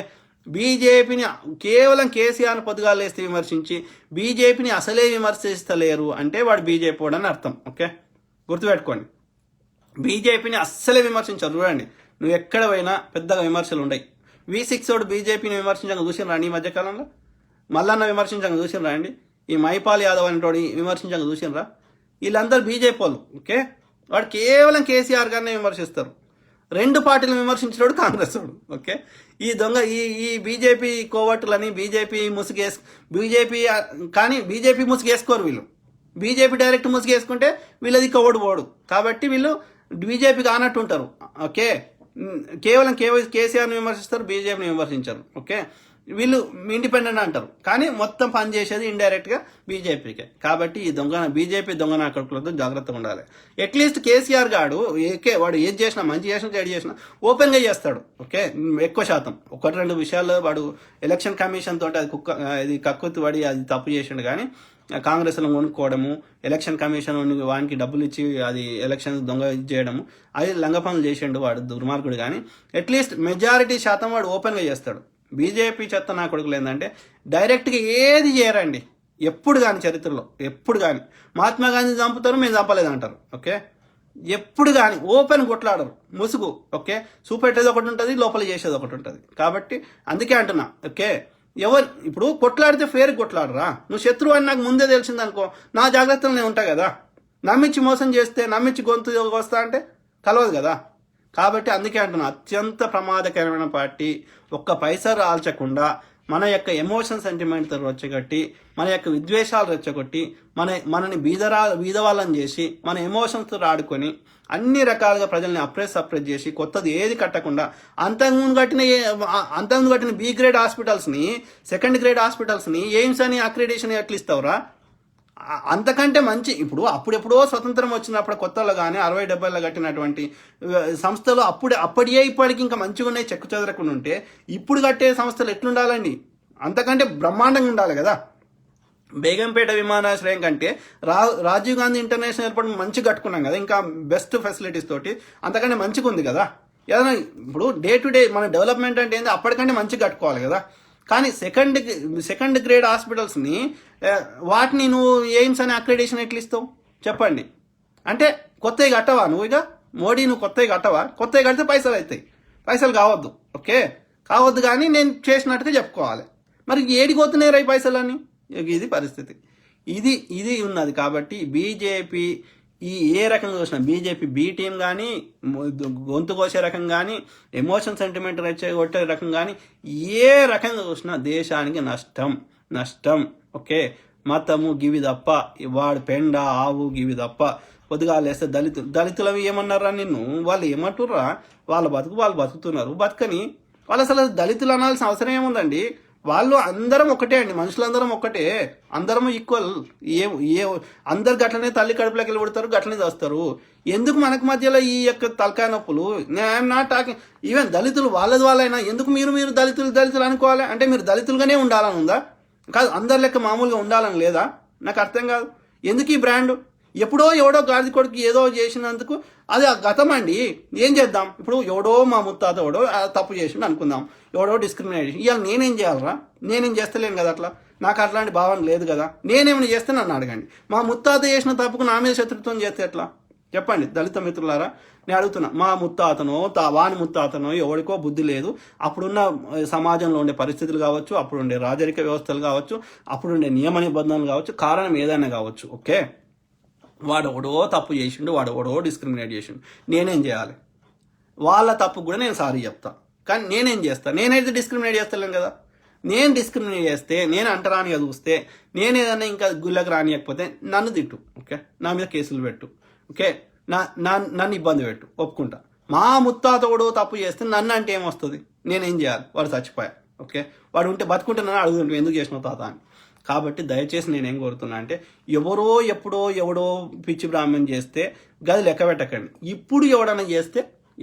బీజేపీని కేవలం కేసీఆర్ని పొద్దుగాలేస్తే విమర్శించి బీజేపీని అసలే విమర్శిస్తలేరు అంటే వాడు బీజేపీ వాడు అని అర్థం. ఓకే, గుర్తుపెట్టుకోండి, బీజేపీని అస్సలే విమర్శించారు. చూడండి, నువ్వు ఎక్కడ పోయినా పెద్దగా విమర్శలు ఉండయి. V6 వాడు బీజేపీని విమర్శించక చూసినరా? ఈ మధ్యకాలంలో మల్లన్న విమర్శించక చూసినరా అండి? ఈ మహిపాల్ యాదవ్ అనేటోడు విమర్శించక చూసినరా? వీళ్ళందరూ బీజేపీ వాళ్ళు. ఓకే, వాడు కేవలం కేసీఆర్ గారినే విమర్శిస్తారు. రెండు పార్టీలు విమర్శించినోడు కాంగ్రెస్ వాడు. ఓకే, ఈ దొంగ ఈ బీజేపీ కోవట్టులని బీజేపీ ముసుగేసుకోరు వీళ్ళు. బీజేపీ డైరెక్ట్ ముసుగేసుకుంటే వీళ్ళది కోవడు పోడు. కాబట్టి వీళ్ళు బీజేపీకి ఆనట్టు ఉంటారు. ఓకే, కేవలం కేసీఆర్ని విమర్శిస్తారు, బీజేపీని విమర్శించారు. ఓకే, వీళ్ళు ఇండిపెండెంట్ అంటారు కానీ మొత్తం పని చేసేది ఇండైరెక్ట్గా బీజేపీకే. కాబట్టి ఈ బీజేపీ దొంగ నాయకులతో జాగ్రత్తగా ఉండాలి. అట్లీస్ట్ కేసీఆర్ గాడు వాడు ఏది చేసినా, మంచి చేసినా చెడు చేసినా ఓపెన్గా చేస్తాడు. ఓకే, ఎక్కువ శాతం 1-2 విషయాల్లో వాడు ఎలక్షన్ కమిషన్ తోటి అది కక్కుర్తి పడి అది తప్పు చేసిండు. కానీ కాంగ్రెస్లో కొనుక్కోవడము, ఎలక్షన్ కమిషన్ వానికి డబ్బులు ఇచ్చి అది ఎలక్షన్ దొంగ చేయడము, అది లంగ పనులు చేసిండు వాడు దుర్మార్గుడు. కానీ అట్లీస్ట్ మెజారిటీ శాతం వాడు ఓపెన్గా చేస్తాడు. బీజేపీ చెత్త నా కొడుకులు ఏంటంటే డైరెక్ట్గా ఏది చేయరండి ఎప్పుడు కానీ, చరిత్రలో ఎప్పుడు కానీ. మహాత్మా గాంధీ చంపుతారు, మేము చంపలేదు అంటారు. ఓకే, ఎప్పుడు కానీ ఓపెన్ కొట్లాడరు, ముసుగు. ఓకే, చూపెట్టేది ఒకటి ఉంటుంది, లోపల చేసేది ఒకటి ఉంటుంది. కాబట్టి అందుకే అంటున్నా. ఓకే, ఇప్పుడు కొట్లాడితే ఫేర్ కొట్లాడరా? నువ్వు శత్రువు అని నాకు ముందే తెలిసిందనుకో, నా జాగ్రత్తలు నేను ఉంటా కదా. నమ్మించి మోసం చేస్తే, నమ్మించి గొంతు వస్తా అంటే కలవదు కదా. కాబట్టి అందుకే అంటున్నా, అత్యంత ప్రమాదకరమైన పార్టీ. ఒక్క పైసా రాల్చకుండా మన యొక్క ఎమోషన్ సెంటిమెంట్ రెచ్చగొట్టి, మన యొక్క విద్వేషాలు రెచ్చగొట్టి, మనని బీదవాళ్ళని చేసి, మన ఎమోషన్స్తో ఆడుకొని అన్ని రకాలుగా ప్రజల్ని అప్రెస్ చేసి కొత్తది ఏది కట్టకుండా అంతకుముందు కట్టిన బి గ్రేడ్ హాస్పిటల్స్ని, సెకండ్ గ్రేడ్ హాస్పిటల్స్ని ఎయిమ్స్ అని అక్రిడేషన్ ఎట్లా ఇస్తావురా? అంతకంటే మంచి ఇప్పుడు అప్పుడెప్పుడో స్వతంత్రం వచ్చినప్పుడు కొత్తలో కానీ 60-70లో కట్టినటువంటి సంస్థలు అప్పటికే ఇప్పటికి ఇంకా మంచిగా ఉన్నాయి, చెక్కు చెదరకుండా ఉంటే ఇప్పుడు కట్టే సంస్థలు ఎట్లుండాలండి? అంతకంటే బ్రహ్మాండంగా ఉండాలి కదా. బేగంపేట విమానాశ్రయం కంటే రాజీవ్ గాంధీ ఇంటర్నేషనల్ ఎయిర్పోర్ట్ మంచిగా కట్టుకున్నాం కదా, ఇంకా బెస్ట్ ఫెసిలిటీస్ తోటి, అంతకంటే మంచిగా ఉంది కదా. ఏదైనా ఇప్పుడు డే టు డే మన డెవలప్మెంట్ అంటే ఏంది, అప్పటికంటే మంచిగా కట్టుకోవాలి కదా. కానీ సెకండ్ గ్రేడ్ హాస్పిటల్స్ని వాటిని నువ్వు ఎయిమ్స్ అనే అక్రిడేషన్ ఎట్లా ఇస్తావు చెప్పండి? అంటే కొత్తవి కట్టవా నువ్వు? ఇక మోడీ నువ్వు కొత్తవి కట్టవా? కొత్తవి కడితే పైసలు అవుతాయి, పైసలు కావద్దు. ఓకే, కావద్దు కానీ నేను చేసినట్టుగా చెప్పుకోవాలి. మరి ఏడికి పోతున్నాయి పైసలు అని? ఇది పరిస్థితి. ఇది ఇది ఉన్నది. కాబట్టి బీజేపీ ఈ ఏ రకంగా చూసినా బీజేపీ బి టీం కానీ, గొంతు కోసే రకం కానీ, ఎమోషన్ సెంటిమెంట్ రెచ్చగొట్టే రకం కానీ, ఏ రకంగా చూసినా దేశానికి నష్టం నష్టం. ఓకే, మతము గివి తప్ప, వాడు పెండ ఆవు గివి తప్ప. పొద్దుగాలేస్తే దళితులవి ఏమన్నారా నిన్ను? వాళ్ళు ఏమంటుర్రా? వాళ్ళ బతుకు వాళ్ళు బతుకుతున్నారు, బతుకని. వాళ్ళు అసలు దళితులు అనాల్సిన అవసరం ఏముందండి? వాళ్ళు అందరం ఒకటే అండి, మనుషులందరం ఒకటే, అందరం ఈక్వల్. ఏ ఏ అందరు గట్లనే తల్లి కడుపులోకి వెళ్ళి పుడతారు, గట్లనే చేస్తారు. ఎందుకు మనకు మధ్యలో ఈ యొక్క తలకాయ నొప్పులు? ఐఎమ్ నాట్ టాకింగ్ ఈవెన్ దళితులు వాళ్ళది వాళ్ళైనా ఎందుకు మీరు దళితులు అనుకోవాలి? అంటే మీరు దళితులుగానే ఉండాలని ఉందా? కాదు, అందరి లెక్క మామూలుగా ఉండాలని లేదా? నాకు అర్థం కాదు. ఎందుకు ఈ బ్రాండ్? ఎప్పుడో ఎవడో గాడి కొడుకు ఏదో చేసినందుకు అది గతం అండి. ఏం చేద్దాం? ఇప్పుడు ఎవడో మా ముత్తాత ఎవడో తప్పు చేసిండు అనుకుందాం, ఎవడో డిస్క్రిమినేషన్. ఇవాళ నేనేం చేయాలరా? నేనేం చేస్తలేను కదా అట్లా. నాకు అట్లాంటి భావన లేదు కదా. నేనేమైనా చేస్తే నన్ను అడగండి. మా ముత్తాత చేసిన తప్పుకు నా మీద శత్రుత్వం చేస్తే ఎట్లా? చెప్పండి దళిత మిత్రులారా, నేను అడుగుతున్నా. మా ముత్తాతనో వాని ముత్తాతనో ఎవరికో బుద్ధి లేదు. అప్పుడున్న సమాజంలో ఉండే పరిస్థితులు కావచ్చు, అప్పుడుండే రాజరిక వ్యవస్థలు కావచ్చు, అప్పుడుండే నియమ నిబంధనలు కావచ్చు, కారణం ఏదైనా కావచ్చు. ఓకే, వాడెవడో తప్పు చేసిండు, వాడెవడో డిస్క్రిమినేట్ చేసిండు. నేనేం చేయాలి? వాళ్ళ తప్పు కూడా నేను సారీ చెప్తా. కానీ నేనేం చేస్తా? నేనైతే డిస్క్రిమినేట్ చేస్తలేను కదా. నేను డిస్క్రిమినేట్ చేస్తే, నేను అంటరానిగా చూస్తే, నేను ఏదైనా ఇంకా గుళ్ళకి రానియకపోతే నన్ను తిట్టు. ఓకే, నా మీద కేసులు పెట్టు. ఓకే, నన్ను ఇబ్బంది పెట్టు, ఒప్పుకుంటా. మా ముత్తాతోడు తప్పు చేస్తే నన్ను అంటే ఏమొస్తుంది? నేనేం చేయాలి? వాడు చచ్చిపోయా. ఓకే, వాడు ఉంటే బతుకుంటున్నాను అడుగుతుంటే ఎందుకు చేసినావు తాత అని. కాబట్టి దయచేసి నేనేం కోరుతున్నా అంటే, ఎవరో ఎప్పుడో ఎవడో పిచ్చి బ్రాహ్మణ్ చేస్తే గది లెక్క పెట్టకండి. ఇప్పుడు ఎవడన్నా చేస్తే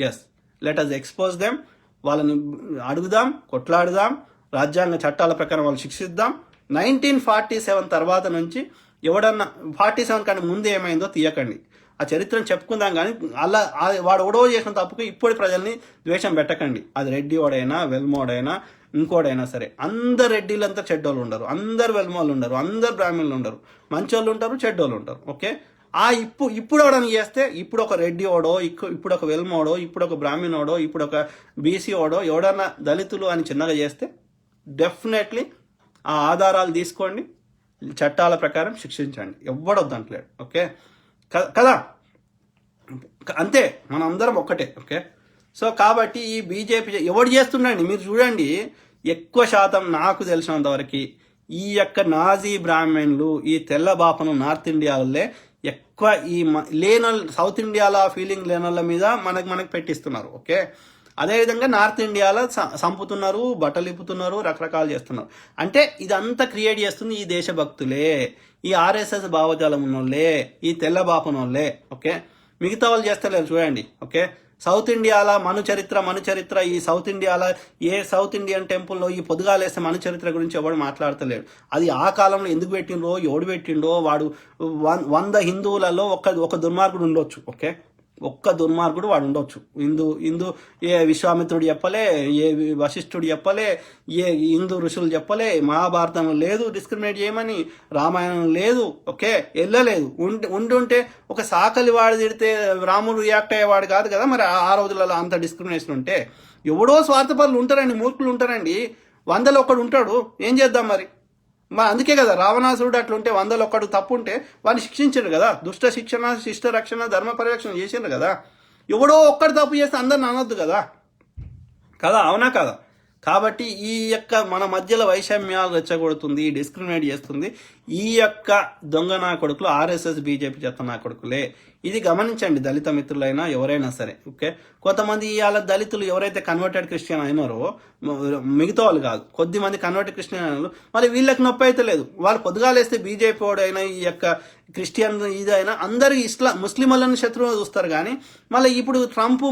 yes, let us expose them. వాళ్ళని అడుగుదాం, కొట్లాడుదాం, రాజ్యాంగ చట్టాల ప్రకారం వాళ్ళు శిక్షిద్దాం. 1947 తర్వాత నుంచి ఎవడన్నా 47 కంటే ముందు ఏమైందో తీయకండి. ఆ చరిత్రను చెప్పుకుందాం. కానీ అలా వాడు ఓడో చేసిన తప్పుకు ఇప్పుడు ప్రజల్ని ద్వేషం పెట్టకండి. అది రెడ్డి వాడైనా, వెల్మోడైనా, ఇంకోడైనా సరే. అందరు రెడ్డిలంతా చెడ్డోళ్ళు ఉండరు, అందరు వెల్మోళ్ళు ఉండరు, అందరు బ్రాహ్మణులు ఉండరు, మంచోళ్ళు ఉంటారు, చెడ్డోళ్ళు ఉంటారు. ఓకే, ఇప్పుడు ఎవడని చేస్తే, ఇప్పుడు ఒక రెడ్డి ఓడో, ఇప్పుడు ఒక వెల్మోడో, ఇప్పుడు ఒక బ్రాహ్మణోడో, ఇప్పుడు ఒక బీసీ ఓడో ఎవడన్నా దళితులు అని చిన్నగా చేస్తే డెఫినెట్లీ ఆ ఆధారాలు తీసుకోండి, చట్టాల ప్రకారం శిక్షించండి. ఎవ్వడొద్దంటలేడు. ఓకే కదా, అంతే, మనం అందరం ఒక్కటే. ఓకే, సో కాబట్టి ఈ బీజేపీ ఎవడు చేస్తుండండి మీరు చూడండి. ఎక్కువ శాతం నాకు తెలిసినంతవరకు ఈ యొక్క నాజీ బ్రాహ్మణులు, ఈ తెల్ల బాపను నార్త్ ఇండియాలో ఎక్కువ ఈ సౌత్ ఇండియాలో ఫీలింగ్ లేనోళ్ళ మీద మనకు పెట్టిస్తున్నారు. ఓకే, అదేవిధంగా నార్త్ ఇండియాలో సంపుతున్నారు, బట్టలు ఇప్పుతున్నారు, రకరకాలు చేస్తున్నారు. అంటే ఇదంతా క్రియేట్ చేస్తుంది ఈ దేశభక్తులే, ఈ ఆర్ఎస్ఎస్ భావజాలం ఉన్నోళ్ళే, ఈ తెల్ల బాపనోళ్ళే. ఓకే, మిగతా వాళ్ళు చేస్తలేరు చూడండి. ఓకే, సౌత్ ఇండియాలో మను చరిత్ర ఈ సౌత్ ఇండియాలో ఏ సౌత్ ఇండియన్ టెంపుల్లో ఈ పొద్దుగాలేస్తే మను చరిత్ర గురించి ఎవడు మాట్లాడతలేడు. అది ఆ కాలంలో ఎందుకు పెట్టిండో, ఎవడు పెట్టిండో, వాడు 100 హిందువులలో ఒక దుర్మార్గుడు ఉండొచ్చు. ఓకే, ఒక్క దుర్మార్గుడు వాడు ఉండొచ్చు. హిందూ ఏ విశ్వామిత్రుడు చెప్పలే, ఏ వశిష్ఠుడు చెప్పలే, ఏ హిందూ ఋషులు చెప్పలే. మహాభారతం లేదు డిస్క్రిమినేట్ చేయమని, రామాయణం లేదు. ఓకే, వెళ్ళలేదు. ఉండుంటే ఒక సాకలి వాడు తిడితే రాముడు రియాక్ట్ అయ్యేవాడు కాదు కదా. మరి ఆ రోజులలో అంత డిస్క్రిమినేషన్ ఉంటే ఎవడో స్వార్థపరులు ఉంటారండి, మూర్ఖులు ఉంటారండి. 100లో ఒకడు ఉంటాడు, ఏం చేద్దాం మరి? అందుకే కదా రావణాసురుడు అట్లుంటే 100లో ఒకడు తప్పు ఉంటే వాడిని శిక్షించారు కదా. దుష్ట శిక్షణ, శిష్ట రక్షణ, ధర్మ పరిరక్షణ చేసిండ్రు కదా. ఎవడో ఒక్కడు తప్పు చేస్తే అందరిని అనొద్దు కదా. అవునా కదా? కాబట్టి ఈ యొక్క మన మధ్యలో వైషమ్యాలు రెచ్చగొడుతుంది, డిస్క్రిమినేట్ చేస్తుంది ఈ యొక్క దొంగ నా కొడుకులు, ఆర్ఎస్ఎస్ బీజేపీ చెత్త నా కొడుకులే. ఇది గమనించండి దళిత మిత్రులైనా ఎవరైనా సరే. ఓకే, కొంతమంది ఇవాళ దళితులు ఎవరైతే కన్వర్టెడ్ క్రిస్టియన్ అయినారో, మిగతా వాళ్ళు కాదు, కొద్దిమంది కన్వర్టెడ్ క్రిస్టియన్ అయినారు, మరి వీళ్ళకి నొప్పి అయితే లేదు. వాళ్ళు పొద్దుగాలేస్తే బీజేపీ వాడైనా, ఈ యొక్క క్రిస్టియన్ ఇదైనా అందరూ ముస్లిం వాళ్ళని శత్రువుగా చూస్తారు. కానీ మళ్ళీ ఇప్పుడు ట్రంప్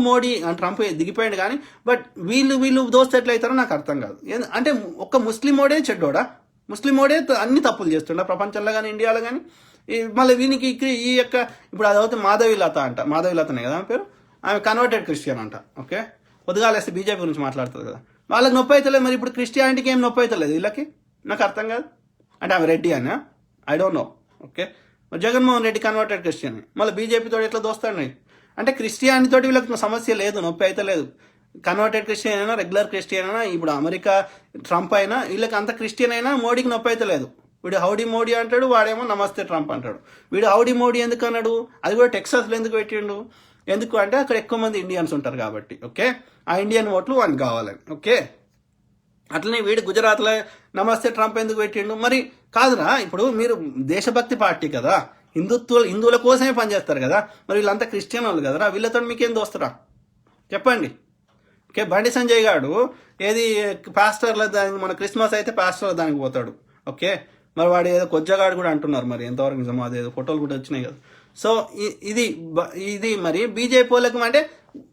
దిగిపోయాడు. కానీ బట్ వీళ్ళు దోస్తు ఎట్లయితారో నాకు అర్థం కాదు. అంటే ఒక్క ముస్లిం వాడే చెడ్డోడా? ముస్లిం వాడే అన్ని తప్పులు చేస్తుండ ప్రపంచంలో కానీ, ఇండియాలో కానీ. మళ్ళీ వీనికి ఈ యొక్క ఇప్పుడు అదవుతే మాధవీలతనే కదా ఆమె పేరు. ఆమె కన్వర్టెడ్ క్రిస్టియన్ అంట. ఓకే, పొద్దుగాలేస్తే బీజేపీ గురించి మాట్లాడుతుంది కదా. వాళ్ళకి నొప్పి అవుతలేదు, మరి ఇప్పుడు క్రిస్టియానిటీకి ఏం నొప్పి అవుతలేదు వీళ్ళకి? నాకు అర్థం కాదు. అంటే ఆమె రెడ్డి అనా? I don't know. Okay, Jaganmohan Reddy converted Christian, మళ్ళీ బీజేపీతో ఎట్లా దోస్తాడు? అంటే క్రిస్టియానిటీ వీళ్ళకి సమస్య లేదు, నొప్పి అయితే లేదు. కన్వర్టెడ్ క్రిస్టియన్ అయినా, రెగ్యులర్ క్రిస్టియన్ అయినా, ఇప్పుడు అమెరికా ట్రంప్ అయినా, వీళ్ళకి అంత క్రిస్టియన్ అయినా మోడీకి నొప్పి అయితే లేదు. వీడు హౌడీ మోడీ అంటాడు, వాడేమో నమస్తే ట్రంప్ అంటాడు. వీడు హౌడీ మోడీ ఎందుకు అన్నాడు? అది కూడా టెక్సాస్లో ఎందుకు పెట్టిండు? ఎందుకు అంటే అక్కడ ఎక్కువ మంది ఇండియన్స్ ఉంటారు కాబట్టి. ఓకే, ఆ ఇండియన్ ఓట్లు వానికి కావాలని. ఓకే, అట్లనే వీడు గుజరాత్లో నమస్తే ట్రంప్ ఎందుకు పెట్టిండు? మరి కాదురా, ఇప్పుడు మీరు దేశభక్తి పార్టీ కదా, హిందువుల కోసమే పనిచేస్తారు కదా, మరి వీళ్ళంతా క్రిస్టియన్ వాళ్ళు కదరా, వీళ్ళతో మీకేం దోస్తురా చెప్పండి. ఓకే, బండి సంజయ్ గారు ఏది పాస్టర్ల దానికి, మన క్రిస్మస్ అయితే పాస్టర్ల దానికి పోతాడు. ఓకే, మరి వాడు ఏదో కొజ్జగాడు కూడా అంటున్నారు, మరి ఎంతవరకు నిజమో అదేదో ఫోటోలు కూడా వచ్చినాయి కదా. సో ఇది మరి బీజేపీ వాళ్ళకి అంటే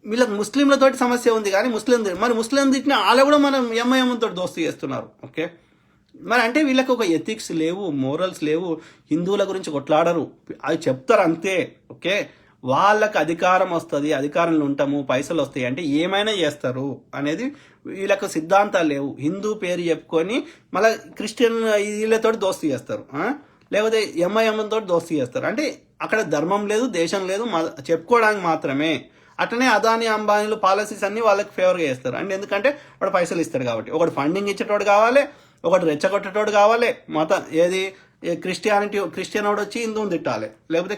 వీళ్ళకి ముస్లింలతోటి సమస్య ఉంది, కానీ ముస్లిం తిట్టిన వాళ్ళు కూడా మనం ఎంఐఎంతో దోస్తు చేస్తున్నారు. ఓకే, మరి అంటే వీళ్ళకి ఒక ఎథిక్స్ లేవు, మోరల్స్ లేవు, హిందువుల గురించి కొట్లాడరు, అవి చెప్తారు అంతే. ఓకే, వాళ్ళకి అధికారం వస్తుంది, అధికారంలో ఉంటాము, పైసలు వస్తాయి అంటే ఏమైనా చేస్తారు అనేది వీళ్ళకు సిద్ధాంతాలు లేవు. హిందూ పేరు చెప్పుకొని మళ్ళీ క్రిస్టియన్ వీళ్ళతోటి దోస్తీ చేస్తారు, లేకపోతే ఎంఐఎంతో దోస్తీ చేస్తారు. అంటే అక్కడ ధర్మం లేదు, దేశం లేదు, చెప్పుకోవడానికి మాత్రమే. అట్లనే అదాని అంబానీలు పాలసీస్ అన్ని వాళ్ళకి ఫేవర్గా చేస్తారు. అంటే ఎందుకంటే వాడు పైసలు ఇస్తాడు కాబట్టి. ఒకటి ఫండింగ్ ఇచ్చేటోడు కావాలి, ఒకటి రెచ్చగొట్టేటోడు కావాలి, మతం ఏది క్రిస్టియన్ వాడు వచ్చి హిందువుని తిట్టాలి, లేకపోతే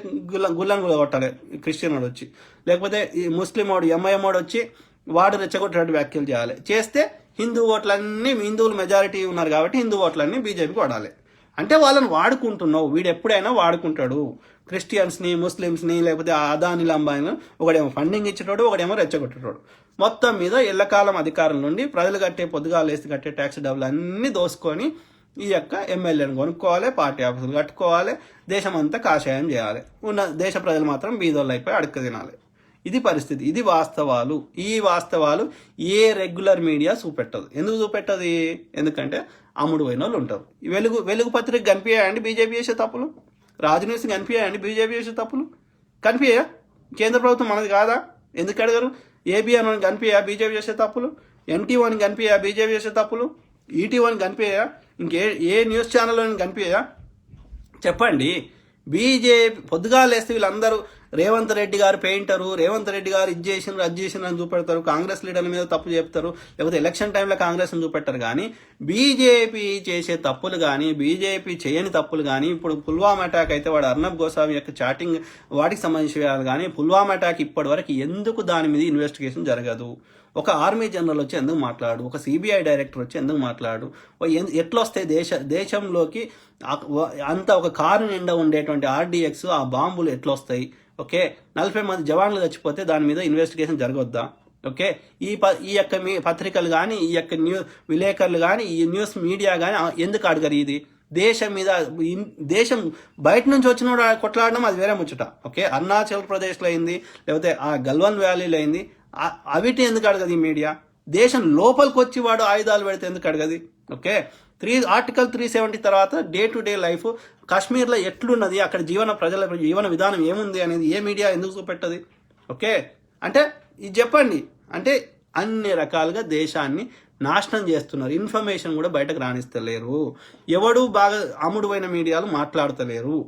గుళ్ళను కొట్టాలి క్రిస్టియన్ వాడు వచ్చి, లేకపోతే ఈ ముస్లిం వాడు ఎంఐఎం వాడు వచ్చి వాడు రెచ్చగొట్టేటట్టు వ్యాఖ్యలు చేయాలి. చేస్తే హిందూ ఓట్లన్నీ, హిందువులు మెజారిటీ ఉన్నారు కాబట్టి హిందూ ఓట్లన్నీ బీజేపీకి వాడాలి. అంటే వాళ్ళని వాడుకుంటున్నావు, వీడు ఎప్పుడైనా వాడుకుంటాడు క్రిస్టియన్స్ని, ముస్లిమ్స్ని, లేకపోతే అదానిల అంబానీలు. ఒకడేమో ఫండింగ్ ఇచ్చేటోడు, ఒకడేమో రెచ్చగొట్టేటోడు. మొత్తం మీద ఎల్లకాలం అధికారం నుండి ప్రజలు కట్టే, పొద్దుగాలు వేసి కట్టే ట్యాక్స్ డబ్బులు అన్నీ దోసుకొని ఈ యొక్క ఎమ్మెల్యేని కొనుక్కోవాలి, పార్టీ ఆఫీసులు కట్టుకోవాలి, దేశం అంతా కాషాయం చేయాలి, ఉన్న దేశ ప్రజలు మాత్రం బీదోళ్ళు అయిపోయి అడుక్క తినాలి. ఇది పరిస్థితి, ఇది వాస్తవాలు. ఈ వాస్తవాలు ఏ రెగ్యులర్ మీడియా చూపెట్టదు. ఎందుకు చూపెట్టదు? ఎందుకంటే అమ్ముడు పోయిన వాళ్ళు ఉంటారు. వెలుగు పత్రిక కనిపించాయండి బీజేపీ చేసే తప్పులు? రాజు న్యూస్ కనిపించాయండి బీజేపీ చేసే తప్పులు? కనిపించా? కేంద్ర ప్రభుత్వం మనది కాదా? ఎందుకు అడగరు? ఏబిఎన్ అని కనిపించా బీజేపీ చేసే తప్పులు? NT1 కనిపించా బీజేపీ చేసే తప్పులు? ET1 కనిపించా? ఏ న్యూస్ ఛానల్లో కనిపించా? చెప్పండి. బీజేపీ పొద్దుగా లేస్తే వీళ్ళందరూ రేవంత్ రెడ్డి గారు పెయింటరు, రేవంత్ రెడ్డి గారు ఇది చేసినారు అది చేసినారు అని చూపెడతారు, కాంగ్రెస్ లీడర్ల మీద తప్పు చెప్తారు, లేకపోతే ఎలక్షన్ టైంలో కాంగ్రెస్ని చూపెట్టారు. కానీ బీజేపీ చేసే తప్పులు కానీ, బీజేపీ చేయని తప్పులు కానీ, ఇప్పుడు పుల్వామా అటాక్ అయితే వాడు అర్నబ్ గోస్వామి యొక్క చాటింగ్ వాటికి సంబంధించిన విషయాలు కానీ, పుల్వామా అటాక్ ఇప్పటి వరకు ఎందుకు దాని మీద ఇన్వెస్టిగేషన్ జరగదు? ఒక ఆర్మీ జనరల్ వచ్చి ఎందుకు మాట్లాడు, ఒక సిబిఐ డైరెక్టర్ వచ్చి ఎందుకు మాట్లాడు, ఎట్లా వస్తాయి దేశంలోకి అంత ఒక కారు నిండా ఉండేటువంటి RDX ఆ బాంబులు ఎట్లా వస్తాయి? ఓకే, 40 మంది జవాన్లు చచ్చిపోతే దాని మీద ఇన్వెస్టిగేషన్ జరగొద్దా? ఓకే, ఈ యొక్క పత్రికలు కానీ, ఈ యొక్క విలేకరులు కానీ, ఈ న్యూస్ మీడియా కానీ ఎందుకు అడగరు? ఇది దేశం బయట నుంచి వచ్చిన కొట్లాడడం అది వేరే ముచ్చట. ఓకే, అరుణాచల్ ప్రదేశ్లో అయింది, లేకపోతే ఆ గల్వాన్ వ్యాలీలో అయింది, అవిటి ఎందుకు అడగదు ఈ మీడియా? దేశం లోపలికి వచ్చి వాడు ఆయుధాలు పెడితే ఎందుకు అడగది? ఓకే, ఆర్టికల్ 370 తర్వాత డే టు డే లైఫ్ కాశ్మీర్లో ఎట్లున్నది, అక్కడ ప్రజల జీవన విధానం ఏముంది అనేది ఏ మీడియా ఎందుకు చూపెట్టది? ఓకే, అంటే ఇది చెప్పండి. అంటే అన్ని రకాలుగా దేశాన్ని నాశనం చేస్తున్నారు. ఇన్ఫర్మేషన్ కూడా బయటకు రాణిస్తలేరు. ఎవడు బాగా అమ్ముడుపోయిన మీడియాలు మాట్లాడతలేరు.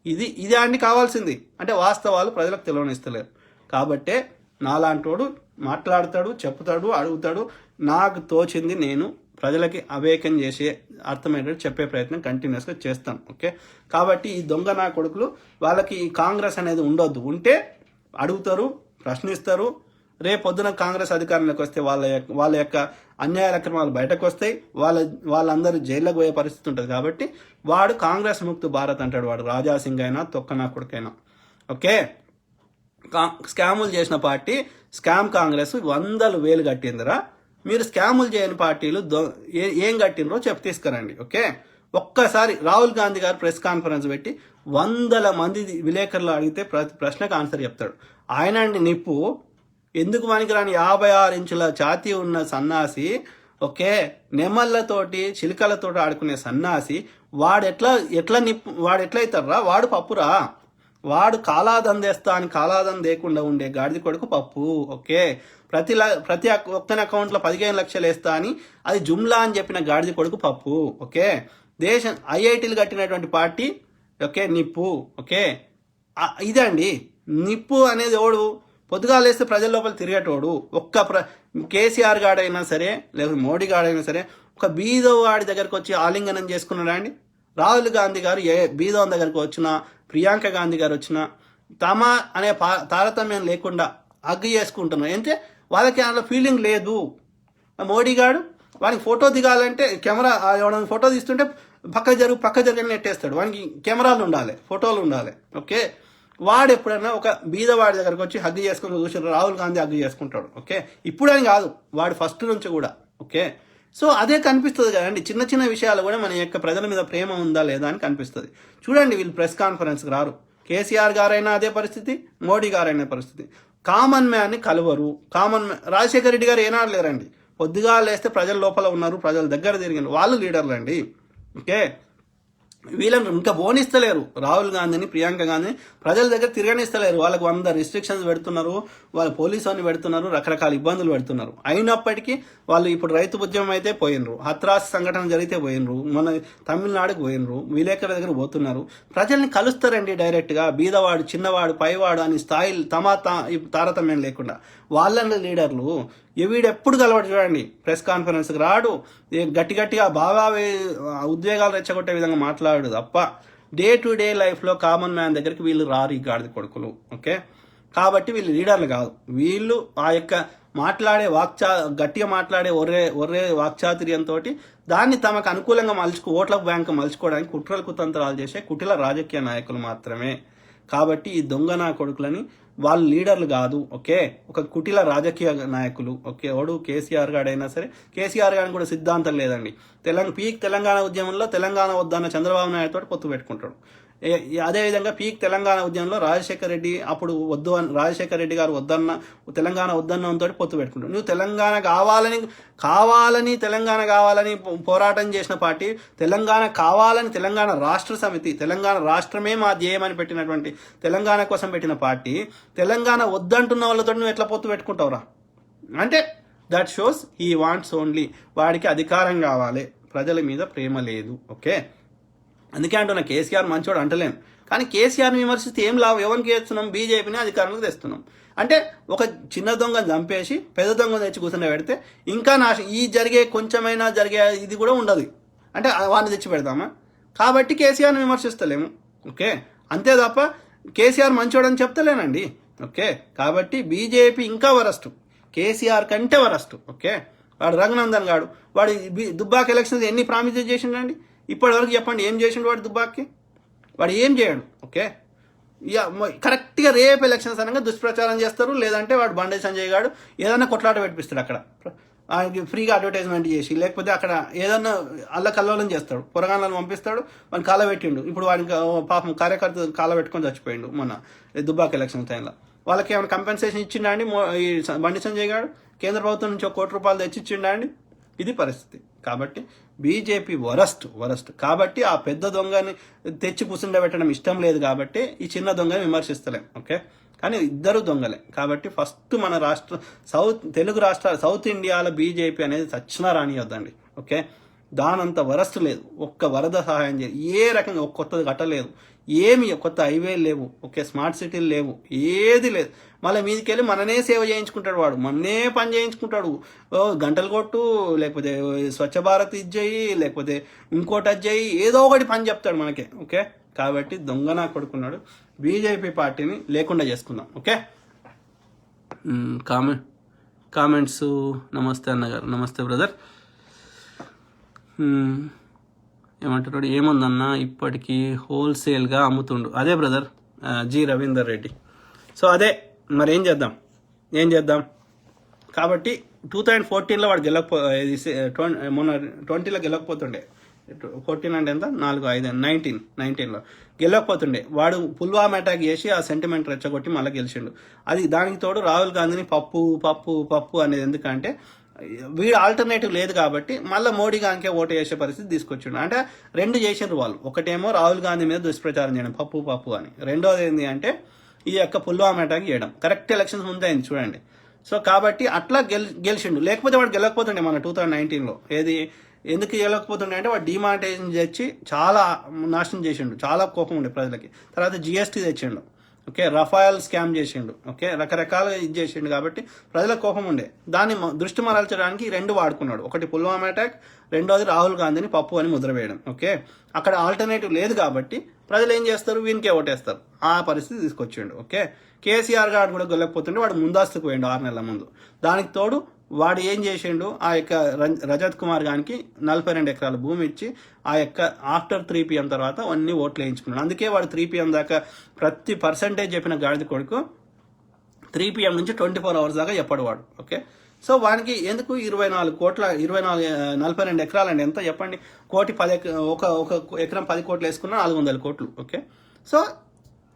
ఇది అన్ని కావాల్సింది. అంటే వాస్తవాలు ప్రజలకు తెలియనిస్తలేరు. కాబట్టే నాలాంటోడు మాట్లాడతాడు, చెప్తాడు, అడుగుతాడు. నాకు తోచింది నేను ప్రజలకి అవేకం చేసే అర్థమయ్యేటట్టు చెప్పే ప్రయత్నం కంటిన్యూస్గా చేస్తాను. ఓకే, కాబట్టి ఈ దొంగ నా కొడుకులు వాళ్ళకి ఈ కాంగ్రెస్ అనేది ఉండొద్దు. ఉంటే అడుగుతారు, ప్రశ్నిస్తారు. రేపొద్దున కాంగ్రెస్ అధికారంలోకి వస్తే వాళ్ళ యొక్క అన్యాయ అక్రమాలు బయటకు వస్తాయి. వాళ్ళందరూ జైల్లోకి పోయే పరిస్థితి ఉంటుంది. కాబట్టి వాడు కాంగ్రెస్ ముక్త భారత్ అంటాడు. వాడు రాజాసింగ్ అయినా తొక్కనా కొడుకైనా. ఓకే, స్కాములు చేసిన పార్టీ స్కామ్ కాంగ్రెస్ 100,000 కట్టిందిరా. మీరు స్కాములు చేయని పార్టీలు ఏం కట్టినరో తీసుకురండి. ఓకే, ఒక్కసారి రాహుల్ గాంధీ గారు ప్రెస్ కాన్ఫరెన్స్ పెట్టి 100 మంది విలేకరులు అడిగితే ప్రతి ప్రశ్నకు ఆన్సర్ చెప్తాడు. ఆయన అండి నిప్పు ఎందుకు పనికిరాని 56 ఇంచుల ఛాతీ ఉన్న సన్నాసి. ఓకే, నెమళ్ళతోటి చిలుకలతోటి ఆడుకునే సన్నాసి వాడు ఎట్లయితారా? వాడు పప్పురా. వాడు కాలాదందేస్తా అని కాలాదం లేకుండా ఉండే గాడిద కొడుకు పప్పు. ఓకే, ప్రతి ఒక్కని అకౌంట్లో 15 లక్షలు వేస్తా అని అది జుమ్లా అని చెప్పిన గాడిద కొడుకు పప్పు. ఓకే, దేశం IITలు కట్టినటువంటి పార్టీ. ఓకే, నిప్పు. ఓకే, ఇదండి నిప్పు అనేది. ఎవడు పొద్దుగా లేస్తే ప్రజల లోపల తిరిగేటోడు. కేసీఆర్ గాడైనా సరే, లేకపోతే మోడీ గాడైనా సరే, ఒక బీదవాడి దగ్గరకు వచ్చి ఆలింగనం చేసుకున్నాడా అండి? రాహుల్ గాంధీ గారు ఏ బీదోన్ దగ్గరికి వచ్చినా, ప్రియాంక గాంధీ గారు వచ్చినా తమ అనే తారతమ్యం లేకుండా హగ్ చేసుకుంటున్నారు. అంటే వాళ్ళకి అందులో ఫీలింగ్ లేదు. మోడీ గారు వానికి ఫోటో దిగాలంటే కెమెరా ఎవరైనా ఫోటో తీస్తుంటే పక్క జరుగు నెట్టేస్తాడు. వానికి కెమెరాలు ఉండాలి, ఫోటోలు ఉండాలి. ఓకే, వాడు ఎప్పుడైనా ఒక బీదవాడి దగ్గరకు వచ్చి హగ్ చేసుకుని చూసి రాహుల్ గాంధీ హగ్ చేసుకుంటాడు. ఓకే, ఇప్పుడని కాదు, వాడు ఫస్ట్ నుంచి కూడా. ఓకే, సో అదే కనిపిస్తుంది కదండి. చిన్న చిన్న విషయాలు కూడా మన యొక్క ప్రజల మీద ప్రేమ ఉందా లేదా అని కనిపిస్తుంది. చూడండి, వీళ్ళు ప్రెస్ కాన్ఫరెన్స్కి రారు. కేసీఆర్ గారైనా అదే పరిస్థితి, మోడీ గారైనా పరిస్థితి. కామన్ మ్యాన్ని కలవరు. కామన్ మ్యాన్ రాజశేఖర రెడ్డి గారు ఏనాడు లేరండి. పొద్దుగా లేస్తే ప్రజల లోపల ఉన్నారు, ప్రజల దగ్గర తిరిగిన వాళ్ళు లీడర్లు అండి. ఓకే, వీళ్ళని ఇంకా బోనిస్తలేరు. రాహుల్ గాంధీని, ప్రియాంక గాంధీని ప్రజల దగ్గర తిరగనిస్తలేరు. వాళ్ళకు 100 రిస్ట్రిక్షన్స్ పెడుతున్నారు, వాళ్ళు పోలీసు అని పెడుతున్నారు, రకరకాల ఇబ్బందులు పెడుతున్నారు. అయినప్పటికీ వాళ్ళు ఇప్పుడు రైతు ఉద్యమం అయితే పోయినరు, హత్రాస్ సంఘటన జరిగితే పోయినరు, మన తమిళనాడుకు పోయినరు, విలేకరుల దగ్గర పోతున్నారు. ప్రజల్ని కలుస్తారండి డైరెక్ట్గా. బీదవాడు, చిన్నవాడు, పైవాడు అని స్థాయి తారతమ్యం లేకుండా వాళ్ళని లీడర్లు. వీడెప్పుడు కలవడు చూడండి, ప్రెస్ కాన్ఫరెన్స్కి రాడు, గట్టిగా బాగా ఉద్వేగాలు రెచ్చగొట్టే విధంగా మాట్లాడు తప్ప డే టు డే లైఫ్లో కామన్ మ్యాన్ దగ్గరికి వీళ్ళు రారు, ఈ గాడిద కొడుకులు. ఓకే, కాబట్టి వీళ్ళు లీడర్లు కాదు. వీళ్ళు ఆ యొక్క మాట్లాడే గట్టిగా మాట్లాడే ఒర్రే వాక్చాతుర్యంతో దాన్ని తమకు అనుకూలంగా ఓట్ల బ్యాంకు మలుచుకోవడానికి కుట్రలు కుతంత్రాలు చేసే కుటిల రాజకీయ నాయకులు మాత్రమే. కాబట్టి ఈ దొంగ నా కొడుకులని వాళ్ళు లీడర్లు కాదు. ఓకే, ఒక కుటిల రాజకీయ నాయకులు. ఓకే, వాడు కేసీఆర్ గాడైనా సరే, కేసీఆర్ గారిని కూడా సిద్ధాంతం లేదండి. తెలంగాణ ఉద్యమంలో తెలంగాణ వద్దన్న చంద్రబాబు నాయుడు తోటి పొత్తు పెట్టుకుంటాడు. అదేవిధంగా తెలంగాణ ఉద్యమంలో రాజశేఖర రెడ్డి అప్పుడు రాజశేఖర రెడ్డి గారు తెలంగాణ వద్దన్నంతో పొత్తు పెట్టుకుంటాడు. నువ్వు తెలంగాణ కావాలని పోరాటం చేసిన పార్టీ, తెలంగాణ రాష్ట్ర సమితి, తెలంగాణ రాష్ట్రమే మా ధ్యేయమని పెట్టినటువంటి, తెలంగాణ కోసం పెట్టిన పార్టీ, తెలంగాణ వద్దంటున్న వాళ్ళతో నువ్వు ఎట్లా పొత్తు పెట్టుకుంటావురా? అంటే that shows he wants only, వాడికి అధికారం కావాలి, ప్రజల మీద ప్రేమ లేదు. ఓకే, అందుకే అంటున్నా కేసీఆర్ మంచోడు అంటలేను, కానీ కేసీఆర్ని విమర్శిస్తే ఏం లాభం? ఎవరికి చేస్తున్నాం? బీజేపీని అధికారంలోకి తెస్తున్నాం. అంటే ఒక చిన్న దొంగను చంపేసి పెద్ద దొంగను తెచ్చి కూర్చొని పెడితే ఇంకా కొంచెమైనా జరిగే ఇది కూడా ఉండదు. అంటే వాడిని తెచ్చి పెడతామా? కాబట్టి కేసీఆర్ని విమర్శిస్తలేము. ఓకే, అంతే తప్ప కేసీఆర్ మంచోడని చెప్తలేనండి. ఓకే, కాబట్టి బీజేపీ ఇంకా వరస్ట్, కేసీఆర్ కంటే వరస్ట్. ఓకే, వాడు రఘునందన్ గాడు, వాడు దుబ్బాక ఎలక్షన్స్ ఎన్ని ప్రామిసెస్ చేసిండండి? ఇప్పటివరకు చెప్పండి, ఏం చేసిండు వాడు దుబ్బాకి? వాడు ఏం చేయడు. ఓకే, కరెక్ట్గా రేపు ఎలక్షన్స్ అనగా దుష్ప్రచారం చేస్తారు, లేదంటే వాడు బండి సంజయ్ గాడు ఏదైనా కొట్లాట పెట్టిస్తాడు అక్కడ, ఫ్రీగా అడ్వర్టైజ్మెంట్ చేసి, లేకపోతే అక్కడ ఏదన్నా అల్లకల్లోలం చేస్తాడు, పొరగాళ్ళని పంపిస్తాడు. వాడిని కాలబెట్టిండు. ఇప్పుడు వాడికి పాపం కార్యకర్త కాలబెట్టుకొని చచ్చిపోయిండు మన దుబ్బాక ఎలక్షన్ టైంలో. వాళ్ళకి ఏమైనా కంపెన్సేషన్ ఇచ్చిండా అండి ఈ బండి సంజయ్ గారు? కేంద్ర ప్రభుత్వం నుంచి ₹1 కోటి తెచ్చిచ్చిండా అండి? ఇది పరిస్థితి. కాబట్టి బీజేపీ వరస్ట్. కాబట్టి ఆ పెద్ద దొంగని తెచ్చి కూర్చుండబెట్టడం ఇష్టం లేదు, కాబట్టి ఈ చిన్న దొంగని విమర్శిస్తలేం. ఓకే, కానీ ఇద్దరు దొంగలే. కాబట్టి ఫస్ట్ మన తెలుగు రాష్ట్రాలు, సౌత్ ఇండియాలో బీజేపీ అనేది చచ్చినా రానియొద్దండి. ఓకే, దానంత వరస్ట్ లేదు. ఒక్క వరద సహాయం చేయదు, ఏ రకంగా ఒక కొత్తది కట్టలేదు, ఏమి కొత్త హైవేలు లేవు. ఓకే, స్మార్ట్ సిటీలు లేవు, ఏది లేదు. మళ్ళీ మీదకి వెళ్ళి మననే సేవ చేయించుకుంటాడు, వాడు మననే పని చేయించుకుంటాడు. గంటలు కొట్టు, లేకపోతే స్వచ్ఛ భారత్ ఇచ్చేయి, లేకపోతే ఇంకోటి అజ్జేయి, ఏదో ఒకటి పని చెప్తాడు మనకే. ఓకే, కాబట్టి దొంగ నా కొడుకున్నాడు. బీజేపీ పార్టీని లేకుండా చేసుకుందాం. Okay, comments. నమస్తే అన్నగారు. నమస్తే బ్రదర్. ఏమంటున్నాడు? ఏముందన్నా ఇప్పటికీ హోల్సేల్గా అమ్ముతుండు. అదే brother, G Ravinder Reddy. So అదే మరి ఏం చేద్దాం. కాబట్టి 2014లో వాడు మొన్న 20లో గెలవకపోతుండే. 14 అంటే ఎంత? 4, 5, 19లో గెలవకపోతుండే. వాడు పుల్వామా అటాక్ చేసి ఆ సెంటిమెంట్ రెచ్చగొట్టి మళ్ళీ గెలిచిండు. దానికి తోడు రాహుల్ గాంధీని పప్పు అనేది ఎందుకంటే వీడు ఆల్టర్నేటివ్ లేదు కాబట్టి మళ్ళీ మోడీ గాంధీకే ఓటు వేసే పరిస్థితి తీసుకొచ్చిండు. అంటే 2 చేసిండ్రు వాళ్ళు. ఒకటేమో రాహుల్ గాంధీ మీద దుష్ప్రచారం చేయడం, పప్పు అని. రెండోది ఏంటి అంటే ఈ యొక్క పుల్వామా అటాక్ చేయడం. కరెక్ట్ ఎలక్షన్స్ ముందే అయింది చూడండి. సో కాబట్టి అట్లా గెలిచిండు. లేకపోతే వాడు గెలకపోతుండే మన 2019లో. ఎందుకు గెలకపోతుండే అంటే వాడు డిమానిటైజేషన్ తెచ్చి చాలా నాశనం చేసిండు, చాలా కోపం ఉండే ప్రజలకి. తర్వాత GST తెచ్చిండు. ఓకే, రఫాయల్ స్కామ్ చేసిండు, ఓకే, రకరకాలుగా ఇది చేసిండు కాబట్టి ప్రజల కోపం ఉండే. దాన్ని దృష్టి మరల్చడానికి రెండు వాడుకున్నాడు. ఒకటి పుల్వామా అటాక్, రెండోది రాహుల్ గాంధీని పప్పు అని ముద్ర వేయడం. ఓకే, అక్కడ ఆల్టర్నేటివ్ లేదు కాబట్టి ప్రజలు ఏం చేస్తారు, వీనికే ఓటేస్తారు. ఆ పరిస్థితి తీసుకొచ్చిండు. ఓకే, కేసీఆర్ గారు కూడా గెలకపోతుండే వాడు ముందస్తుకు పోయిండు 6 నెలల ముందు. దానికి తోడు వాడు ఏం చేసిండు, ఆ యొక్క రజత్ కుమార్ గారికి 42 ఎకరాల భూమి ఇచ్చి ఆ యొక్క ఆఫ్టర్ 3 PM తర్వాత అన్ని ఓట్లు వేయించుకున్నాడు. అందుకే వాడు 3 PM దాకా ప్రతి పర్సంటేజ్ చెప్పిన గాడిద కొడుకు 3 PM నుంచి 24 hours దాకా చెప్పడు వాడు. ఓకే, సో వానికి ఎందుకు 24 కోట్ల 42 ఎకరాలండి ఎంత చెప్పండి, కోటి 10 ఒక ఎకరం 10 కోట్లు వేసుకున్నా 400 కోట్లు. ఓకే, సో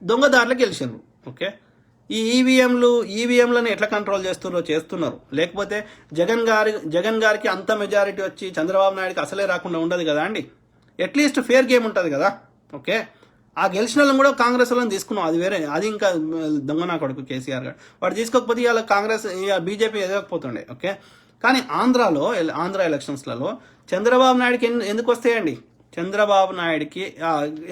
దొంగదారులు గెలిచిండ్రు. ఓకే, ఈ ఈవీఎంలను ఎట్లా కంట్రోల్ చేస్తున్నారు. లేకపోతే జగన్ గారికి అంత మెజారిటీ వచ్చి చంద్రబాబు నాయుడుకి అసలే రాకుండా ఉండదు కదా అండి. అట్లీస్ట్ ఫేర్ గేమ్ ఉంటుంది కదా. ఓకే, ఆ గెలిచిన వాళ్ళని కూడా కాంగ్రెస్ వాళ్ళని తీసుకున్నాం, అది వేరే, అది ఇంకా దొంగ నా కొడుకు కేసీఆర్ గారు. వాడు తీసుకోకపోతే ఇవాళ కాంగ్రెస్ బీజేపీ ఎదగకపోతుండే. ఓకే, కానీ ఆంధ్ర ఎలక్షన్స్లలో చంద్రబాబు నాయుడుకి ఎందుకు వస్తాయండి, చంద్రబాబు నాయుడికి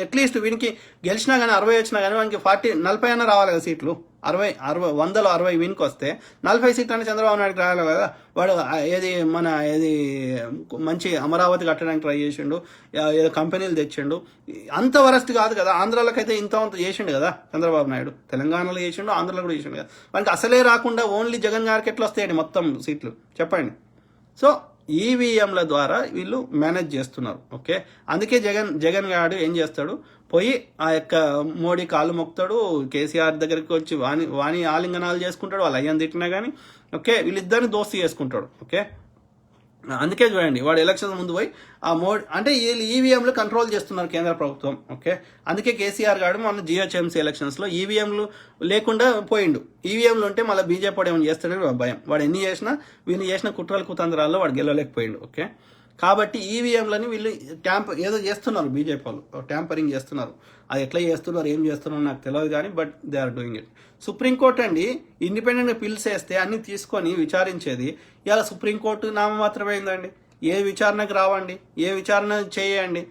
అట్లీస్ట్ వీనికి గెలిచినా కానీ 60 వచ్చినా కానీ వానికి 40 అయినా రావాలి కదా సీట్లు. 60 వీనికి వస్తే 40 సీట్లు అని చంద్రబాబు నాయుడుకి రావాలి కదా. వాడు ఏది మంచి అమరావతి కట్టడానికి ట్రై చేసిండు, ఏదో కంపెనీలు తెచ్చిండు. అంత వరస్ట్ కాదు కదా. ఆంధ్రాలకైతే ఇంత చేసిండు కదా చంద్రబాబు నాయుడు. తెలంగాణలో చేసిండు, ఆంధ్రలో కూడా చేసిండు కదా. వానికి అసలే రాకుండా ఓన్లీ జగన్ గారికి ఎట్లా వస్తాయండి మొత్తం సీట్లు చెప్పండి. సో ఈవీఎంల ద్వారా వీళ్ళు మేనేజ్ చేస్తున్నారు. ఓకే, అందుకే జగన్ గారు ఏం చేస్తాడు, పోయి ఆ యొక్క మోడీ కాళ్ళు మొక్కుతాడు, కేసీఆర్ దగ్గరికి వచ్చి వాణి ఆలింగనాలు చేసుకుంటాడు, వాళ్ళు అయ్యని తిట్టినా కానీ. ఓకే, వీళ్ళిద్దరిని దోస్తీ చేసుకుంటాడు. ఓకే, అందుకే చూడండి వాడు ఎలక్షన్ ముందు పోయి ఆ అంటే వీళ్ళు ఈవీఎంలు కంట్రోల్ చేస్తున్నారు కేంద్ర ప్రభుత్వం. ఓకే, అందుకే కేసీఆర్ గారు మన జిహెచ్ఎంసీ ఎలక్షన్స్లో ఈవీఎంలు లేకుండా పోయిండు. ఈవీఎంలు ఉంటే మళ్ళీ బీజేపీ వాడు ఏమైనా చేస్తాడని భయం. వాడు ఎన్ని చేసినా వీళ్ళు చేసిన కుట్రలు కుతంత్రాల్లో వాడు గెలవలేకపోయిండు. ఓకే, కాబట్టి ఈవీఎంలని వీళ్ళు ఏదో చేస్తున్నారు, బీజేపీ వాళ్ళు ట్యాంపరింగ్ చేస్తున్నారు. అది ఎట్లా చేస్తున్నారు, ఏం చేస్తున్నారు నాకు తెలియదు కానీ but they are doing it. Supreme court అండి ఇండిపెండెంట్గా పిల్స్ వేస్తే అన్ని తీసుకొని విచారించేది. ఇలా సుప్రీంకోర్టు నామమాత్రమైందండి. ఏ విచారణకు రావండి, ఏ విచారణ చేయండి.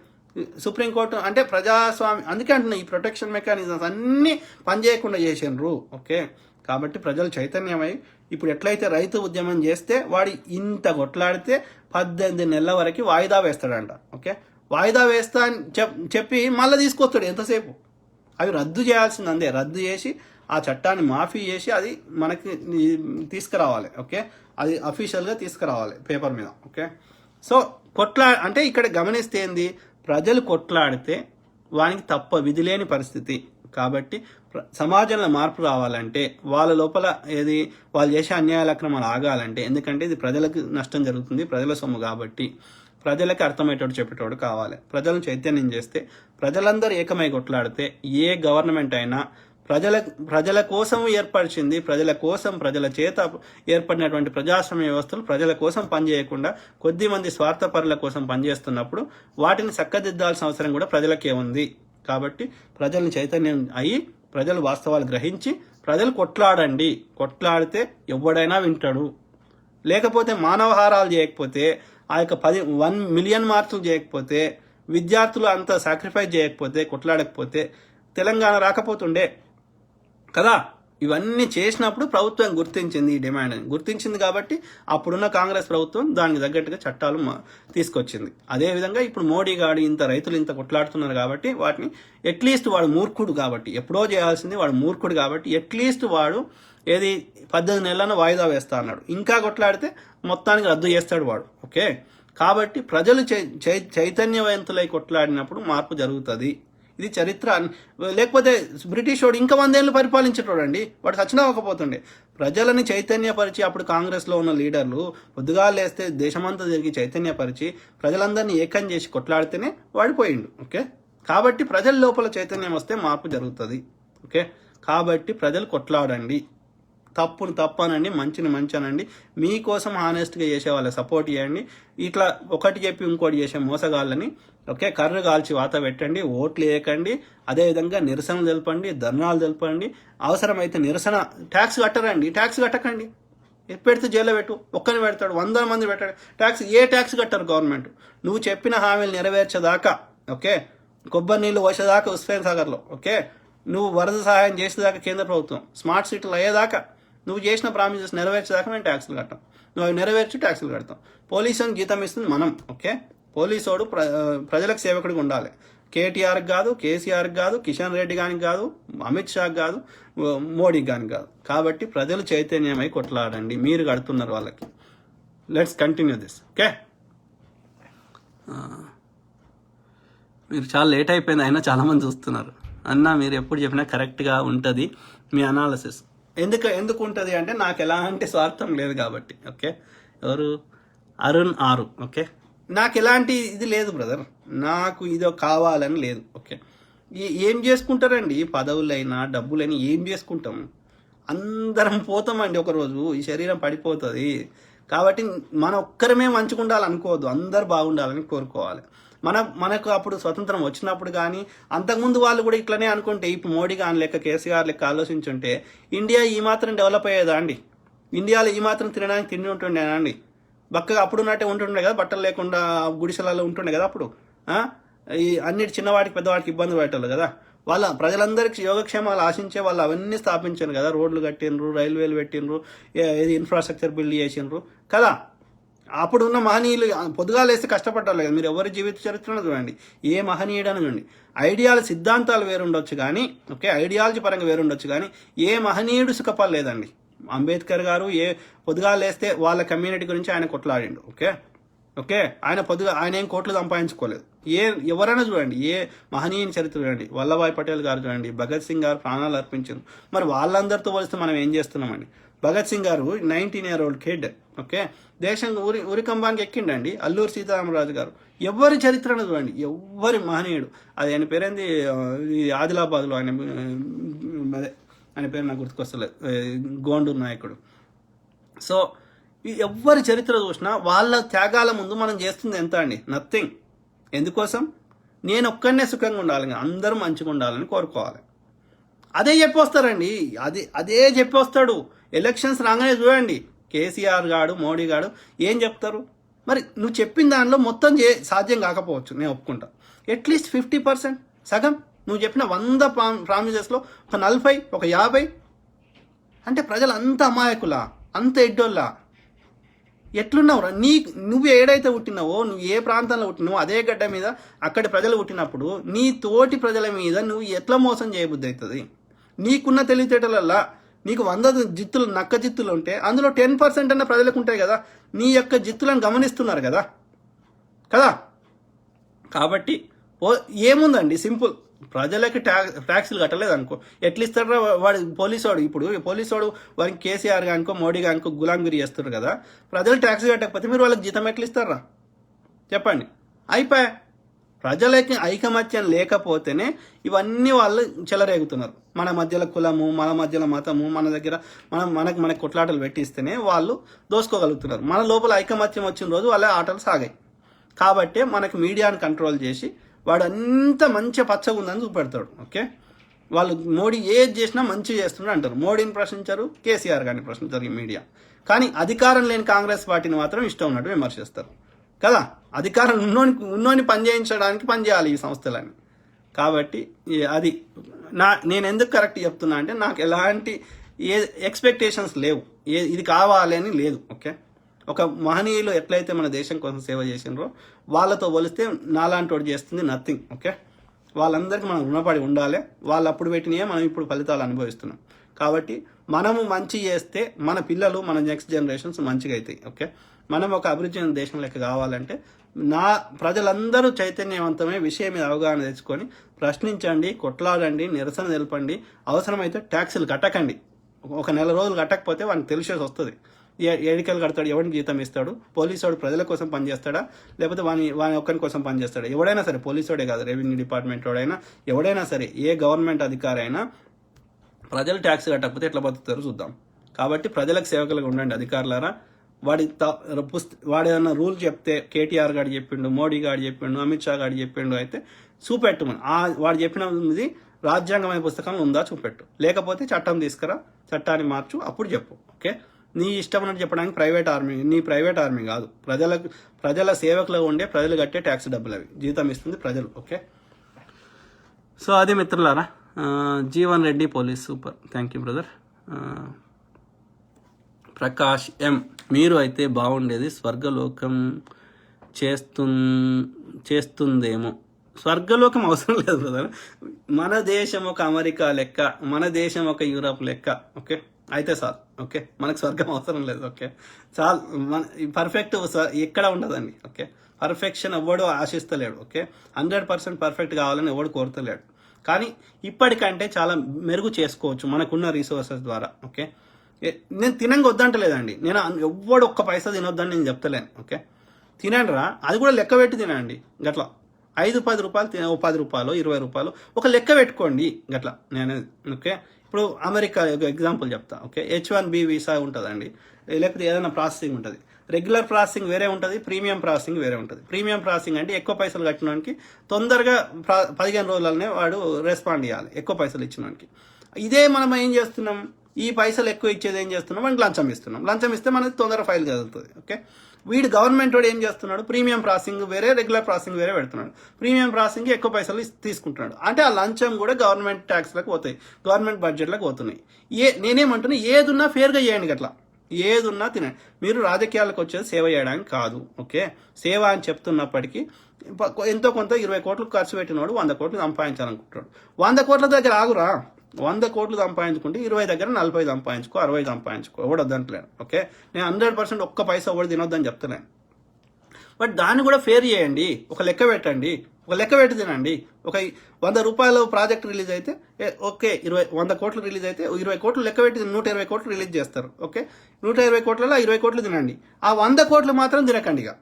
సుప్రీంకోర్టు అంటే ప్రజాస్వామ్యం. అందుకే అంటున్నా ఈ ప్రొటెక్షన్ మెకానిజమ్స్ అన్నీ పనిచేయకుండా చేసిండ్రు. ఓకే, కాబట్టి ప్రజలు చైతన్యమై ఇప్పుడు ఎట్లయితే రైతు ఉద్యమం చేస్తే వాడు ఇంత కొట్లాడితే 18 నెలల వరకు వాయిదా వేస్తాడంట. ఓకే, వాయిదా వేస్తా అని చెప్పి మళ్ళీ తీసుకొస్తాడు ఎంతసేపు. అవి రద్దు చేయాల్సింది అందే, రద్దు చేసి ఆ చట్టాన్ని మాఫీ చేసి అది మనకి తీసుకురావాలి. ఓకే, అది అఫీషియల్గా తీసుకురావాలి పేపర్ మీద. ఓకే, సో అంటే ఇక్కడ గమనిస్తే ఏంది, ప్రజలు కొట్లాడితే వానికి విధి లేని పరిస్థితి. కాబట్టి సమాజంలో మార్పు రావాలంటే వాళ్ళ లోపల వాళ్ళు చేసే అన్యాయాల అక్రమాలు ఆగాలంటే, ఎందుకంటే ఇది ప్రజలకు నష్టం జరుగుతుంది, ప్రజల సొమ్ము కాబట్టి ప్రజలకు అర్థమయ్యేటోడు చెప్పేటోడు కావాలి. ప్రజలను చైతన్యం చేస్తే, ప్రజలందరూ ఏకమై కొట్లాడితే ఏ గవర్నమెంట్ అయినా ప్రజల కోసం ఏర్పరిచింది, ప్రజల కోసం ప్రజల చేత ఏర్పడినటువంటి ప్రజాస్వామ్య వ్యవస్థలు ప్రజల కోసం పనిచేయకుండా కొద్ది మంది స్వార్థపరుల కోసం పనిచేస్తున్నప్పుడు వాటిని చక్కదిద్దాల్సిన అవసరం కూడా ప్రజలకే ఉంది. కాబట్టి ప్రజల్ని చైతన్యం అయ్యి ప్రజలు వాస్తవాలు గ్రహించి ప్రజలు కొట్లాడండి. కొట్లాడితే ఎవడైనా వింటాడు. లేకపోతే మానవహారాలు చేయకపోతే, ఆ యొక్క 1 మిలియన్ మార్కులు చేయకపోతే, విద్యార్థులు అంత సాక్రిఫైస్ చేయకపోతే, కొట్లాడకపోతే తెలంగాణ రాకపోతుండే కదా. ఇవన్నీ చేసినప్పుడు ప్రభుత్వం గుర్తించింది, ఈ డిమాండ్ని గుర్తించింది. కాబట్టి అప్పుడున్న కాంగ్రెస్ ప్రభుత్వం దానికి తగ్గట్టుగా చట్టాలు తీసుకొచ్చింది. అదేవిధంగా ఇప్పుడు మోడీ గారు రైతులు ఇంత కొట్లాడుతున్నారు కాబట్టి వాటిని అట్లీస్ట్ వాడు మూర్ఖుడు కాబట్టి, ఎప్పుడో చేయాల్సింది వాడు మూర్ఖుడు కాబట్టి అట్లీస్ట్ వాడు 18 నెలలను వాయిదా వేస్తా అన్నాడు. ఇంకా కొట్లాడితే మొత్తానికి రద్దు చేస్తాడు వాడు. ఓకే, కాబట్టి ప్రజలు చైతన్యవంతులై కొట్లాడినప్పుడు మార్పు జరుగుతుంది. ఇది చరిత్ర. లేకపోతే బ్రిటిష్ వాడు ఇంకా 100 ఏళ్ళు పరిపాలించేటోడండి, వాడు సచ్చినవ్వకపోతుండే. ప్రజలని చైతన్యపరిచి అప్పుడు కాంగ్రెస్లో ఉన్న లీడర్లు పొద్దుగా లేస్తే దేశమంతా తిరిగి చైతన్యపరిచి ప్రజలందరినీ ఏకం చేసి కొట్లాడితేనే వాడిపోయిండు. ఓకే, కాబట్టి ప్రజల లోపల చైతన్యం వస్తే మార్పు జరుగుతుంది. ఓకే, కాబట్టి ప్రజలు కొట్లాడండి. తప్పును తప్పనండి, మంచిని మంచనండి. మీకోసం హానెస్ట్గా చేసే వాళ్ళ సపోర్ట్ చేయండి. ఇట్లా ఒకటి చెప్పి ఇంకోటి చేసే మోసగాళ్ళని ఓకే కర్ర కాల్చి వాత పెట్టండి, ఓట్లు వేయకండి. అదేవిధంగా నిరసనలు తెలపండి, ధర్నాలు తెలపండి. అవసరమైతే నిరసన ట్యాక్స్ కట్టరండి, ట్యాక్స్ కట్టకండి. పెడితే జైల్లో పెట్టు, ఒక్కరిని పెడతాడు, 100 మంది పెట్టాడు. ట్యాక్స్ కట్టరు గవర్నమెంట్. నువ్వు చెప్పిన హామీలు నెరవేర్చేదాకా, ఓకే, కొబ్బరి నీళ్ళు పోసేదాకా హుస్సేన్ సాగర్లో, ఓకే, నువ్వు వరద సహాయం చేసేదాకా కేంద్ర ప్రభుత్వం, స్మార్ట్ సిటీలు అయ్యేదాకా నువ్వు చేసిన ప్రామిసెస్ నెరవేర్చేదాకా మేము ట్యాక్సులు కట్టాం. నువ్వు అవి నెరవేర్చి ట్యాక్సులు కడతాం. పోలీసులకు జీతం ఇస్తుంది మనం. ఓకే, పోలీసోడు ప్రజలకు సేవకుడిగా ఉండాలి. కేటీఆర్కి కాదు, కేసీఆర్కి కాదు, కిషన్ రెడ్డి గానికి కాదు, అమిత్ షాకి కాదు, మోడీకి కానీ కాదు. కాబట్టి ప్రజలు చైతన్యమై కొట్లాడండి. మీరు కడుతున్నారు వాళ్ళకి. Let's continue this. ఓకే, మీరు చాలా లేట్ అయిపోయింది, అయినా చాలామంది చూస్తున్నారు. అన్న మీరు ఎప్పుడు చెప్పినా కరెక్ట్గా ఉంటుంది మీ అనాలిసిస్. ఎందుకు ఉంటుంది అంటే నాకు ఎలాంటి స్వార్థం లేదు కాబట్టి. ఓకే, ఎవరు అరుణ్ ఆరు. ఓకే, నాకు ఎలాంటి ఇది లేదు బ్రదర్, నాకు ఇదో కావాలని లేదు. ఓకే, ఏం చేసుకుంటారండి? పదవులైనా డబ్బులైనా ఏం చేసుకుంటాం? అందరం పోతామండి ఒకరోజు, ఈ శరీరం పడిపోతుంది. కాబట్టి మన ఒక్కరమే మంచుకుండాలనుకోవద్దు, అందరు బాగుండాలని కోరుకోవాలి. మనకు అప్పుడు స్వతంత్రం వచ్చినప్పుడు కానీ అంతకుముందు వాళ్ళు కూడా ఇట్లనే అనుకుంటే, ఇప్పుడు మోడీ కానీ లెక్క కేసీఆర్ లెక్క ఆలోచించుంటే ఇండియా ఈ మాత్రం డెవలప్ అయ్యేదా అండి? ఇండియాలో ఈ మాత్రం తినడానికి తిండి ఉంటుండేనా అండి? బక్కగా అప్పుడు ఉన్నట్టే ఉంటుండే కదా, బట్టలు లేకుండా గుడిసెలలో ఉంటుండే కదా అప్పుడు. ఈ అన్నిటి చిన్నవాడికి పెద్దవాడికి ఇబ్బంది పెట్టాలి కదా. వాళ్ళ ప్రజలందరికీ యోగక్షేమాలు ఆశించే వాళ్ళు అవన్నీ స్థాపించారు కదా. రోడ్లు కట్టినరు, రైల్వేలు పెట్టినరు, ఇది ఇన్ఫ్రాస్ట్రక్చర్ బిల్డ్ చేసినరు కదా. అప్పుడున్న మహనీయులు పొద్దుగాలు వేస్తే కష్టపడ్డారు కదా. మీరు ఎవరి జీవిత చరిత్రను చూడండి, ఏ మహనీయుడని చూడండి. సిద్ధాంతాలు వేరుండొచ్చు కానీ, ఓకే, ఐడియాలజీ పరంగా వేరుండొచ్చు కానీ ఏ మహనీయుడు సుఖపడలేదండి. అంబేద్కర్ గారు పొద్దుగాలు వేస్తే వాళ్ళ కమ్యూనిటీ గురించి ఆయన కొట్లాడిండు. ఓకే, ఆయన ఏం కోట్లు సంపాదించుకోలేదు. ఎవరైనా చూడండి, ఏ మహనీయుని చరిత్ర చూడండి, వల్లభాయ్ పటేల్ గారు చూడండి, భగత్ సింగ్ గారు ప్రాణాలు అర్పించారు. మరి వాళ్ళందరితో పోలిస్తే మనం ఏం చేస్తున్నామండి? భగత్ సింగ్ గారు 19-year-old కిడ్. ఓకే, దేశం ఉరికంబానికి ఎక్కిండండి. అల్లూరి సీతారామరాజు గారు, ఎవరి చరిత్రను చూడండి, ఎవరి మహనీయుడు. అది ఆయన పేరేంది, ఆదిలాబాద్లో ఆయన పేరు నాకు గుర్తుకొస్తలేదు, గోండూరు నాయకుడు. సో ఎవరి చరిత్ర చూసినా వాళ్ళ త్యాగాల ముందు మనం చేస్తుంది ఎంత అండి? నథింగ్. ఎందుకోసం? నేను ఒక్కడనే సుఖంగా ఉండాలి, అందరూ మంచిగా ఉండాలని కోరుకోవాలి. అదే చెప్పొస్తారండి, అదే చెప్పొస్తాడు. ఎలక్షన్స్ రాగానే చూడండి, కేసీఆర్ గాడు, మోడీ గాడు ఏం చెప్తారు? మరి నువ్వు చెప్పిన దానిలో మొత్తం సాధ్యం కాకపోవచ్చు, నేను ఒప్పుకుంటా. అట్లీస్ట్ 50%, సగం. నువ్వు చెప్పిన 100 ప్రామిసెస్లో ఒక 40, ఒక 50 అంటే ప్రజలు అంత అమాయకులా, అంత ఎడ్డోళ్ళా? ఎట్లున్నావురా? నువ్వు ఏడైతే పుట్టినావో, నువ్వు ఏ ప్రాంతంలో పుట్టినావో అదే గడ్డ మీద అక్కడి ప్రజలు పుట్టినప్పుడు నీ తోటి ప్రజల మీద నువ్వు ఎట్లా మోసం చేయబుద్ధి అవుతుంది? నీకున్న తెలివితేటలల్లా నీకు 100 జిత్తులు, నక్క జిత్తులు ఉంటే అందులో 10% అన్న ప్రజలకు ఉంటాయి కదా. నీ యొక్క జిత్తులను గమనిస్తున్నారు కదా. కాబట్టి ఏముందండి, సింపుల్. ప్రజలకి ట్యాక్సులు కట్టలేదు అనుకో, ఎట్లా ఇస్తారా? వాడు పోలీసోడు, ఇప్పుడు పోలీసోడు వారికి కేసీఆర్ గానికో మోడీ గానికో గులాంగిరి చేస్తారు కదా. ప్రజలు ట్యాక్స్ కట్టకపోతే మీరు వాళ్ళకి జీతం ఎట్లా ఇస్తారా చెప్పండి? అయిపోయా. ప్రజలకి ఐకమత్యం లేకపోతేనే ఇవన్నీ వాళ్ళు చెలరేగుతున్నారు. మన మధ్యలో కులము, మన మధ్యలో మతము, మన దగ్గర మనకు కొట్లాటలు పెట్టిస్తేనే వాళ్ళు దోసుకోగలుగుతున్నారు. మన లోపల ఐకమత్యం వచ్చిన రోజు వాళ్ళ ఆటలు సాగాయి. కాబట్టే మనకి మీడియాని కంట్రోల్ చేసి వాడు అంత మంచిగా పచ్చగా ఉందని చూపెడతాడు. ఓకే, వాళ్ళు మోడీ ఏది చేసినా మంచిగా చేస్తున్నారు అంటారు. మోడీని ప్రశ్నించారు, కేసీఆర్ గారిని ప్రశ్నించారు ఈ మీడియా. కానీ అధికారం లేని కాంగ్రెస్ పార్టీని మాత్రం ఇష్టం ఉన్నట్టు విమర్శిస్తారు కదా. అధికారం ఉన్నోని పనిచేయించడానికి పనిచేయాలి ఈ సంస్థలని. కాబట్టి అది నేను ఎందుకు కరెక్ట్ చెప్తున్నా అంటే, నాకు ఎలాంటి ఎక్స్పెక్టేషన్స్ లేవు, ఇది కావాలి అని లేదు. ఓకే, ఒక మహనీయులు ఎట్లయితే మన దేశం కోసం సేవ చేసినారో వాళ్ళతో పోలిస్తే నాలాంటి వాడు చేస్తుంది నథింగ్. ఓకే, వాళ్ళందరికీ మనం రుణపడి ఉండాలి. వాళ్ళు అప్పుడు పెట్టినయే మనం ఇప్పుడు ఫలితాలు అనుభవిస్తున్నాం. కాబట్టి మనము మంచి చేస్తే మన పిల్లలు, మన నెక్స్ట్ జనరేషన్స్ మంచిగా అవుతాయి. ఓకే, మనం ఒక అభివృద్ధి చెందిన దేశం లెక్క కావాలంటే ప్రజలందరూ చైతన్యవంతమే విషయం మీద అవగాహన తెచ్చుకొని ప్రశ్నించండి, కొట్లాడండి, నిరసన తెలపండి. అవసరమైతే ట్యాక్సులు కట్టకండి. ఒక నెల రోజులు కట్టకపోతే వానికి తెలిసేసి వస్తుంది. ఎడికలు కడతాడు, ఎవరికి జీతం ఇస్తాడు, పోలీసోడు ప్రజల కోసం పనిచేస్తాడా లేకపోతే వాని ఒక్కరి కోసం పనిచేస్తాడా? ఎవడైనా సరే, పోలీసోడే కాదు, రెవెన్యూ డిపార్ట్మెంట్ వాడైనా ఎవడైనా సరే, ఏ గవర్నమెంట్ అధికారి అయినా ప్రజలు ట్యాక్స్ కట్టకపోతే ఎట్లా బతుకుతారో చూద్దాం. కాబట్టి ప్రజలకు సేవకులుగా ఉండండి అధికారులారా. వాడు ఏదన్నా రూల్ చెప్తే, కేటీఆర్ గారు చెప్పిండు, మోడీ గారు చెప్పిండు, అమిత్ షా గారు చెప్పిండు అయితే చూపెట్టుమని. వాడు చెప్పినది రాజ్యాంగమైన పుస్తకంలో ఉందా చూపెట్టు. లేకపోతే చట్టం తీసుకురా, చట్టాన్ని మార్చు, అప్పుడు చెప్పు. ఓకే, నీ ఇష్టం అని చెప్పడానికి నీ ప్రైవేట్ ఆర్మీ కాదు. ప్రజల సేవకులుగా ఉండే, ప్రజలు కట్టే ట్యాక్స్ డబ్బులు అవి జీతం ఇస్తుంది ప్రజలు. ఓకే, సో అది మిత్రులారా, Jeevan Reddy police super, thank you brother. Prakash M, మీరు అయితే బాగుండేది, స్వర్గలోకం చేస్తుందేమో. స్వర్గలోకం అవసరం లేదు బ్రదర్. మన దేశం ఒక అమెరికా లెక్క, మన దేశం ఒక యూరప్ లెక్క. ఓకే అయితే సార్, ఓకే మనకు స్వర్గం అవసరం లేదు. ఓకే చాలు, మన పర్ఫెక్ట్ ఎక్కడ ఉండదండి. ఓకే పర్ఫెక్షన్ ఎవడు ఆశిస్తలేడు. ఓకే 100% పర్ఫెక్ట్ కావాలని ఎవడు కోరుతలేడు. కానీ ఇప్పటికంటే చాలా మెరుగు చేసుకోవచ్చు మనకున్న రిసోర్సెస్ ద్వారా. ఓకే నేను తినంగా వద్దంటలేదండి, నేను ఎవ్వడు ఒక్క పైసా తినొద్దని నేను చెప్తలేను. ఓకే తినండి రా, అది కూడా లెక్క పెట్టి తినండి. గట్లా 5-10 రూపాయలు 10 రూపాయలు 20 రూపాయలు ఒక లెక్క పెట్టుకోండి గట్లా నేను. ఓకే ఇప్పుడు అమెరికా ఎగ్జాంపుల్ చెప్తా. ఓకే H1B వీసా ఉంటుందండి, లేకపోతే ఏదైనా ప్రాసెసింగ్ ఉంటుంది. రెగ్యులర్ ప్రాసెసింగ్ వేరే ఉంటుంది, ప్రీమియం ప్రాసెసింగ్ వేరే ఉంటుంది. ప్రీమియం ప్రాసెసింగ్ అంటే ఎక్కువ పైసలు కట్టినవానికి తొందరగా 15 రోజులనే వాడు రెస్పాండ్ చేయాలి, ఎక్కువ పైసలు ఇచ్చినవానికి. ఇదే మనం ఏం చేస్తున్నాం, ఈ పైసలు ఎక్కువ ఇచ్చేది ఏం చేస్తున్నాం, మనకి లంచం ఇస్తున్నాం. లంచం ఇస్తే మనకి తొందరగా ఫైల్ కదులుతుంది. ఓకే వీడు గవర్నమెంట్ వాడు ఏం చేస్తున్నాడు, ప్రీమియం ప్రాసెసింగ్ వేరే రెగ్యులర్ ప్రాసెసింగ్ వేరే పెడుతున్నాడు. ప్రీమియం ప్రాసెసింగ్ ఎక్కువ పైసలు తీసుకుంటున్నాడు. అంటే ఆ లంచం కూడా గవర్నమెంట్ ట్యాక్స్లకు పోతాయి, గవర్నమెంట్ బడ్జెట్లకు పోతున్నాయి. నేనేమంటున్నా, ఏదున్నా ఫేర్గా చేయండి గట్లా, ఏదున్నా తినండి. మీరు రాజకీయాలకు వచ్చేది సేవ చేయడానికి కాదు. ఓకే సేవ అని చెప్తున్నప్పటికీ ఎంతో కొంత 20 కోట్లు ఖర్చు పెట్టినవాడు 100 కోట్లు సంపాదించాలనుకుంటున్నాడు. 100 కోట్ల దగ్గర ఆగురా, 100 కోట్లు సంపాదించుకుంటే 20 దగ్గర 40 సంపాదించుకో, 60 సంపాదించుకో, ఎవడొద్దంటలేను. ఓకే నేను 100% ఒక్క పైసా ఎవడు తినొద్దని చెప్తున్నాను. బట్ దాన్ని కూడా ఫేర్ చేయండి, ఒక లెక్క పెట్టండి, ఒక లెక్క పెట్టి తినండి. ఒక 100 రూపాయల ప్రాజెక్ట్ రిలీజ్ అయితే ఓకే 100 కోట్లు రిలీజ్ అయితే 20 కోట్లు లెక్క పెట్టి 120 కోట్లు రిలీజ్ చేస్తారు. ఓకే 120 కోట్లలో 20 కోట్లు తినండి, ఆ 100 కోట్లు మాత్రం తినకండి. ఇక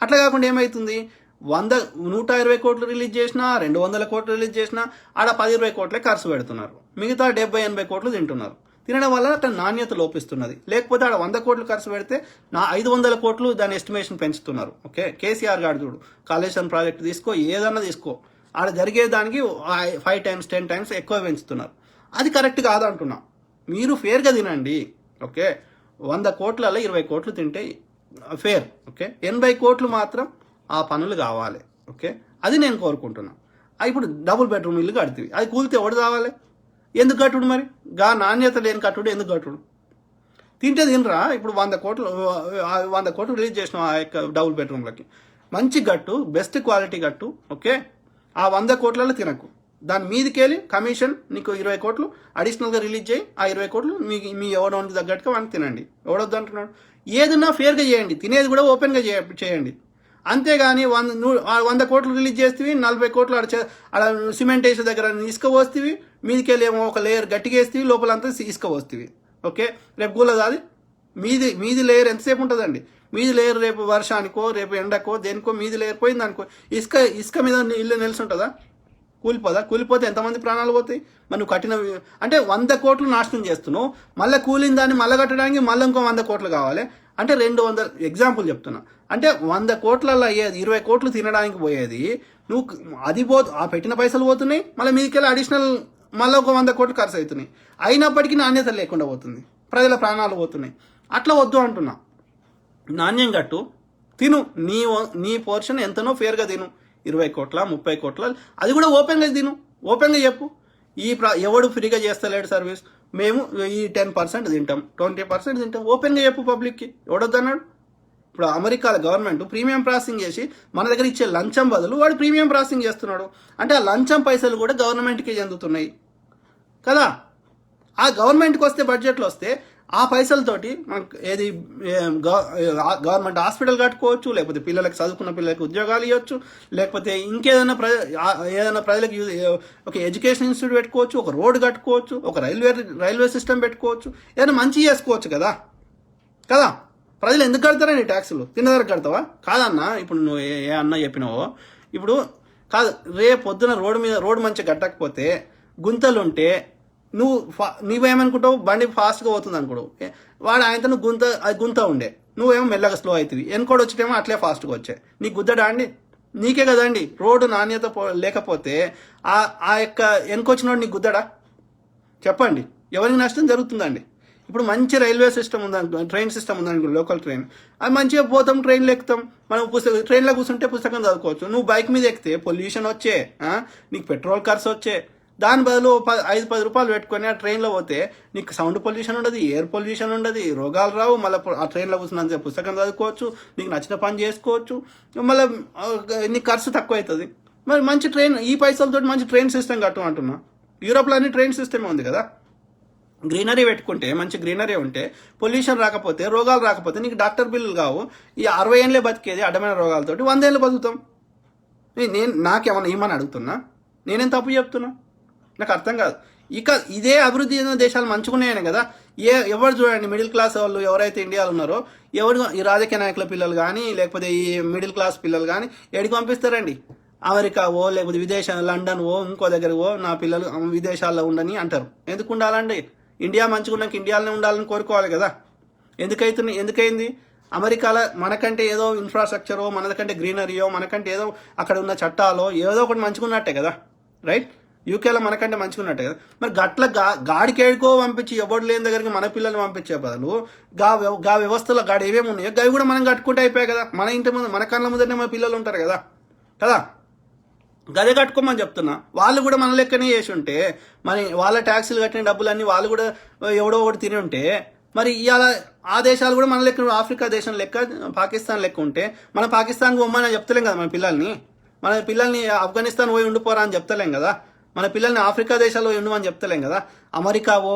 అట్లా కాకుండా ఏమవుతుంది, 120 కోట్లు రిలీజ్ చేసినా 200 కోట్లు రిలీజ్ చేసినా ఆడ 10-20 కోట్లే ఖర్చు పెడుతున్నారు, మిగతా 70-80 కోట్లు తింటున్నారు. తినడం వల్ల అక్కడ నాణ్యత లోపిస్తున్నది. లేకపోతే ఆడ 100 కోట్లు ఖర్చు పెడితే 500 కోట్లు దాని ఎస్టిమేషన్ పెంచుతున్నారు. ఓకే కేసీఆర్ గారు చూడు, కాళేశ్వరం ప్రాజెక్ట్ తీసుకో, ఏదన్నా తీసుకో, ఆడ జరిగేదానికి 5 times 10 times ఎక్కువ పెంచుతున్నారు. అది కరెక్ట్ కాదంటున్నా. మీరు ఫేర్గా తినండి. ఓకే 100 కోట్లలో 20 కోట్లు తింటే ఫేర్. ఓకే 80 కోట్లు మాత్రం ఆ పనులు కావాలి. ఓకే అది నేను కోరుకుంటున్నా. ఇప్పుడు డబుల్ బెడ్రూమ్ ఇల్లు కడుతుంది, అది కూలితే ఎవడు కావాలి, ఎందుకు కట్టుడు మరి, గా నాణ్యత లేని కట్టుడు ఎందుకు కట్టుడు, తింటే తినరా. ఇప్పుడు 100 కోట్లు రిలీజ్ చేసినాం ఆ యొక్క డబుల్ బెడ్రూమ్లకి, మంచి గట్టు, బెస్ట్ క్వాలిటీ గట్టు. ఓకే ఆ 100 కోట్లలో తినకు, దాని మీదకి వెళ్ళి కమిషన్ నీకు 20 కోట్లు అడిషనల్గా రిలీజ్ చేయి, ఆ 20 కోట్లు మీ ఎవడోనికి తగ్గట్టుగా వాడిని తినండి, ఎవడొద్దు అంటున్నాడు. ఏదన్నా ఫేర్గా చేయండి, తినేది కూడా ఓపెన్గా చేయండి. అంతేగాని 100 కోట్లు రిలీజ్ చేస్తేవి 40 కోట్లు ఆడ సిమెంట్ వేసే దగ్గర ఇసుక పోస్తేవి, మీదికి వెళ్ళి ఏమో ఒక లేయర్ గట్టిగా వేస్తేవి, లోపలంతా ఇసుక పోస్తేవి. ఓకే రేపు కూలదు అది, మీది లేయర్ ఎంతసేపు ఉంటుందండి, మీది లేయర్ రేపు వర్షానికో రేపు ఎండకో దేనికో మీది లేయర్ పోయింది అనుకో, ఇసుక మీద ఇల్లు నిలిచి ఉంటుందా, కూలిపోదా, కూలిపోతే ఎంతమంది ప్రాణాలు పోతాయి. మరి నువ్వు కట్టిన అంటే 100 కోట్లు నాశనం చేస్తున్నావు, మళ్ళీ కూలిన దాన్ని మళ్ళీ కట్టడానికి మళ్ళీ ఇంకో 100 కోట్లు కావాలి. అంటే 200 ఎగ్జాంపుల్ చెప్తున్నా, అంటే 100 కోట్లలో అయ్యేది 20 కోట్లు తినడానికి పోయేది, నువ్వు అది ఆ పెట్టిన పైసలు పోతున్నాయి, మళ్ళీ మీదికెళ్ళి అడిషనల్ మళ్ళీ ఒక 100 కోట్లు ఖర్చు అవుతున్నాయి, అయినప్పటికీ నాణ్యత లేకుండా పోతుంది, ప్రజల ప్రాణాలు పోతున్నాయి. అట్లా వద్దు అంటున్నా. నాణ్యం కట్టు, తిను, నీ పోర్షన్ ఎంతనో ఫేర్గా తిను, 20 కోట్ల 30 కోట్ల, అది కూడా ఓపెన్గా తిను, ఓపెన్గా చెప్పు. ఎవడు ఫ్రీగా చేస్తలేడు సర్వీస్, మేము ఈ 10% తింటాం 20% తింటాం, ఓపెన్గా చెప్పు పబ్లిక్కి, ఎవడొద్దన్నాడు. ఇప్పుడు అమెరికాల గవర్నమెంట్ ప్రీమియం ప్రాసెసింగ్ చేసి మన దగ్గర ఇచ్చే లంచం బదులు వాడు ప్రీమియం ప్రాసెసింగ్ చేస్తున్నాడు. అంటే ఆ లంచం పైసలు కూడా గవర్నమెంట్కి చెందుతున్నాయి కదా. ఆ గవర్నమెంట్కి వస్తే బడ్జెట్లో వస్తే ఆ పైసలతోటి మనకు ఏది గవర్నమెంట్ హాస్పిటల్ కట్టుకోవచ్చు, లేకపోతే పిల్లలకు చదువుకున్న పిల్లలకి ఉద్యోగాలు ఇవ్వచ్చు, లేకపోతే ఇంకేదైనా ఏదైనా ప్రజలకు ఒక ఎడ్యుకేషన్ ఇన్స్టిట్యూట్ పెట్టుకోవచ్చు, ఒక రోడ్డు కట్టుకోవచ్చు, ఒక రైల్వే సిస్టమ్ పెట్టుకోవచ్చు, ఏదైనా మంచి చేసుకోవచ్చు కదా. ప్రజలు ఎందుకు కడతారా నీ ట్యాక్సులు, తిన్న దగ్గర కడతావా కాదన్నా. ఇప్పుడు నువ్వు ఏ అన్న చెప్పినావో, ఇప్పుడు కాదు రేపు పొద్దున రోడ్డు మంచిగా కట్టకపోతే గుంతలుంటే నువ్వేమనుకుంటావు, బండి ఫాస్ట్గా పోతుంది అనుకోడు, వాడు ఆయనతో నువ్వు గుంత ఉండే, నువ్వేమో మెల్లగా స్లో అవుతుంది, వెనుకోడు వచ్చేటేమో అట్లే ఫాస్ట్గా వచ్చాయి, నీకు గుద్దడా అండి, నీకే కదండి. రోడ్డు నాణ్యత లేకపోతే ఆ యొక్క వెనుకొచ్చినోడు నీకు గుద్దడా చెప్పండి, ఎవరికి నష్టం జరుగుతుందండి. ఇప్పుడు మంచి రైల్వే సిస్టమ్ ఉందనుకో, ట్రైన్ సిస్టమ్ ఉందనుకో, లోకల్ ట్రైన్, అది మంచిగా పోతాం, ట్రైన్లో ఎక్కుతాం, మనం ట్రైన్లో కూర్చుంటే పుస్తకం చదువుకోవచ్చు. నువ్వు బైక్ మీద ఎక్కితే పొల్యూషన్ వచ్చే, నీకు పెట్రోల్ ఖర్చు వచ్చే, దాని బదులు 5-10 రూపాయలు పెట్టుకొని ఆ ట్రైన్లో పోతే నీకు సౌండ్ పొల్యూషన్ ఉండదు, ఎయిర్ పొల్యూషన్ ఉండదు, రోగాలు రావు. మళ్ళీ ఆ ట్రైన్లో కూర్చున్నంత పుస్తకం చదువుకోవచ్చు, నీకు నచ్చిన పని చేసుకోవచ్చు, మళ్ళీ నీకు ఖర్చు తక్కువ అవుతుంది. మరి మంచి ట్రైన్, ఈ పైసలతో మంచి ట్రైన్ సిస్టమ్ కట్టు అంటున్నా. యూరోప్లో అన్ని ట్రైన్ సిస్టమే ఉంది కదా. గ్రీనరీ పెట్టుకుంటే, మంచి గ్రీనరీ ఉంటే, పొల్యూషన్ రాకపోతే, రోగాలు రాకపోతే నీకు డాక్టర్ బిల్లులు కావు. ఈ 60 ఏళ్ళే బతికేది అడ్డమైన రోగాలతోటి 100 ఏళ్ళు బతుకుతాం. నాకేమన్నా ఏమని అడుగుతున్నా? నేనేం తప్పు చెప్తున్నా? నాకు అర్థం కాదు. ఇక ఇదే అభివృద్ధి చెందిన దేశాలు మంచుకున్నాయనే కదా. ఎవరు చూడండి, మిడిల్ క్లాస్ వాళ్ళు ఎవరైతే ఇండియాలో ఉన్నారో, ఎవరు ఈ రాజకీయ నాయకుల పిల్లలు కానీ లేకపోతే ఈ మిడిల్ క్లాస్ పిల్లలు కానీ ఎడికి పంపిస్తారండి? అమెరికావో లేకపోతే లండన్ ఓ ఇంకో దగ్గరవో నా పిల్లలు విదేశాల్లో ఉండని అంటారు. ఎందుకు ఉండాలండి? ఇండియా మంచుకున్నాక ఇండియాలోనే ఉండాలని కోరుకోవాలి కదా. ఎందుకైంది? అమెరికాలో మనకంటే ఏదో ఇన్ఫ్రాస్ట్రక్చరో, మనకంటే గ్రీనరీయో, మనకంటే ఏదో అక్కడ ఉన్న చట్టాలో ఏదో ఒకటి మంచుకున్నట్టే కదా, రైట్? యూకేలో మనకంటే మంచుకున్నట్టే కదా. మరి గట్ల గాడికేడుకో పంపించి ఎవడు లేని దగ్గరికి మన పిల్లల్ని పంపించే బదులు గా వ్యవస్థలో గాడి ఏమేమి ఉన్నాయో గవి కూడా మనం కట్టుకుంటే అయిపోయాయి కదా. మన ఇంటి ముందు, మన కళ్ళ ముందరనే మన పిల్లలు ఉంటారు కదా కదా. గదే కట్టుకోమని చెప్తున్నా. వాళ్ళు కూడా మన లెక్కనే చేసి ఉంటే, మరి వాళ్ళ ట్యాక్సీలు కట్టిన డబ్బులన్నీ వాళ్ళు కూడా ఎవడో ఒకటి తిని ఉంటే, మరి ఇవాళ ఆ దేశాలు కూడా మన లెక్క, ఆఫ్రికా దేశం లెక్క, పాకిస్తాన్ లెక్క ఉంటే, మన పాకిస్తాన్కి పోమని చెప్తలేం కదా. మన పిల్లల్ని ఆఫ్ఘనిస్తాన్ పోయి ఉండిపోరా అని చెప్తలేం కదా. మన పిల్లల్ని ఆఫ్రికా దేశాల్లో ఉండమని చెప్తలేం కదా. అమెరికావో,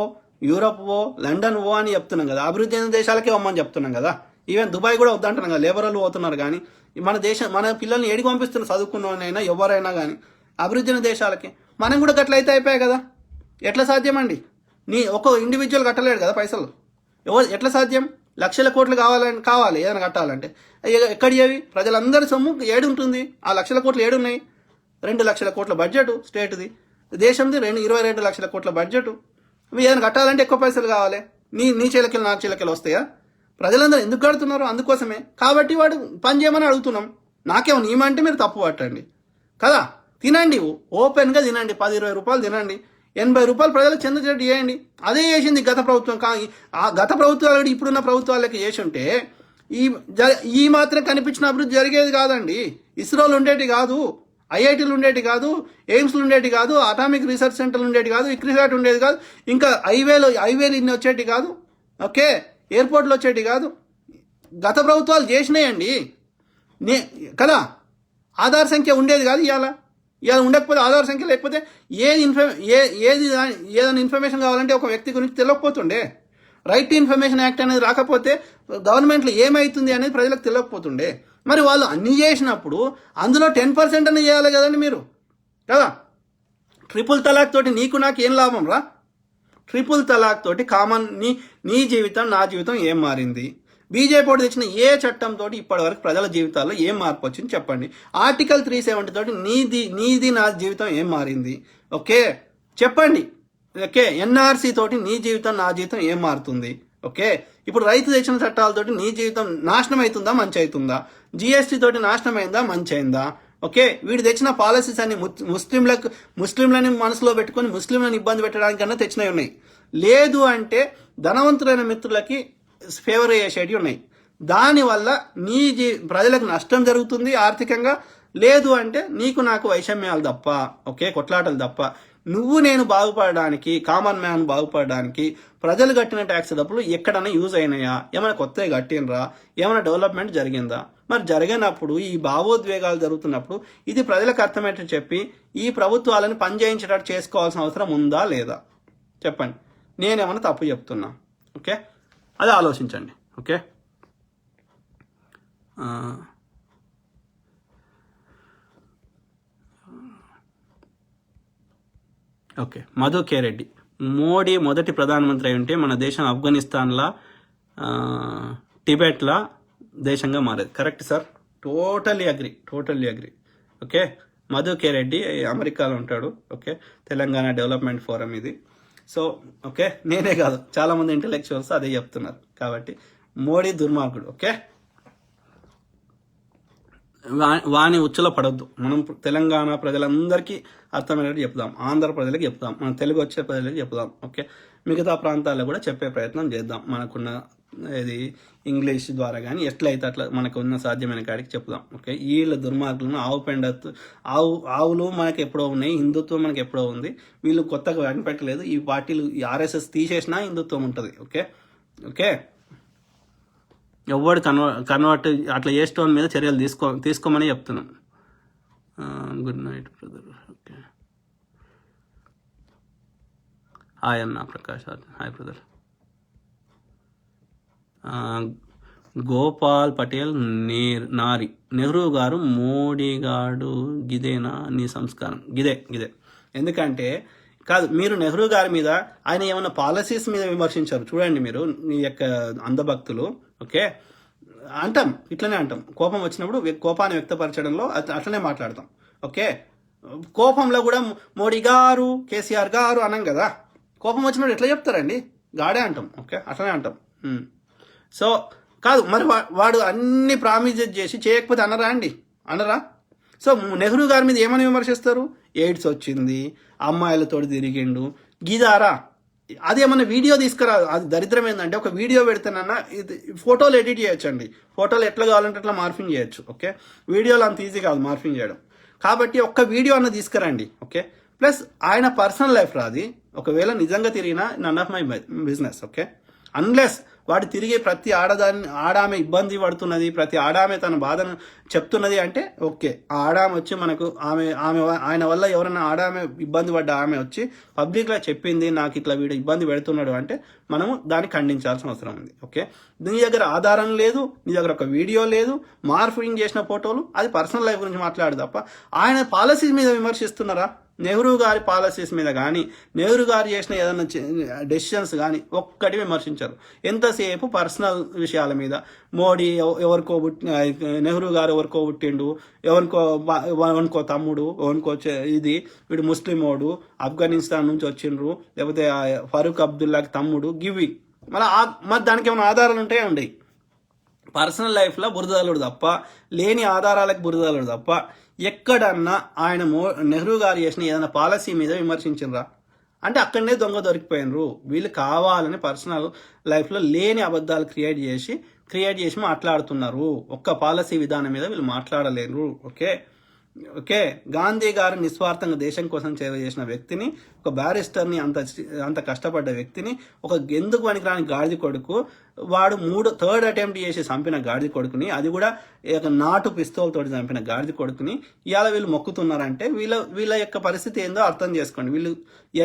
యూరోప్వో, లండన్ ఓ అని చెప్తున్నాం కదా. అభివృద్ధి చెందిన దేశాలకే పోమని చెప్తున్నాం కదా. ఈవెన్ దుబాయ్ కూడా వద్దంటున్నాం కదా. లేబర్ వాళ్ళు పోతున్నారు కానీ మన పిల్లల్ని ఏడికి పంపిస్తున్నారు? చదువుకున్నైనా ఎవరైనా కానీ అభివృద్ధి చెందిన దేశాలకి. మనం కూడా గట్లయితే అయిపోయాయి కదా. ఎట్లా సాధ్యమండి? ఒక ఇండివిజువల్ కట్టలేడు కదా పైసలు. ఎట్లా సాధ్యం? లక్షల కోట్లు కావాలి ఏదైనా కట్టాలంటే. ఎక్కడివి? ప్రజలందరి సొమ్ము ఏడు ఉంటుంది. ఆ లక్షల కోట్లు ఏడున్నాయి? 2 లక్షల కోట్ల బడ్జెట్ స్టేట్ది, దేశంది 22 లక్షల కోట్ల బడ్జెట్. ఏదైనా కట్టాలంటే ఎక్కువ పైసలు కావాలి. నీ చిలకలు నా చిలకలు వస్తాయా? ప్రజలందరూ ఎందుకు కడుతున్నారు? అందుకోసమే. కాబట్టి వాడు పని చేయమని అడుగుతున్నాం. నాకేమో నీమంటే మీరు తప్పు పట్టండి కదా. తినండి, ఓపెన్గా తినండి, 10-20 రూపాయలు తినండి, 80 రూపాయలు ప్రజలకు చెందేటట్టు చేయండి. అదే చేసింది గత ప్రభుత్వం. ఆ గత ప్రభుత్వాలు ఇప్పుడున్న ప్రభుత్వాలకి చేసి ఉంటే ఈ మాత్రం కనిపించిన అభివృద్ధి జరిగేది కాదండి. ఇస్రోలు ఉండేటి కాదు, ఐఐటీలు ఉండేటి కాదు, ఎయిమ్స్లు ఉండేటి కాదు, అటామిక్ రీసెర్చ్ సెంటర్లు ఉండేటి కాదు, ఇక్రిసాట్ ఉండేది కాదు, ఇంకా హైవేలు ఇన్ని వచ్చేటి కాదు, ఓకే, ఎయిర్పోర్ట్లు వచ్చేటి కాదు. గత ప్రభుత్వాలు చేసినాయండి కదా. ఆధార్ సంఖ్య ఉండేది కాదు. ఇవాళ ఉండకపోతే ఆధార్ సంఖ్య లేకపోతే ఏదైనా ఇన్ఫర్మేషన్ కావాలంటే ఒక వ్యక్తి గురించి తెలియకపోతుండే. రైట్ టు ఇన్ఫర్మేషన్ యాక్ట్ అనేది రాకపోతే గవర్నమెంట్లో ఏమవుతుంది అనేది ప్రజలకు తెలియకపోతుండే. మరి వాళ్ళు అన్నీ చేసినప్పుడు అందులో 10% అని చేయాలి కదండి మీరు కదా. ట్రిపుల్ తలాక్ తోటి నీకు నాకు ఏం లాభం రా? ట్రిపుల్ తలాక్ తోటి కామన్ నీ జీవితం నా జీవితం ఏం మారింది? బీజేపీ తెచ్చిన ఏ చట్టంతో ఇప్పటి వరకు ప్రజల జీవితాల్లో ఏం మార్పు వచ్చింది చెప్పండి. ఆర్టికల్ 370 తోటి నీది నా జీవితం ఏం మారింది? ఓకే చెప్పండి. ఓకే, ఎన్ఆర్సీ తోటి నీ జీవితం నా జీవితం ఏం మారుతుంది? ఓకే, ఇప్పుడు రైతు తెచ్చిన చట్టాలతోటి నీ జీవితం నాశనం అవుతుందా మంచి అవుతుందా? జిఎస్టీ తోటి నాశనం అయిందా మంచి అయిందా? ఓకే, వీడు తెచ్చిన పాలసీస్ అన్ని ముస్లింలని మనసులో పెట్టుకొని ముస్లింలను ఇబ్బంది పెట్టడానికన్నా తెచ్చినవి ఉన్నాయి. లేదు అంటే ధనవంతులైన మిత్రులకి ఫేవర్ చేసేటివి ఉన్నాయి. దానివల్ల ప్రజలకు నష్టం జరుగుతుంది ఆర్థికంగా. లేదు అంటే నీకు నాకు వైషమ్యాలు తప్ప, ఓకే, కొట్లాటలు తప్ప. నేను బాగుపడడానికి, కామన్ మ్యాన్ బాగుపడడానికి ప్రజలు కట్టిన ట్యాక్స్ డబ్బులు ఎక్కడైనా యూజ్ అయినాయా? ఏమైనా కొత్తగా కట్టినరా? ఏమైనా డెవలప్మెంట్ జరిగిందా? మరి జరిగినప్పుడు, ఈ భావోద్వేగాలు జరుగుతున్నప్పుడు ఇది ప్రజలకు అర్థమయ్యేటట్టు చెప్పి ఈ ప్రభుత్వాలను పనిచేయించేటట్టు చేసుకోవాల్సిన అవసరం ఉందా లేదా? చెప్పండి. నేనేమైనా తప్పు చెప్తున్నా? ఓకే, అది ఆలోచించండి. Okay, okay. Madhu K Reddy, Modi మొదటి ప్రధానమంత్రి అయి ఉంటే మన దేశం ఆఫ్ఘనిస్తాన్లా, టిబెట్లా దేశంగా మారేది. Correct sir, totally agree. Okay, Madhu K Reddy అమెరికాలో ఉంటాడు. ఓకే, తెలంగాణ డెవలప్మెంట్ ఫోరం ఇది. సో ఓకే, నేనే కాదు చాలామంది ఇంటెలెక్చువల్స్ అదే చెప్తున్నారు. కాబట్టి మోడీ దుర్మార్గుడు. ఓకే, వాని ఉచ్చులో పడొద్దు. మనం తెలంగాణ ప్రజలందరికీ అర్థమయ్యేటట్టు చెప్దాం, ఆంధ్ర ప్రజలకు చెప్దాం, మన తెలుగు వచ్చే ప్రజలకు చెప్దాం. ఓకే, మిగతా ప్రాంతాల్లో కూడా చెప్పే ప్రయత్నం చేద్దాం మనకున్న ఇది ఇంగ్లీష్ ద్వారా కానీ ఎట్లయితే అట్లా మనకు ఉన్న సాధ్యమైన కాడికి చెప్దాం. ఓకే, వీళ్ళ దుర్మార్గులను ఆవులు మనకి ఎప్పుడో ఉన్నాయి, హిందుత్వం మనకి ఎప్పుడో ఉంది, వీళ్ళు కొత్తగా కనిపెట్టలేదు. ఈ పార్టీలు ఆర్ఎస్ఎస్ తీసేసినా హిందుత్వం ఉంటుంది. ఓకే ఓకే, ఎవడు కన్వర్ట్ అట్లా చేసేటోని మీద చర్యలు తీసుకోమని చెప్తున్నాం. Good night brother. Okay, hi అన్న ప్రకాష్, హాయ్ బ్రదర్. గోపాల్ పటేల్ నారి నెహ్రూ గారు మోడీ గారు గిదేనా నీ సంస్కారం? గిదే. ఎందుకంటే కాదు, మీరు నెహ్రూ గారి మీద ఆయన ఏమైనా పాలసీస్ మీద విమర్శించారు చూడండి మీరు, మీ యొక్క అంధభక్తులు. ఓకే, అంటాం, ఇట్లనే అంటాం. కోపం వచ్చినప్పుడు కోపాన్ని వ్యక్తపరచడంలో అట్లనే మాట్లాడతాం. ఓకే, కోపంలో కూడా మోడీ గారు, కేసీఆర్ గారు అనం కదా. కోపం వచ్చినప్పుడు ఎట్లా చెప్తారండి? గాడే అంటాం. ఓకే, అట్లనే అంటాం. సో కాదు, మరి వాడు అన్ని ప్రామిజెస్ చేసి చేయకపోతే అనరా? సో నెహ్రూ గారి మీద ఏమని విమర్శిస్తారు? ఎయిడ్స్ వచ్చింది, అమ్మాయిలతో తిరిగిండు, గీదారా? అదేమన్నా వీడియో తీసుకురా. అది దరిద్రం ఏంటంటే, ఒక వీడియో పెడితేనన్నా ఇది ఫోటోలు ఎడిట్ చేయొచ్చండి. ఫోటోలు ఎట్లా కావాలంటే అట్లా మార్ఫింగ్ చేయొచ్చు. ఓకే, వీడియోలు అంత ఈజీ కాదు మార్ఫింగ్ చేయడం. కాబట్టి ఒక్క వీడియో అన్న తీసుకురండి. ఓకే, ప్లస్ ఆయన పర్సనల్ లైఫ్ రాది. ఒకవేళ నిజంగా తిరిగినా none of my business. Okay, unless వాడు తిరిగి ప్రతి ఆడామె ఇబ్బంది పడుతున్నది, ప్రతి ఆడామె తన బాధను చెప్తున్నది అంటే ఓకే, ఆ ఆడామె వచ్చి మనకు ఆయన వల్ల ఎవరైనా ఆడామె ఇబ్బంది పడ్డ ఆమె వచ్చి పబ్లిక్గా చెప్పింది, నాకు ఇట్లా వీడు ఇబ్బంది పెడుతున్నాడు అంటే మనము దాన్ని ఖండించాల్సిన అవసరం ఉంది. ఓకే, నీ దగ్గర ఆధారం లేదు, నీ దగ్గర ఒక వీడియో లేదు, మార్ఫింగ్ చేసిన ఫోటోలు, అది పర్సనల్ లైఫ్ గురించి మాట్లాడు తప్ప ఆయన పాలసీస్ మీద విమర్శిస్తున్నారా? నెహ్రూ గారి పాలసీస్ మీద కానీ, నెహ్రూ గారు చేసిన ఏదైనా డెసిషన్స్ కానీ ఒక్కటి విమర్శించారు. ఎంతసేపు పర్సనల్ విషయాల మీద, మోడీ ఎవరికో నెహ్రూ గారు ఎవరికో పుట్టిండు, ఎవరికో తమ్ముడు, ఎవరికో ఇది, వీడు ముస్లిమోడు, ఆఫ్ఘనిస్తాన్ నుంచి వచ్చిండ్రు, లేకపోతే ఫరూక్ అబ్దుల్లాకి తమ్ముడు, గివి. మరి దానికి ఏమైనా ఆధారాలు ఉంటాయండి? పర్సనల్ లైఫ్లో బురదలుడు తప్ప, లేని ఆధారాలకు బురదలుడు తప్ప ఎక్కడన్నా ఆయన నెహ్రూ గారు చేసిన ఏదైనా పాలసీ మీద విమర్శించినరా అంటే అక్కడనే దొంగ దొరికిపోయినరు. వీళ్ళు కావాలని పర్సనల్ లైఫ్లో లేని అబద్ధాలు క్రియేట్ చేసి మాట్లాడుతున్నారు. ఒక్క పాలసీ విధానం మీద వీళ్ళు మాట్లాడలేరు. ఓకే, గాంధీ గారు నిస్వార్థంగా దేశం కోసం సేవ చేసిన వ్యక్తిని, ఒక బ్యారిస్టర్ని, అంత కష్టపడ్డ వ్యక్తిని, ఒక ఎందుకు పనికిరాని గాడిద కొడుకు, వాడు థర్డ్ అటెంప్ట్ చేసి చంపిన గాడిద కొడుకుని, అది కూడా నాటు పిస్తోల్ తోటి చంపిన గాడిద కొడుకుని ఇవాళ వీళ్ళు మొక్కుతున్నారంటే వీళ్ళ యొక్క పరిస్థితి ఏందో అర్థం చేసుకోండి. వీళ్ళు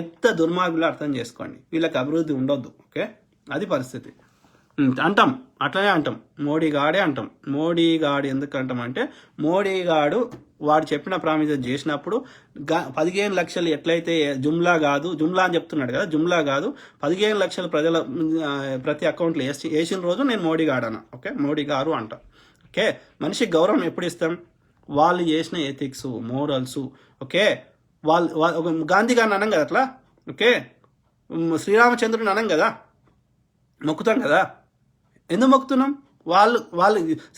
ఎంత దుర్మార్గులో అర్థం చేసుకోండి. వీళ్ళకి అభివృద్ధి ఉండొద్దు. ఓకే, అది పరిస్థితి. అంటాం, అట్లనే అంటాం. మోడీ గాడే అంటాం. మోడీ గాడు ఎందుకు అంటామంటే, మోడీ గాడు వాడు చెప్పిన ప్రామిసెస్ చేసినప్పుడు 15 లక్షలు ఎట్లయితే జుమ్లా అని చెప్తున్నాడు కదా, జుమ్లా కాదు, 15 లక్షలు ప్రజల ప్రతి అకౌంట్లో వేసిన రోజు నేను మోడీ గాడనా. ఓకే, మోడీ గారు అంట. ఓకే, మనిషికి గౌరవం ఎప్పుడు ఇస్తాం? వాళ్ళు చేసిన ఎథిక్స్, మోరల్స్. ఓకే, వాళ్ళు గాంధీ గారిని అనం కదా అట్లా. ఓకే, శ్రీరామచంద్రుని అనం కదా, మొక్కుతాం కదా. ఎందుకు మొక్కుతున్నాం? వాళ్ళు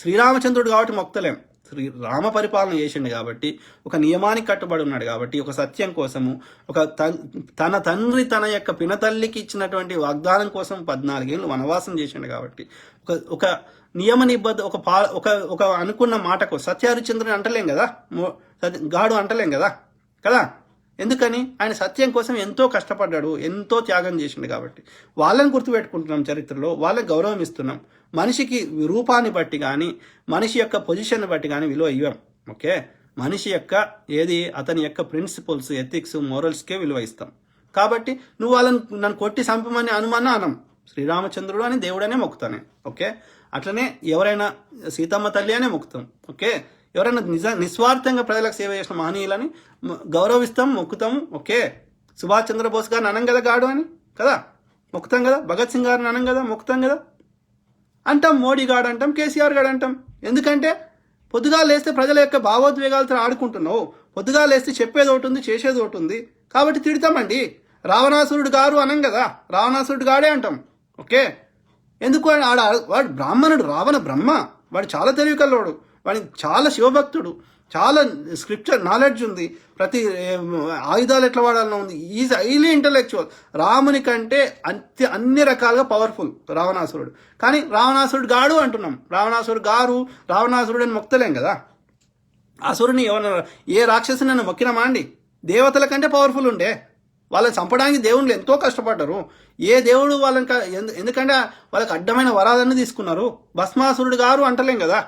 శ్రీరామచంద్రుడు కాబట్టి మొక్కలేం. రామ పరిపాలన చేసిండు కాబట్టి, ఒక నియమానికి కట్టుబడి ఉన్నాడు కాబట్టి, ఒక సత్యం కోసము, తన తండ్రి తన యొక్క పినతల్లికి ఇచ్చినటువంటి వాగ్దానం కోసం 14 ఏళ్ళు వనవాసం చేసిండు కాబట్టి, ఒక నియమ నిబద్ధ ఒక అనుకున్న మాటకు సత్యహరిచంద్రుని అంటలేం కదా, గాడు అంటలేం కదా. ఎందుకని? ఆయన సత్యం కోసం ఎంతో కష్టపడ్డాడు, ఎంతో త్యాగం చేసిండు కాబట్టి వాళ్ళని గుర్తుపెట్టుకుంటున్నాం చరిత్రలో, వాళ్ళకి గౌరవం ఇస్తున్నాం. మనిషికి రూపాన్ని బట్టి కానీ, మనిషి యొక్క పొజిషన్ని బట్టి కానీ విలువ ఇవ్వం. ఓకే, మనిషి యొక్క అతని యొక్క ప్రిన్సిపల్స్, ఎథిక్స్, మోరల్స్కే విలువ ఇస్తాం. కాబట్టి నువ్వు నన్ను కొట్టి చంపమని అనం. శ్రీరామచంద్రుడు అని దేవుడనే మొక్కుతాను. ఓకే, అట్లనే ఎవరైనా సీతమ్మ తల్లి అనే మొక్కుతాం. ఓకే, ఎవరైనా నిస్వార్థంగా ప్రజలకు సేవ చేసిన మహనీయులని గౌరవిస్తాం, మొక్కుతాము. ఓకే, సుభాష్ చంద్రబోస్ గారిని అనం కదా గాడు అని కదా మొక్కుతాం కదా, భగత్ సింగ్ గారిని అనం కదా మొక్కుతాం కదా. అంటాం మోడీ గాడు అంటాం, కేసీఆర్ గాడు అంటాం. ఎందుకంటే పొద్దుగా లేస్తే ప్రజల యొక్క భావోద్వేగాలతో ఆడుకుంటున్నావు. పొద్దుగా లేస్తే చెప్పేది ఒకటి ఉంది, చేసేది ఒకటి ఉంది. కాబట్టి తిడతామండి. రావణాసురుడు గారు అనం కదా, రావణాసురుడు గాడే అంటాం. ఓకే, ఎందుకు? వాడు బ్రాహ్మణుడు, రావణ బ్రహ్మ, వాడు చాలా తెలివి కల్లోడు. వాడి చాలా శివభక్తుడు, చాలా స్క్రిప్చర్ నాలెడ్జ్ ఉంది, ప్రతి ఆయుధాలు ఎట్లా వాడాలన్నా ఉంది. Is highly intellectual. రాముని కంటే అన్ని రకాలుగా పవర్ఫుల్ రావణాసురుడు. కానీ రావణాసురుడు గాడు అంటున్నాం, రావణాసురుడు గారు, రావణాసురుడు అని మొక్తలేం కదా. అసురుని ఏ రాక్షసుని మొక్కినామా అండి? దేవతల కంటే పవర్ఫుల్ ఉండే, వాళ్ళని చంపడానికి దేవుళ్ళు ఎంతో కష్టపడ్డారు. ఏ దేవుడు వాళ్ళని ఎందుకంటే వాళ్ళకి అడ్డమైన వరాలన్నీ తీసుకున్నారు. భస్మాసురుడు గారు అంటలేం కదా,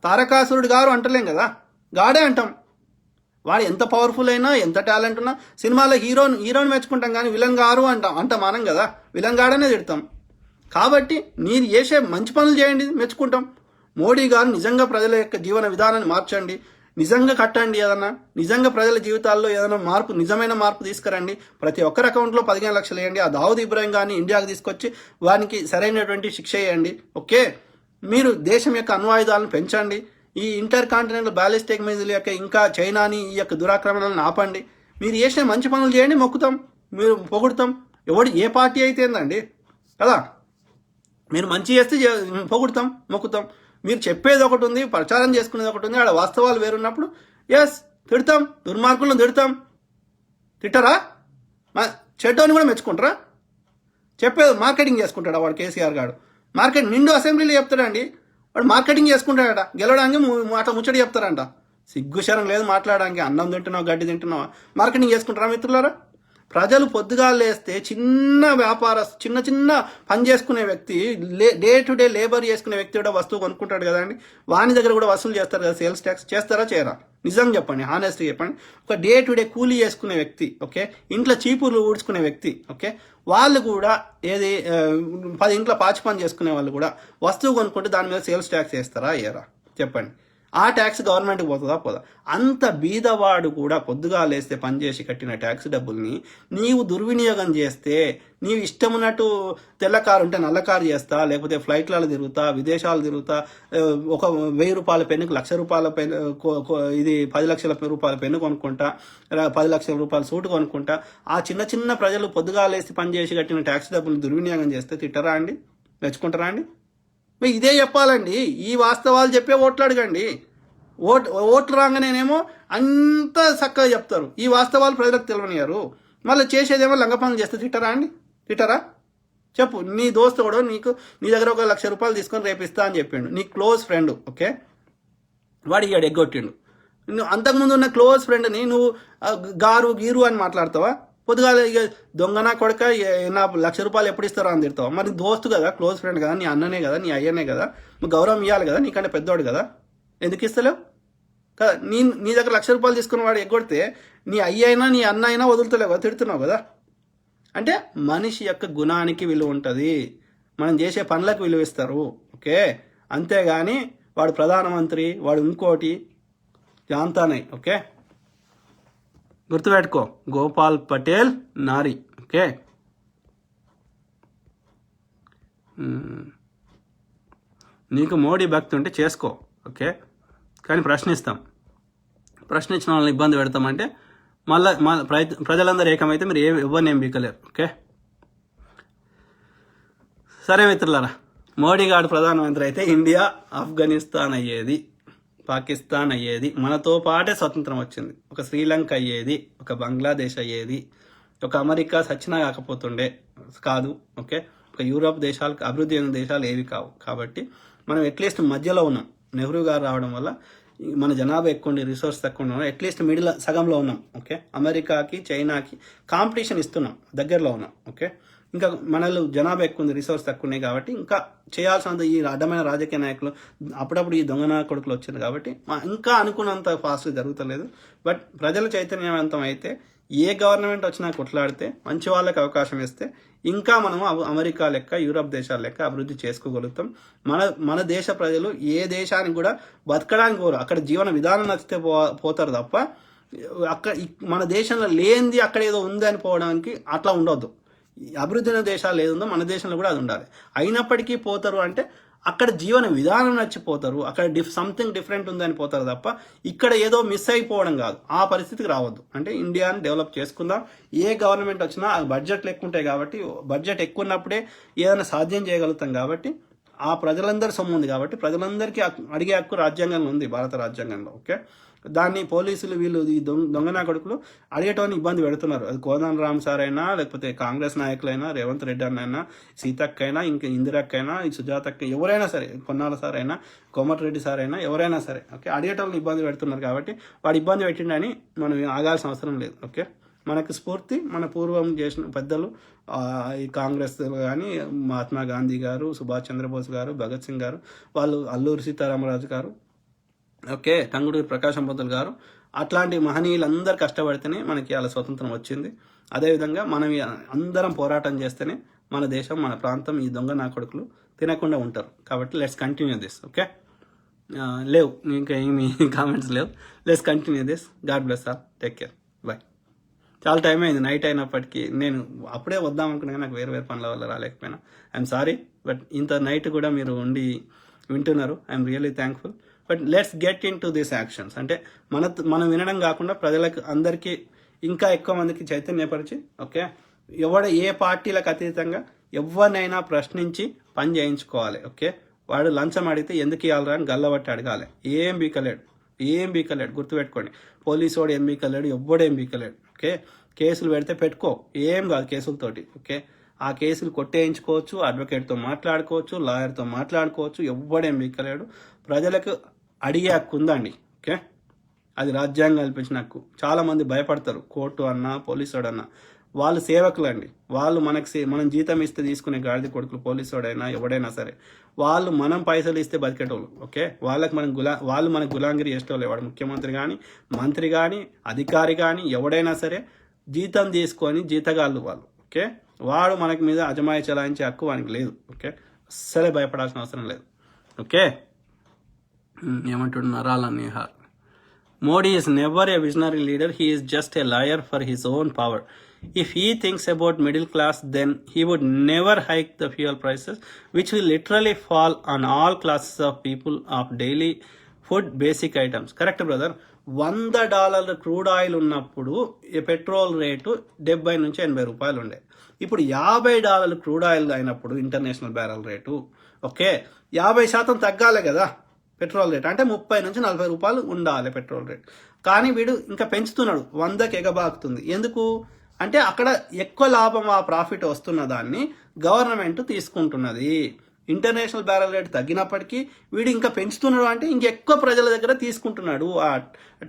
తారకాసురుడు గారు అంటలేం కదా, గాడే అంటాం. వాడు ఎంత పవర్ఫుల్ అయినా, ఎంత టాలెంట్ ఉన్నా, సినిమాలో హీరోని మెచ్చుకుంటాం కానీ విలన్ గారు అంటాం మనం కదా, విలన్ గాడనే తిడతాం. కాబట్టి మీరు చేసే మంచి పనులు చేయండి, మెచ్చుకుంటాం. మోడీ గారు నిజంగా ప్రజల యొక్క జీవన విధానాన్ని మార్చండి, నిజంగా కట్టండి, ఏదన్నా నిజంగా ప్రజల జీవితాల్లో ఏదైనా మార్పు, నిజమైన మార్పు తీసుకురండి. ప్రతి ఒక్కరి అకౌంట్లో 15 లక్షలు వేయండి. ఆ దావుద్ ఇబ్రాహిం గారిని ఇండియాకి తీసుకొచ్చి వానికి సరైనటువంటి శిక్ష వేయండి. ఓకే, మీరు దేశం యొక్క అణ్వాయుధాలను పెంచండి. ఈ ఇంటర్ కాంటినెంటల్ బ్యాలిస్టిక్ మిజైల్ యొక్క ఇంకా చైనాని ఈ యొక్క దురాక్రమణలను ఆపండి. మీరు చేసిన మంచి పనులు చేయండి, మొక్కుతాం, మీరు పొగుడుతాం. ఏ పార్టీ అయితే ఏందండి కదా, మీరు మంచి చేస్తే పొగుడుతాం, మొక్కుతాం. మీరు చెప్పేది ఒకటి ఉంది, ప్రచారం చేసుకునేది ఒకటి ఉంది, ఆడ వాస్తవాలు వేరున్నప్పుడు ఎస్ తిడతాం, దుర్మార్గులను తిడతాం. తిట్టరా? చెడ్డోని కూడా మెచ్చుకుంటారా? చెప్పేది మార్కెటింగ్ చేసుకుంటాడా వాడు కేసీఆర్ గారు? మార్కెట్ నిండు అసెంబ్లీలో చెప్తాడండి, వాడు మార్కెటింగ్ చేసుకుంటాడట, గెలవడానికి అట్లా ముచ్చట చెప్తారంట. సిగ్గుశరం లేదు మాట్లాడడానికి. అన్నం తింటున్నావు, గడ్డి తింటున్నావా, మార్కెటింగ్ చేసుకుంటారా మిత్రులారా? ప్రజలు పొద్దుగా లేస్తే చిన్న చిన్న పని చేసుకునే వ్యక్తి, డే టు డే లేబర్ చేసుకునే వ్యక్తి కూడా వస్తువు కొనుక్కుంటాడు కదండి, వాని దగ్గర కూడా వసూలు చేస్తారు కదా సేల్స్ ట్యాక్స్. చేస్తారా చేయరా? నిజం చెప్పండి, హానెస్ట్గా చెప్పండి. ఒక డే టు డే కూలీ చేసుకునే వ్యక్తి, ఓకే, ఇంట్లో చీపుర్లు ఊడ్చుకునే వ్యక్తి, ఓకే, వాళ్ళు కూడా 10 ఇంట్లో పాచి పని చేసుకునే వాళ్ళు కూడా వస్తువు కొనుక్కుంటే దాని మీద సేల్స్ ట్యాక్స్ వేస్తారా వేయరా? చెప్పండి. ఆ ట్యాక్స్ గవర్నమెంట్కి పోతుందా పోదా? అంత బీదవాడు కూడా పొద్దుగా లేస్తే పనిచేసి కట్టిన ట్యాక్స్ డబ్బుల్ని నీవు దుర్వినియోగం చేస్తే, నీవు ఇష్టం ఉన్నట్టు తెల్ల కారు ఉంటే నల్ల కారు చేస్తా, లేకపోతే ఫ్లైట్లలో తిరుగుతా, విదేశాలు తిరుగుతా, ఒక 1000 రూపాయల పెన్నుకు 1,00,000 రూపాయల పెన్ను, ఇది 10 లక్షల రూపాయల పెన్ను కొనుక్కుంటా, 10 లక్షల రూపాయల సూటు కొనుక్కుంటా, ఆ చిన్న ప్రజలు పొద్దుగా లేసి పనిచేసి కట్టిన ట్యాక్స్ డబ్బులు దుర్వినియోగం చేస్తే తిట్టరా అండి? మెచ్చుకుంటారా అండి? ఇదే చెప్పాలండి. ఈ వాస్తవాలు చెప్పే ఓట్లు అడగండి. ఓట్లు రాగానేనేమో అంత చక్కగా చెప్తారు, ఈ వాస్తవాలు ప్రజలకు తెలియనియారు. మళ్ళీ చేసేదేమో లంగ పనులు చేస్తే తిట్టరా అండి? తిట్టరా? చెప్పు. నీ దోస్తు కూడా నీ దగ్గర 1,00,000 రూపాయలు తీసుకొని రేపిస్తా అని చెప్పిండు, నీ క్లోజ్ ఫ్రెండ్, ఓకే, వాడు ఇవాడు ఎగ్గొట్టిండు. నువ్వు అంతకుముందు ఉన్న క్లోజ్ ఫ్రెండ్ని నువ్వు గీరు అని మాట్లాడతావా? పొద్దుగాల ఇక దొంగనా కొడక నా 1,00,000 రూపాయలు ఎప్పుడు ఇస్తారో అని తిడతావు. మరి దోస్తు కదా, క్లోజ్ ఫ్రెండ్ కదా, నీ అన్ననే కదా, నీ అయ్యనే కదా, నువ్వు గౌరవం ఇవ్వాలి కదా, నీకంటే పెద్దవాడు కదా, ఎందుకు ఇస్తలేవు కదా? నీ దగ్గర 1,00,000 రూపాయలు తీసుకున్న వాడు ఎగ్గొడితే నీ అయ్య అయినా నీ అన్న అయినా వదులుతలేవు కదా, తిడుతున్నావు కదా. అంటే మనిషి యొక్క గుణానికి విలువ ఉంటుంది, మనం చేసే పనులకు విలువ ఇస్తారు, ఓకే. అంతేగాని వాడు ప్రధానమంత్రి, వాడు ఇంకోటి జాంతానే, ఓకే. గుర్తుపెట్టుకో, గోపాల్ పటేల్ నారి, ఓకే. నీకు మోడీ భక్తి ఉంటే చేసుకో, ఓకే, కానీ ప్రశ్నిస్తాం. ప్రశ్నించిన వాళ్ళని ఇబ్బంది పెడతామంటే మళ్ళీ ప్రజలందరూ ఏకమైతే మీరు ఎవరిని ఏం బీకలేరు, ఓకే. సరే మిత్రులారా, మోడీ గారు ప్రధానమంత్రి అయితే ఇండియా ఆఫ్ఘనిస్తాన్ అయ్యేది, పాకిస్తాన్ అయ్యేది, మనతో పాటే స్వతంత్రం వచ్చింది. ఒక శ్రీలంక అయ్యేది, ఒక బంగ్లాదేశ్ అయ్యేది, ఒక అమెరికా సచ్చినా కాదు, ఓకే. ఒక యూరోప్ దేశాలకు అభివృద్ధి చెందిన దేశాలు ఏవి కావు. కాబట్టి మనం అట్లీస్ట్ మధ్యలో ఉన్నాం. నెహ్రూ గారు రావడం వల్ల మన జనాభా ఎక్కువ ఉండి రిసోర్స్ తక్కువ ఉండడం, అట్లీస్ట్ మిడిల్ సగంలో ఉన్నాం, ఓకే. అమెరికాకి చైనాకి కాంపిటీషన్ ఇస్తున్నాం, దగ్గరలో ఉన్నాం, ఓకే. ఇంకా మనలో జనాభా ఎక్కువ ఉంది, రిసోర్స్ తక్కువ ఉన్నాయి. కాబట్టి ఇంకా చేయాల్సినంత ఈ అడ్డమైన రాజకీయ నాయకులు అప్పుడప్పుడు ఈ దొంగన కొడుకులు వచ్చింది కాబట్టి ఇంకా అనుకున్నంత ఫాస్ట్గా జరుగుతలేదు. బట్ ప్రజలు చైతన్యవంతం అయితే ఏ గవర్నమెంట్ వచ్చినా కొట్లాడితే, మంచి వాళ్ళకి అవకాశం ఇస్తే ఇంకా మనము అమెరికా లెక్క, యూరప్ దేశాల లెక్క అభివృద్ధి చేసుకోగలుగుతాం. మన దేశ ప్రజలు ఏ దేశానికి కూడా బతకడానికి పోరు, అక్కడ జీవన విధానం నచ్చితే పోతారు తప్ప అక్కడ మన దేశంలో లేనిది అక్కడ ఏదో ఉంది అని పోవడానికి అట్లా ఉండొద్దు. అభివృద్ధి అయిన దేశాలు ఏదుందో మన దేశంలో కూడా అది ఉండాలి. అయినప్పటికీ పోతారు అంటే అక్కడ జీవన విధానం నచ్చిపోతారు, అక్కడ సంథింగ్ డిఫరెంట్ ఉందని పోతారు తప్ప ఇక్కడ ఏదో మిస్ అయిపోవడం కాదు. ఆ పరిస్థితికి రావద్దు. అంటే ఇండియాని డెవలప్ చేసుకుందాం. ఏ గవర్నమెంట్ వచ్చినా బడ్జెట్లు ఎక్కువ ఉంటాయి కాబట్టి, బడ్జెట్ ఎక్కువ ఉన్నప్పుడే ఏదైనా సాధ్యం చేయగలుగుతాం. కాబట్టి ఆ ప్రజలందరి సొమ్ము ఉంది కాబట్టి ప్రజలందరికీ అడిగే హక్కు రాజ్యాంగంలో ఉంది, భారత రాజ్యాంగంలో. ఓకే, దాన్ని పోలీసులు వీళ్ళు ఈ దొంగనా కొడుకులు అడిగేటోని ఇబ్బంది పెడుతున్నారు. అది కోదండ రామ్ సార్ అయినా, లేకపోతే కాంగ్రెస్ నాయకులైనా, రేవంత్ రెడ్డి అయినా, సీతక్క అయినా, ఇంకా ఇందిరక్క అయినా, ఈ సుజాతక్క, ఎవరైనా సరే, పొన్నాల సార్ అయినా, కోమటిరెడ్డి సార్ అయినా, ఎవరైనా సరే, ఓకే, అడిగేటోళ్ళని ఇబ్బంది పెడుతున్నారు కాబట్టి వాడు ఇబ్బంది పెట్టిండని మనం ఆగాల్సిన అవసరం లేదు. ఓకే, మనకు స్ఫూర్తి మన పూర్వం చేసిన పెద్దలు, ఈ కాంగ్రెస్ కానీ మహాత్మా గాంధీ గారు, సుభాష్ చంద్రబోస్ గారు, భగత్ సింగ్ గారు, వాళ్ళు అల్లూరి సీతారామరాజు గారు, ఓకే, టంగుటూరి ప్రకాశం పంతులు గారు, అట్లాంటి మహనీయులందరూ కష్టపడితేనే మనకి అలా స్వతంత్రం వచ్చింది. అదేవిధంగా మనం అందరం పోరాటం చేస్తేనే మన దేశం, మన ప్రాంతం ఈ దొంగ నా కొడుకులు తినకుండా ఉంటారు. కాబట్టి లెట్స్ కంటిన్యూ దిస్. ఓకే, లేవు ఇంకా ఏమి కామెంట్స్ లేవు. Let's continue this. God bless all. Take care. Bye. చాలా టైం అయింది, నైట్ అయినప్పటికీ నేను అప్పుడే వద్దాం అనుకున్నా, నాకు వేరే పనుల వల్ల రాలేకపోయినా. ఐఎమ్ సారీ, బట్ ఇంత నైట్ కూడా మీరు ఉండి వింటున్నారు. I'm really thankful. But let's get into this actions. అంటే మనం వినడం కాకుండా ప్రజలకు అందరికీ ఇంకా ఎక్కువ మందికి చైతన్యపరిచి, ఓకే, ఏ పార్టీలకు అతీతంగా ఎవరినైనా ప్రశ్నించి పని చేయించుకోవాలి. ఓకే, వాడు లంచం అడిగితే ఎందుకు ఇవ్వాలరా అని గల్లబట్టి అడగాలి. ఏం బీకలేడు గుర్తుపెట్టుకోండి. పోలీసు వాడు ఏం బీకలేడు, ఎవ్వడేం బీకలేడు. ఓకే, కేసులు పెడితే పెట్టుకో, ఏం కాదు కేసులతోటి. ఓకే, ఆ కేసులు కొట్టేయించుకోవచ్చు, అడ్వకేట్తో మాట్లాడుకోవచ్చు, లాయర్తో మాట్లాడుకోవచ్చు, ఎవ్వడేం బీకలేడు. ప్రజలకు అడిగే హక్కు ఉందండి. ఓకే, అది రాజ్యాంగం కల్పించిన హక్కు. చాలామంది భయపడతారు కోర్టు అన్నా, పోలీసు అన్నా. వాళ్ళు సేవకులు అండి. వాళ్ళు మనం జీతం ఇస్తే తీసుకునే గాడిద కొడుకులు, పోలీసుడైనా ఎవడైనా సరే, వాళ్ళు మనం పైసలు ఇస్తే బతికేటోళ్ళు. ఓకే, వాళ్ళు మనకు గులాంగిరి చేసేటోళ్ళు. వాడు ముఖ్యమంత్రి కానీ, మంత్రి కానీ, అధికారి కానీ, ఎవడైనా సరే జీతం తీసుకొని జీతగాళ్ళు వాళ్ళు. ఓకే, వాడు మనకి మీద అజమాయి చలాయించే హక్కు వానికి లేదు. ఓకే, అస్సలే భయపడాల్సిన అవసరం లేదు. ఓకే, ఏమంటుడు నరాల Nihar. Modi is never a visionary leader. He is just a liar for his own power. If he thinks about middle class, then he would never hike the fuel prices, which will literally fall on all classes of people of daily food basic items. Correct, brother? $100 crude oil ఉన్నప్పుడు petrol rate 70 నుంచి 80 రూపాయలు ఉండే. ఇప్పుడు $50 crude oil అయినప్పుడు international barrel rate, okay, 50% తగ్గాలి కదా petrol rate. అంటే 30 నుంచి 40 రూపాయలు ఉండాలి పెట్రోల్ రేట్. కానీ వీడు ఇంకా పెంచుతున్నాడు, 100కి ఎగబాకుతుంది. ఎందుకు అంటే అక్కడ ఎక్కువ లాభం, ఆ ప్రాఫిట్ వస్తున్న దాన్ని గవర్నమెంట్ తీసుకుంటున్నది. ఇంటర్నేషనల్ బ్యారల్ రేట్ తగ్గినప్పటికీ వీడు ఇంకా పెంచుతున్నాడు, అంటే ఇంకెక్కువ ప్రజల దగ్గర తీసుకుంటున్నాడు ఆ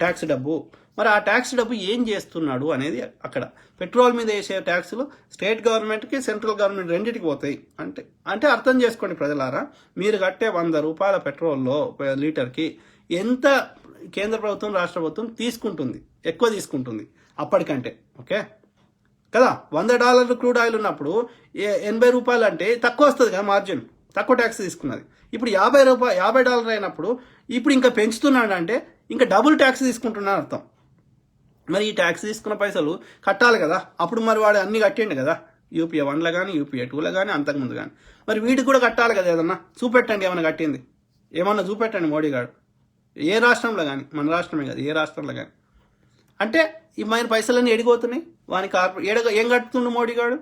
ట్యాక్స్ డబ్బు. మరి ఆ ట్యాక్స్ డబ్బు ఏం చేస్తున్నాడు అనేది అక్కడ. పెట్రోల్ మీద వేసే ట్యాక్సులు స్టేట్ గవర్నమెంట్కి, సెంట్రల్ గవర్నమెంట్ రెండింటికి పోతాయి. అంటే అర్థం చేసుకోండి ప్రజలారా, మీరు కట్టే 100 రూపాయల పెట్రోల్లో లీటర్కి ఎంత కేంద్ర ప్రభుత్వం, రాష్ట్ర ప్రభుత్వం తీసుకుంటుంది, ఎక్కువ తీసుకుంటుంది అప్పటికంటే. ఓకే కదా, $100 క్రూడ్ ఆయిల్ ఉన్నప్పుడు 80 రూపాయలు అంటే తక్కువ వస్తుంది కదా మార్జిన్, తక్కువ ట్యాక్స్ తీసుకున్నది. ఇప్పుడు $50 అయినప్పుడు ఇప్పుడు ఇంకా పెంచుతున్నాడు అంటే ఇంకా డబుల్ ట్యాక్స్ తీసుకుంటున్నాడు అర్థం. మరి ఈ ట్యాక్స్ తీసుకున్న పైసలు కట్టాలి కదా. అప్పుడు మరి వాడు అన్ని కట్టిండు కదా, యూపీఏ 1లో కానీ, యూపీఏ 2లో కానీ, అంతకుముందు కానీ. మరి వీటికి కూడా కట్టాలి కదా. ఏదన్నా చూపెట్టండి, ఏమన్నా కట్టింది ఏమన్నా చూపెట్టండి మోడీ గారు. ఏ రాష్ట్రంలో కానీ, మన రాష్ట్రమే కాదు, ఏ రాష్ట్రంలో కానీ. అంటే ఈ మన పైసలన్నీ ఎడిపోతున్నాయి. వాని ఏం కట్టుతుండు మోడీ గారు?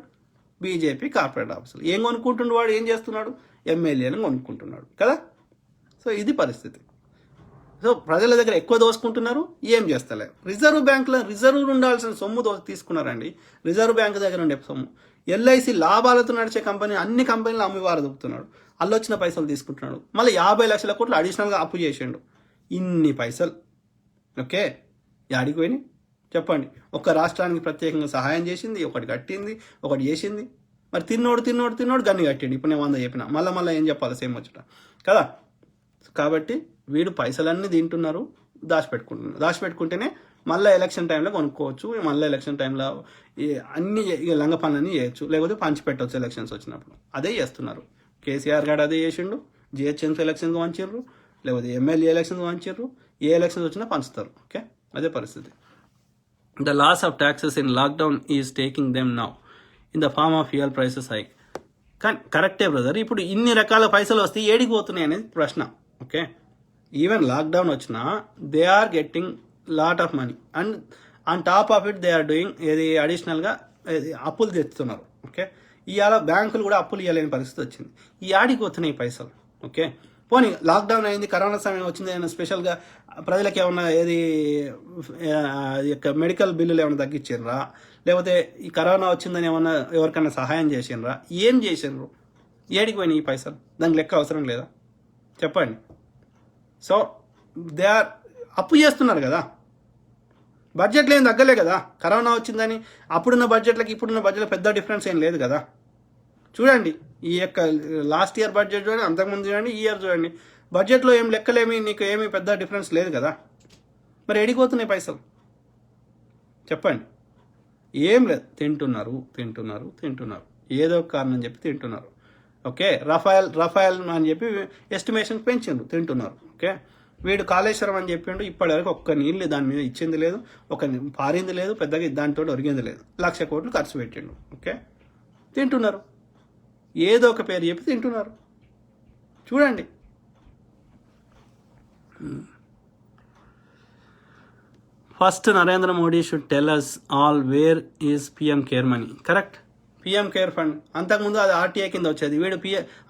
బీజేపీ కార్పొరేట్ ఆఫీసులు. ఏం కొనుక్కుంటుండు వాడు? ఏం చేస్తున్నాడు? ఎమ్మెల్యేలను కొనుక్కుంటున్నాడు కదా. సో ఇది పరిస్థితి. సో ప్రజల దగ్గర ఎక్కువ దోసుకుంటున్నారు, ఏం చేస్తలేరు. రిజర్వ్ ఉండాల్సిన సొమ్ము తీసుకున్నారండి. రిజర్వ్ బ్యాంక్ దగ్గర ఉండే సొమ్ము. ఎల్ఐసి లాభాలతో నడిచే కంపెనీ, అన్ని కంపెనీలు అమ్మివారు దొరుకుతున్నాడు. అల్లొచ్చిన పైసలు తీసుకుంటున్నాడు. మళ్ళీ 50 లక్షల కోట్లు అడిషనల్గా అప్పు చేసిండు. ఇన్ని పైసలు ఓకే యాడికి పోయినాయి చెప్పండి. ఒక్క రాష్ట్రానికి ప్రత్యేకంగా సహాయం చేసింది, ఒకటి కట్టింది, ఒకటి చేసింది. మరి తిన్నోడు గన్ని కట్టిండు. ఇప్పుడు నేను 100 చెప్పిన, మళ్ళీ ఏం చెప్పాలి, సేమ్ వచ్చట కదా. కాబట్టి వీడు పైసలన్నీ తింటున్నారు, దాచిపెట్టుకుంటేనే మళ్ళీ ఎలక్షన్ టైంలో కొనుక్కోవచ్చు. మళ్ళీ ఎలక్షన్ టైంలో అన్ని లంగ పనులన్నీ చేయొచ్చు, లేకపోతే పంచిపెట్టవచ్చు ఎలక్షన్స్ వచ్చినప్పుడు. అదే చేస్తున్నారు. కేసీఆర్ గారు అదే చేసిండు. జిహెచ్ఎంసీ ఎలక్షన్కి వంచారు, లేకపోతే ఎమ్మెల్యే ఎలక్షన్కి వంచారు. ఏ ఎలక్షన్స్ వచ్చినా పంచుతారు. ఓకే, అదే పరిస్థితి. The loss of taxes in lockdown is taking them now in the form of fuel prices hike. కానీ కరెక్టే బ్రదర్, ఇప్పుడు ఇన్ని రకాల పైసలు వస్తే ఏడికి పోతున్నాయి అనేది ప్రశ్న. ఓకే, ఈవెన్ లాక్డౌన్ వచ్చినా they are getting lot of money and on top of it they are doing ఏది అడిషనల్గా అప్పులు తెస్తున్నారు. ఓకే, ఇవాళ బ్యాంకులు కూడా అప్పులు ఇవ్వలేని పరిస్థితి వచ్చింది. ఈ ఆడికి వస్తున్నాయి పైసలు. ఓకే, పోనీ లాక్డౌన్ అయింది, కరోనా సమయం వచ్చింది, ఏమైనా స్పెషల్గా ప్రజలకు ఏమన్నా ఏది మెడికల్ బిల్లులు ఏమైనా తగ్గించారా, లేకపోతే ఈ కరోనా వచ్చిందని ఏమన్నా ఎవరికైనా సహాయం చేసిండ్రా? ఏం చేసిండ్రు? ఏడికి పోయినాయి ఈ పైసలు? దానికి లెక్క అవసరం లేదా చెప్పండి. సో దే ఆర్ అప్పు చేస్తున్నారు కదా, బడ్జెట్లో ఏం తగ్గలే కదా. కరోనా వచ్చిందని అప్పుడున్న బడ్జెట్లకి ఇప్పుడున్న బడ్జెట్లో పెద్ద డిఫరెన్స్ ఏం లేదు కదా. చూడండి ఈ యొక్క లాస్ట్ ఇయర్ బడ్జెట్ చూడండి, అంతకుముందు చూడండి, ఈ ఇయర్ చూడండి, బడ్జెట్లో ఏం లెక్కలేమి నీకు ఏమీ పెద్ద డిఫరెన్స్ లేదు కదా. మరి ఎడిపోతున్నాయి పైసలు చెప్పండి. ఏం లేదు, తింటున్నారు తింటున్నారు తింటున్నారు, ఏదో ఒక కారణం చెప్పి తింటున్నారు. ఓకే, రఫాయల్ అని చెప్పి ఎస్టిమేషన్ పెంచిండు, తింటున్నారు. ఓకే, వీడు కాళేశ్వరం అని చెప్పిండు, ఇప్పటివరకు ఒక్క నీళ్ళు దాని మీద ఇచ్చింది లేదు, ఒక పారింది లేదు, పెద్దగా దానితో ఒరిగింది లేదు, 1,00,000 కోట్లు ఖర్చు పెట్టిండు. ఓకే, తింటున్నారు, ఏదో ఒక పేరు చెప్పి తింటున్నారు. చూడండి. First Narendra Modi should tell us all where is PM care money. Correct, PM care fund. అంతకుముందు అది ఆర్టీఐ కింద వచ్చేది. వీడు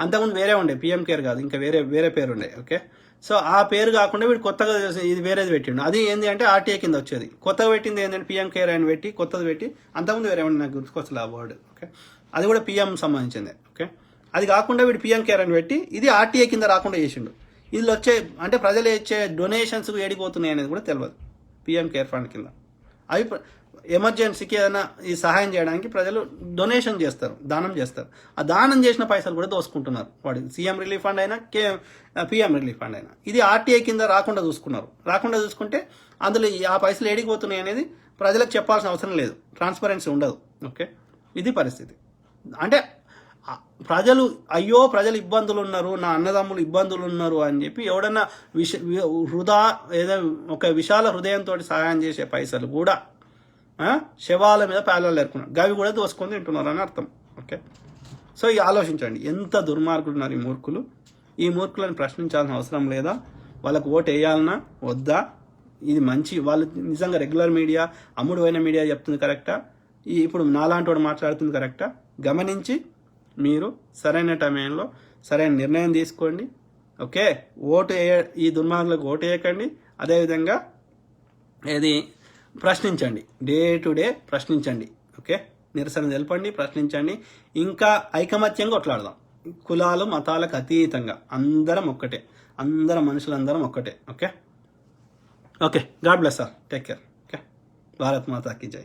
అంతకుముందు వేరే ఉండే, పిఎం కేర్ కాదు, ఇంకా వేరే పేరు ఉండే. ఓకే, సో ఆ పేరు కాకుండా వీడు కొత్తగా ఇది వేరేది పెట్టిండు. అది ఏంటి అంటే ఆర్టీఐ కింద వచ్చేది. కొత్తగా పెట్టింది ఏంటంటే పిఎం కేర్ అని పెట్టి కొత్తది పెట్టి, అంతకుముందు వేరే ఉండే, నాకు గుర్తుకొస్తుంది ఆ వర్డ్. ఓకే, అది కూడా పిఎం సంబంధించింది. ఓకే, అది కాకుండా వీడు పిఎం కేర్ అని పెట్టి ఇది ఆర్టీఐ కింద రాకుండా చేసిండు. ఇది వచ్చే అంటే ప్రజలు ఇచ్చే డొనేషన్స్ ఏడిపోతున్నాయి అనేది కూడా తెలియదు. పిఎం కేర్ ఫండ్ కింద అవి ఎమర్జెన్సీకి ఏదైనా ఈ సహాయం చేయడానికి ప్రజలు డొనేషన్ చేస్తారు, దానం చేస్తారు. ఆ దానం చేసిన పైసలు కూడా దోసుకుంటున్నారు. వాడి సీఎం రిలీఫ్ ఫండ్ అయినా పిఎం రిలీఫ్ ఫండ్ అయినా ఇది ఆర్టీఐ కింద రాకుండా చూసుకున్నారు. రాకుండా చూసుకుంటే అందులో ఆ పైసలు ఏడిపోతున్నాయి అనేది ప్రజలకు చెప్పాల్సిన అవసరం లేదు, ట్రాన్స్పరెన్సీ ఉండదు. ఓకే, ఇది పరిస్థితి. అంటే ప్రజలు ఇబ్బందులు ఉన్నారు, నా అన్నదమ్ములు ఇబ్బందులు ఉన్నారు అని చెప్పి ఎవడన్నా వృధా ఏదో ఒక విశాల హృదయంతో సహాయం చేసే పైసలు కూడా శవాల మీద పేలాలు ఏరుకున్నారు, గవి కూడా దోసుకొని తింటున్నారు అని అర్థం. ఓకే, సో ఆలోచించండి, ఎంత దుర్మార్గులు ఉన్నారు ఈ మూర్ఖులు. ఈ మూర్ఖులను ప్రశ్నించాల్సిన అవసరం లేదా? వాళ్ళకు ఓటు వేయాలన్నా వద్దా? ఇది మంచి వాళ్ళు నిజంగా రెగ్యులర్ మీడియా, అమ్ముడుపోయిన మీడియా చెప్తుంది కరెక్టా, ఇప్పుడు నాలాంటి వాడు మాట్లాడుతుంది కరెక్టా? గమనించి మీరు సరైన టైంలో సరైన నిర్ణయం తీసుకోండి. ఓకే, ఈ దుర్మార్గులకు ఓటు వేయకండి. అదేవిధంగా ప్రశ్నించండి, డే టు డే ప్రశ్నించండి. ఓకే, నిరసన తెలపండి, ప్రశ్నించండి. ఇంకా ఐకమత్యంగా కొట్లాడదాం, కులాలు మతాలకు అతీతంగా అందరం ఒక్కటే, అందరం మనుషులందరం ఒక్కటే. Okay okay, God bless sir, take care. Okay, Bharat మాతాకి జై.